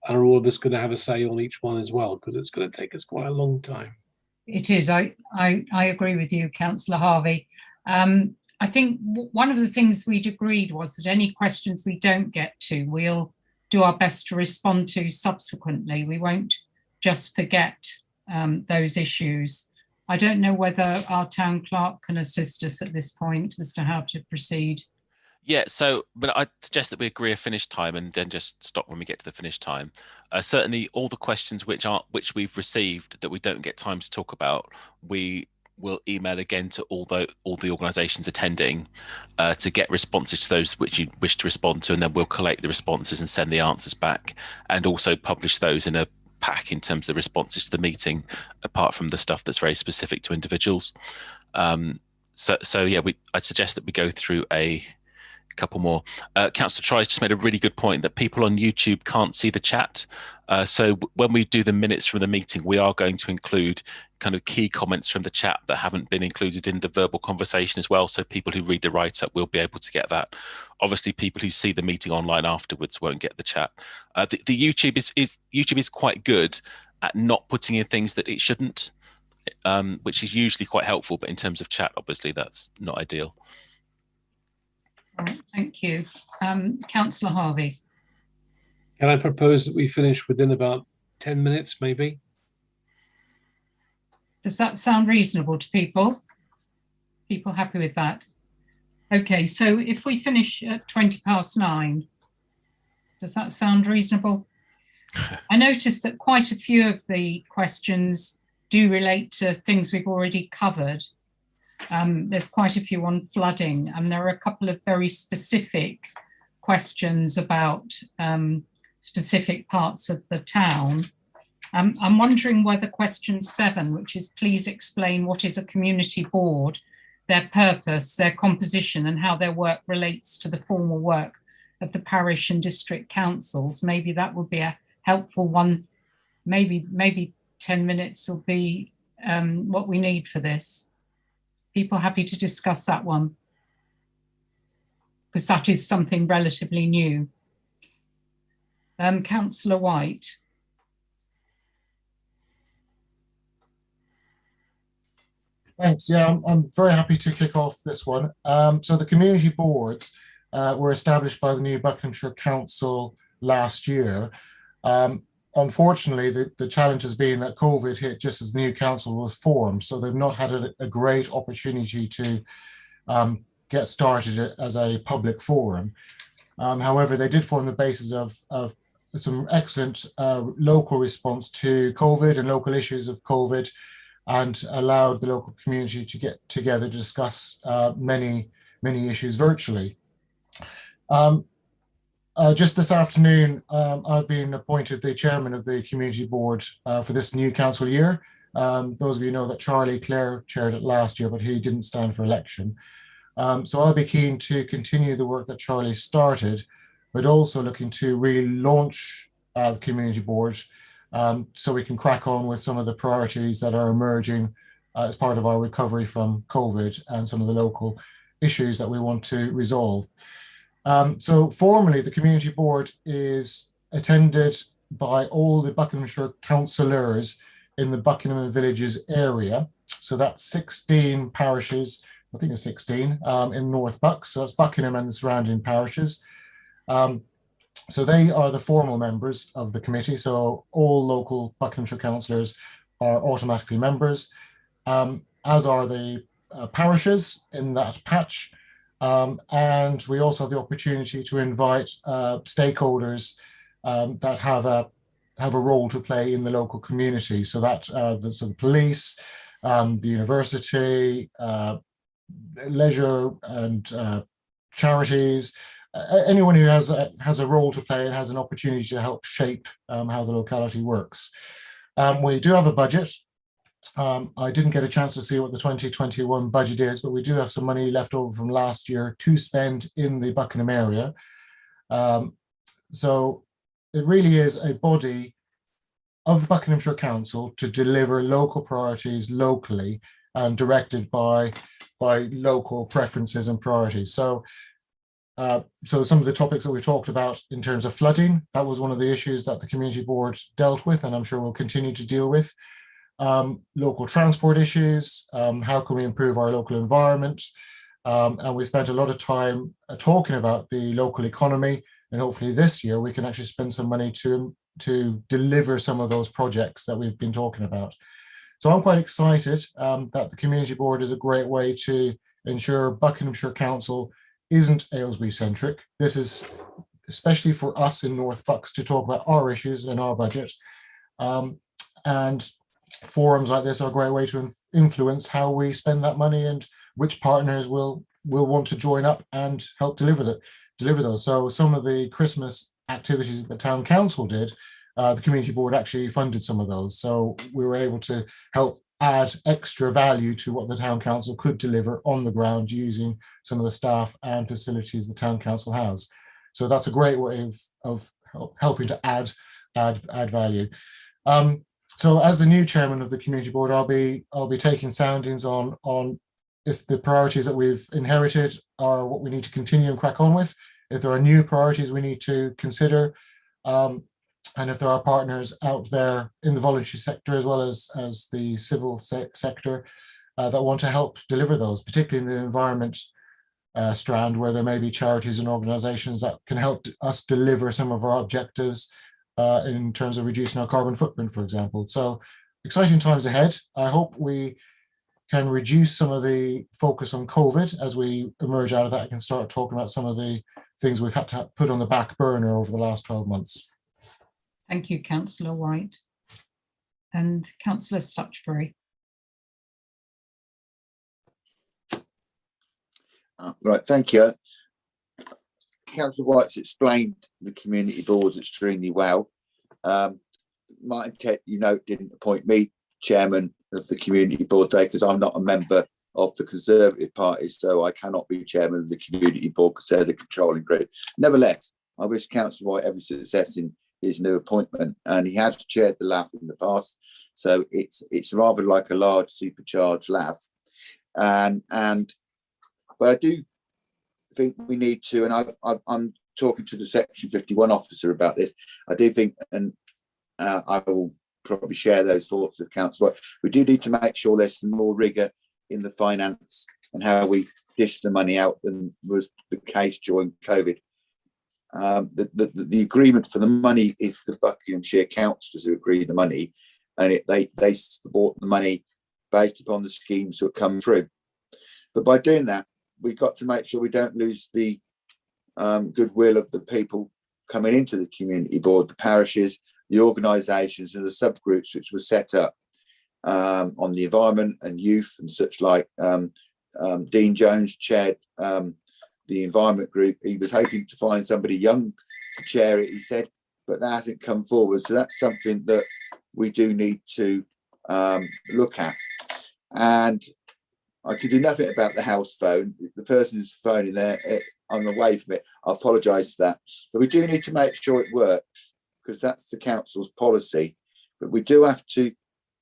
are all of us going to have a say on each one as well? Because it's going to take us quite a long time. It is. I agree with you, Councillor Harvey. I think one of the things we'd agreed was that any questions we don't get to, we'll do our best to respond to subsequently. We won't just forget those issues. I don't know whether our town clerk can assist us at this point as to how to proceed. Yeah, but I suggest that we agree a finish time and then just stop when we get to the finish time. Certainly all the questions which we've received that we don't get time to talk about, we will email again to all the organisations attending to get responses to those which you wish to respond to, and then we'll collate the responses and send the answers back, and also publish those in a pack in terms of the responses to the meeting, apart from the stuff that's very specific to individuals. So yeah, I suggest that we go through a couple more. Councillor Trice just made a really good point that people on YouTube can't see the chat. So when we do the minutes from the meeting, we are going to include kind of key comments from the chat that haven't been included in the verbal conversation as well. So people who read the write-up will be able to get that. Obviously, people who see the meeting online afterwards won't get the chat. The YouTube is quite good at not putting in things that it shouldn't, which is usually quite helpful. But in terms of chat, obviously, that's not ideal. All right, thank you. Councillor Harvey. Can I propose that we finish within about 10 minutes, maybe? Does that sound reasonable to people? People happy with that? Okay, so if we finish at 9:20, does that sound reasonable? I noticed that quite a few of the questions do relate to things we've already covered. There's quite a few on flooding, and there are a couple of very specific questions about specific parts of the town. I'm wondering whether question 7, which is please explain what is a community board, their purpose, their composition, and how their work relates to the formal work of the parish and district councils. Maybe that would be a helpful one. Maybe 10 minutes will be what we need for this. People happy to discuss that one? Because that is something relatively new. Councillor White. Thanks. Yeah, I'm very happy to kick off this one. So the community boards were established by the new Buckinghamshire Council last year. Unfortunately, the challenge has been that COVID hit just as the new council was formed, so they've not had a great opportunity to get started as a public forum. However, they did form the basis of some excellent local response to COVID and local issues of COVID, and allowed the local community to get together to discuss many issues virtually. Just this afternoon, I've been appointed the chairman of the community board for this new council year. Those of you know that Charlie Clare chaired it last year, but he didn't stand for election. So I'll be keen to continue the work that Charlie started, but also looking to relaunch the community board so we can crack on with some of the priorities that are emerging as part of our recovery from COVID and some of the local issues that we want to resolve. So formally, the community board is attended by all the Buckinghamshire councillors in the Buckingham and Villages area. So that's 16 parishes I think it's 16, in North Bucks. So that's Buckingham and the surrounding parishes. So they are the formal members of the committee. So all local Buckinghamshire councillors are automatically members, as are the parishes in that patch. And we also have the opportunity to invite stakeholders that have a role to play in the local community. So that the police, the university, leisure and charities, anyone who has a role to play and has an opportunity to help shape how the locality works. We do have a budget. I didn't get a chance to see what the 2021 budget is, but we do have some money left over from last year to spend in the Buckingham area. So it really is a body of Buckinghamshire Council to deliver local priorities locally and directed by local preferences and priorities. So some of the topics that we talked about in terms of flooding, that was one of the issues that the community board dealt with, and I'm sure will continue to deal with. Local transport issues, how can we improve our local environment? And we spent a lot of time talking about the local economy, and hopefully this year we can actually spend some money to deliver some of those projects that we've been talking about. So I'm quite excited that the community board is a great way to ensure Buckinghamshire Council isn't Aylesbury centric. This is especially for us in North Bucks to talk about our issues and our budget. And forums like this are a great way to influence how we spend that money and which partners will want to join up and help deliver those. So some of the Christmas activities that the town council did, the community board actually funded some of those. So we were able to help add extra value to what the town council could deliver on the ground using some of the staff and facilities the town council has. So that's a great way of helping to add value. So as the new chairman of the community board, I'll be taking soundings on if the priorities that we've inherited are what we need to continue and crack on with, if there are new priorities we need to consider, and if there are partners out there in the voluntary sector as well as the civil sector that want to help deliver those, particularly in the environment strand, where there may be charities and organisations that can help us deliver some of our objectives in terms of reducing our carbon footprint, for example. So exciting times ahead. I hope we can reduce some of the focus on COVID as we emerge out of that and can start talking about some of the things we've had to put on the back burner over the last 12 months. Thank you, Councillor White. And Councillor Stutchbury. Right, thank you. Councillor White's explained the community boards extremely well. Martin Ted, didn't appoint me chairman of the community board day because I'm not a member of the Conservative Party, so I cannot be chairman of the community board because they're the controlling group. Nevertheless, I wish Councillor White every success in his new appointment, and he has chaired the LAF in the past, so it's rather like a large supercharged LAF, but I do think we need to, and I'm talking to the Section 51 officer about this. I do think, and I will probably share those thoughts with Councillor White, we do need to make sure there's some more rigour in the finance and how we dish the money out than was the case during COVID. The agreement for the money is the Buckinghamshire councillors who agree the money, and they support the money based upon the schemes that come through. But by doing that, we've got to make sure we don't lose the goodwill of the people coming into the community board, the parishes, the organisations and the subgroups which were set up on the environment and youth and such like. Dean Jones chaired the environment group. He was hoping to find somebody young to chair it, he said, but that hasn't come forward. So that's something that we do need to look at. And I can do nothing about the house phone. The person who's phoning there, I'm away from it. I apologise for that. But we do need to make sure it works because that's the council's policy. But we do have to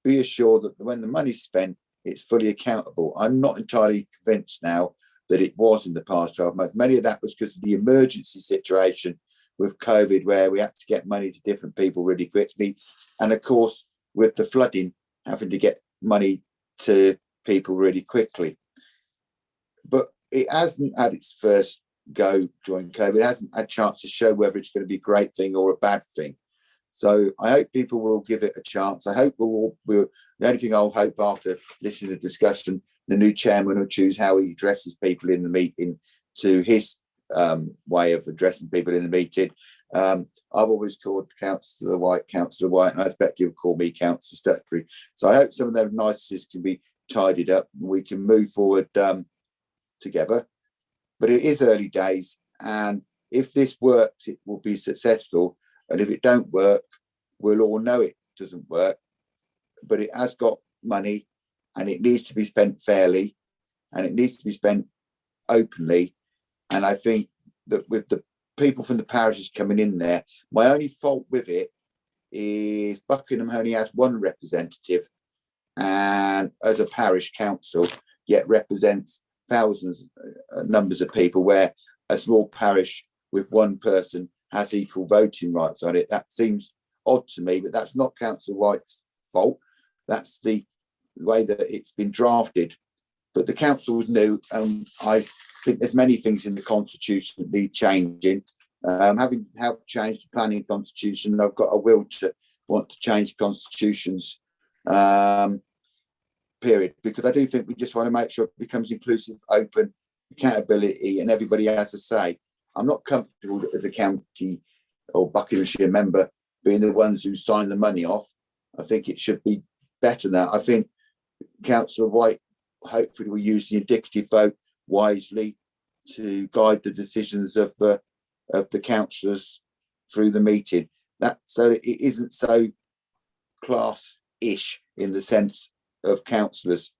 be assured that when the money's spent, it's fully accountable. I'm not entirely convinced now that it was in the past 12 months. Many of that was because of the emergency situation with COVID, where we had to get money to different people really quickly. And of course, with the flooding, having to get money to people really quickly. but it hasn't had its first go during COVID. It hasn't had a chance to show whether it's going to be a great thing or a bad thing. So I hope people will give it a chance. I hope the only thing I'll hope after listening to the discussion, the new chairman will choose how he addresses people in the meeting to his way of addressing people in the meeting. I've always called Councillor White, and I expect you'll call me Councillor Stutbury. So I hope some of those niceties can be tidied up and we can move forward together. But it is early days, and if this works, it will be successful. And if it don't work, we'll all know it doesn't work. But it has got money, and it needs to be spent fairly, and it needs to be spent openly. And I think that with the people from the parishes coming in there, my only fault with it is Buckingham only has one representative, and as a parish council, yet represents thousands, numbers of people, where a small parish with one person has equal voting rights on it. That seems odd to me, but that's not Councillor White's fault. That's the way that it's been drafted. But the council was new, and I think there's many things in the constitution that need changing. Having helped change the planning constitution, I've got a will to want to change constitutions, period, because I do think we just want to make sure it becomes inclusive, open, accountability, and everybody has a say. I'm not comfortable as a county or Buckinghamshire member being the ones who sign the money off. I think it should be better than that. I think Councillor White hopefully will use the indicative vote wisely to guide the decisions of the councillors through the meeting. That so it isn't so class-ish in the sense of councillors.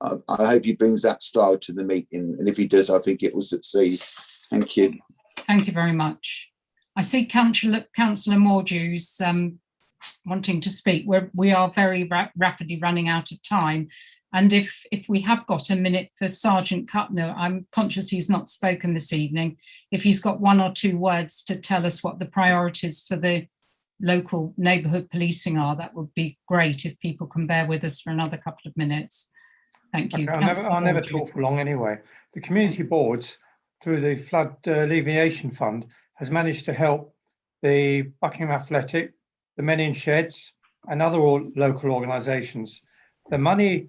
I hope he brings that style to the meeting, and if he does, I think it will succeed. Thank you. Thank you very much. I see Councillor Mordew's wanting to speak. We are very rapidly running out of time. And if we have got a minute for Sergeant Cutner, I'm conscious he's not spoken this evening. If he's got one or two words to tell us what the priorities for the local neighbourhood policing are, that would be great if people can bear with us for another couple of minutes. Thank you. Okay, I'll never talk for long anyway. The community boards, through the Flood Alleviation Fund, has managed to help the Buckingham Athletic, the Men in Sheds, and other local organisations. The money,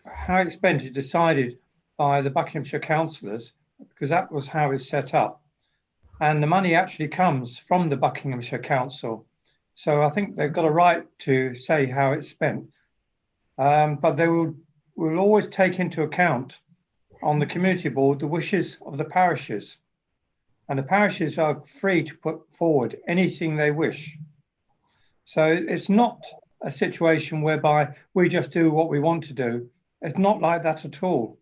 how it's spent, is decided by the Buckinghamshire councillors, because that was how it's set up. And the money actually comes from the Buckinghamshire Council. So I think they've got a right to say how it's spent. But they will always take into account on the community board the wishes of the parishes. And the parishes are free to put forward anything they wish. So it's not a situation whereby we just do what we want to do. It's not like that at all.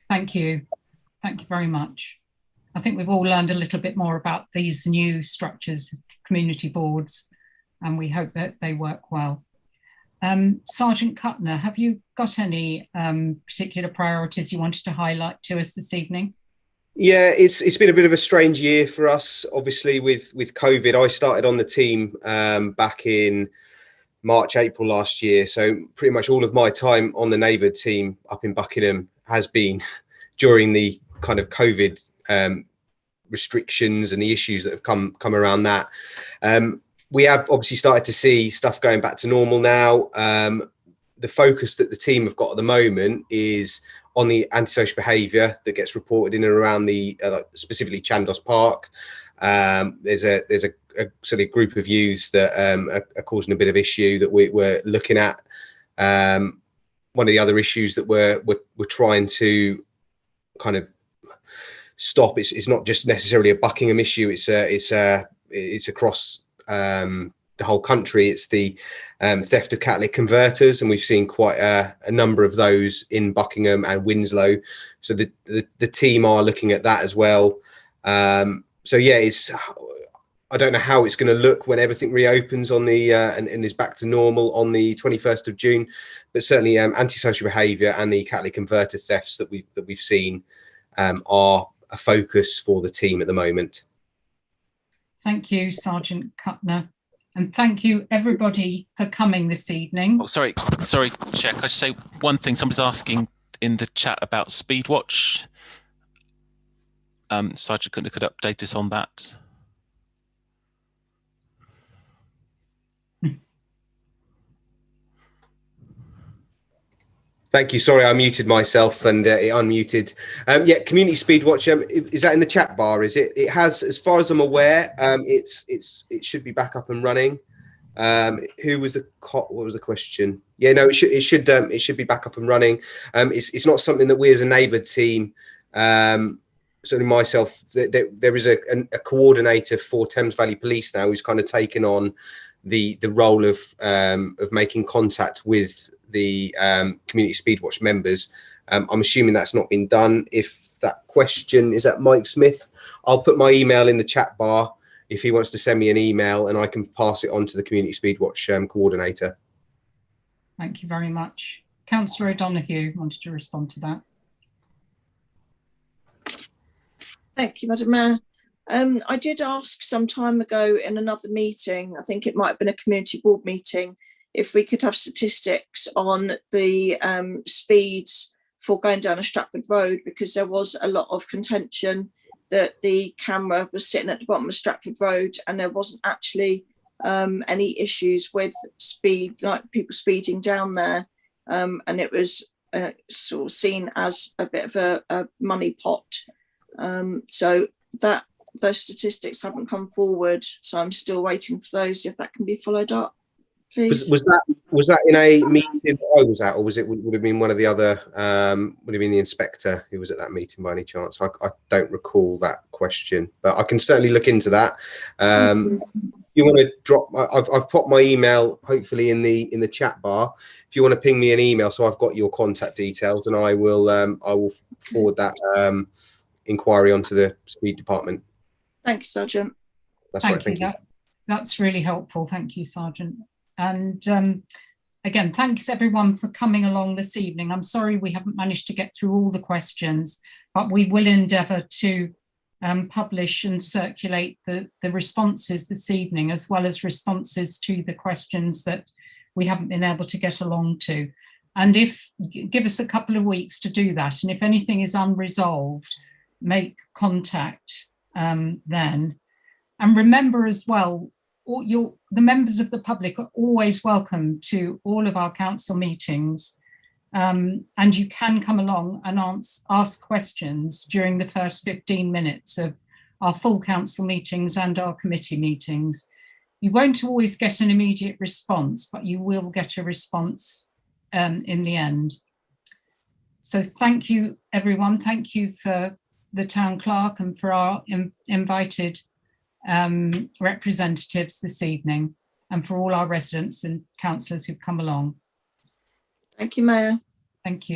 Thank you. Thank you very much. I think we've all learned a little bit more about these new structures, community boards, and we hope that they work well. Sergeant Cutner, have you got any particular priorities you wanted to highlight to us this evening? Yeah, it's been a bit of a strange year for us, obviously, with COVID. I started on the team back in March, April last year. So pretty much all of my time on the neighbour team up in Buckingham has been during the kind of COVID restrictions and the issues that have come around that. We have obviously started to see stuff going back to normal now. The focus that the team have got at the moment is on the antisocial behaviour that gets reported in and around the specifically Chandos Park. There's a sort of group of youths that are causing a bit of issue that we're looking at. One of the other issues that we're trying to kind of stop. It's not just necessarily a Buckingham issue. It's across the whole country. It's the theft of catalytic converters, and we've seen quite a number of those in Buckingham and Winslow. So the team are looking at that as well. So yeah, I don't know how it's going to look when everything reopens on the and is back to normal on the 21st of June, but certainly antisocial behaviour and the catalytic converter thefts that we've seen are a focus for the team at the moment. Thank you, Sergeant Cutner, and thank you everybody for coming this evening. Oh, sorry, Chair. Can I just say one thing? Somebody's asking in the chat about Speedwatch. Sergeant could update us on that. Thank you. Sorry, I muted myself and it unmuted. Yeah, Community Speedwatch. Is that in the chat bar? Is it? It has, as far as I'm aware, it should be back up and running. Who was the what was the question? Yeah, no, it should be back up and running. It's not something that we as a neighbour team, certainly myself, there is a coordinator for Thames Valley Police now who's kind of taken on the role of making contact with the Community Speedwatch members. I'm assuming that's not been done. If that question is at Mike Smith, I'll put my email in the chat bar if he wants to send me an email, and I can pass it on to the Community Speedwatch coordinator. Thank you very much. Councillor O'Donoghue wanted to respond to that. Thank you, Madam Mayor. I did ask some time ago in another meeting, I think it might have been a community board meeting, if we could have statistics on the speeds for going down a Stratford Road, because there was a lot of contention that the camera was sitting at the bottom of Stratford Road and there wasn't actually any issues with speed, like people speeding down there. And it was sort of seen as a bit of a money pot. So those statistics haven't come forward. So I'm still waiting for those, if that can be followed up. Please. Was that in a meeting that I was at, or would it have been one of the other? Would have been the inspector who was at that meeting by any chance? I don't recall that question, but I can certainly look into that. You want to drop? I've put my email hopefully in the chat bar. If you want to ping me an email, so I've got your contact details, and I will forward that inquiry onto the speed department. Thank you, Sergeant. That's right. Thank you. That's really helpful. Thank you, Sergeant. And again, thanks everyone for coming along this evening. I'm sorry we haven't managed to get through all the questions, but we will endeavour to publish and circulate the responses this evening, as well as responses to the questions that we haven't been able to get along to. And give us a couple of weeks to do that. And if anything is unresolved, make contact then. And remember as well, the members of the public are always welcome to all of our council meetings, and you can come along and ask questions during the first 15 minutes of our full council meetings and our committee meetings. You won't always get an immediate response, but you will get a response in the end. So thank you, everyone. Thank you for the town clerk and for our invited representatives this evening, and for all our residents and councillors who've come along. Thank you, Mayor. Thank you.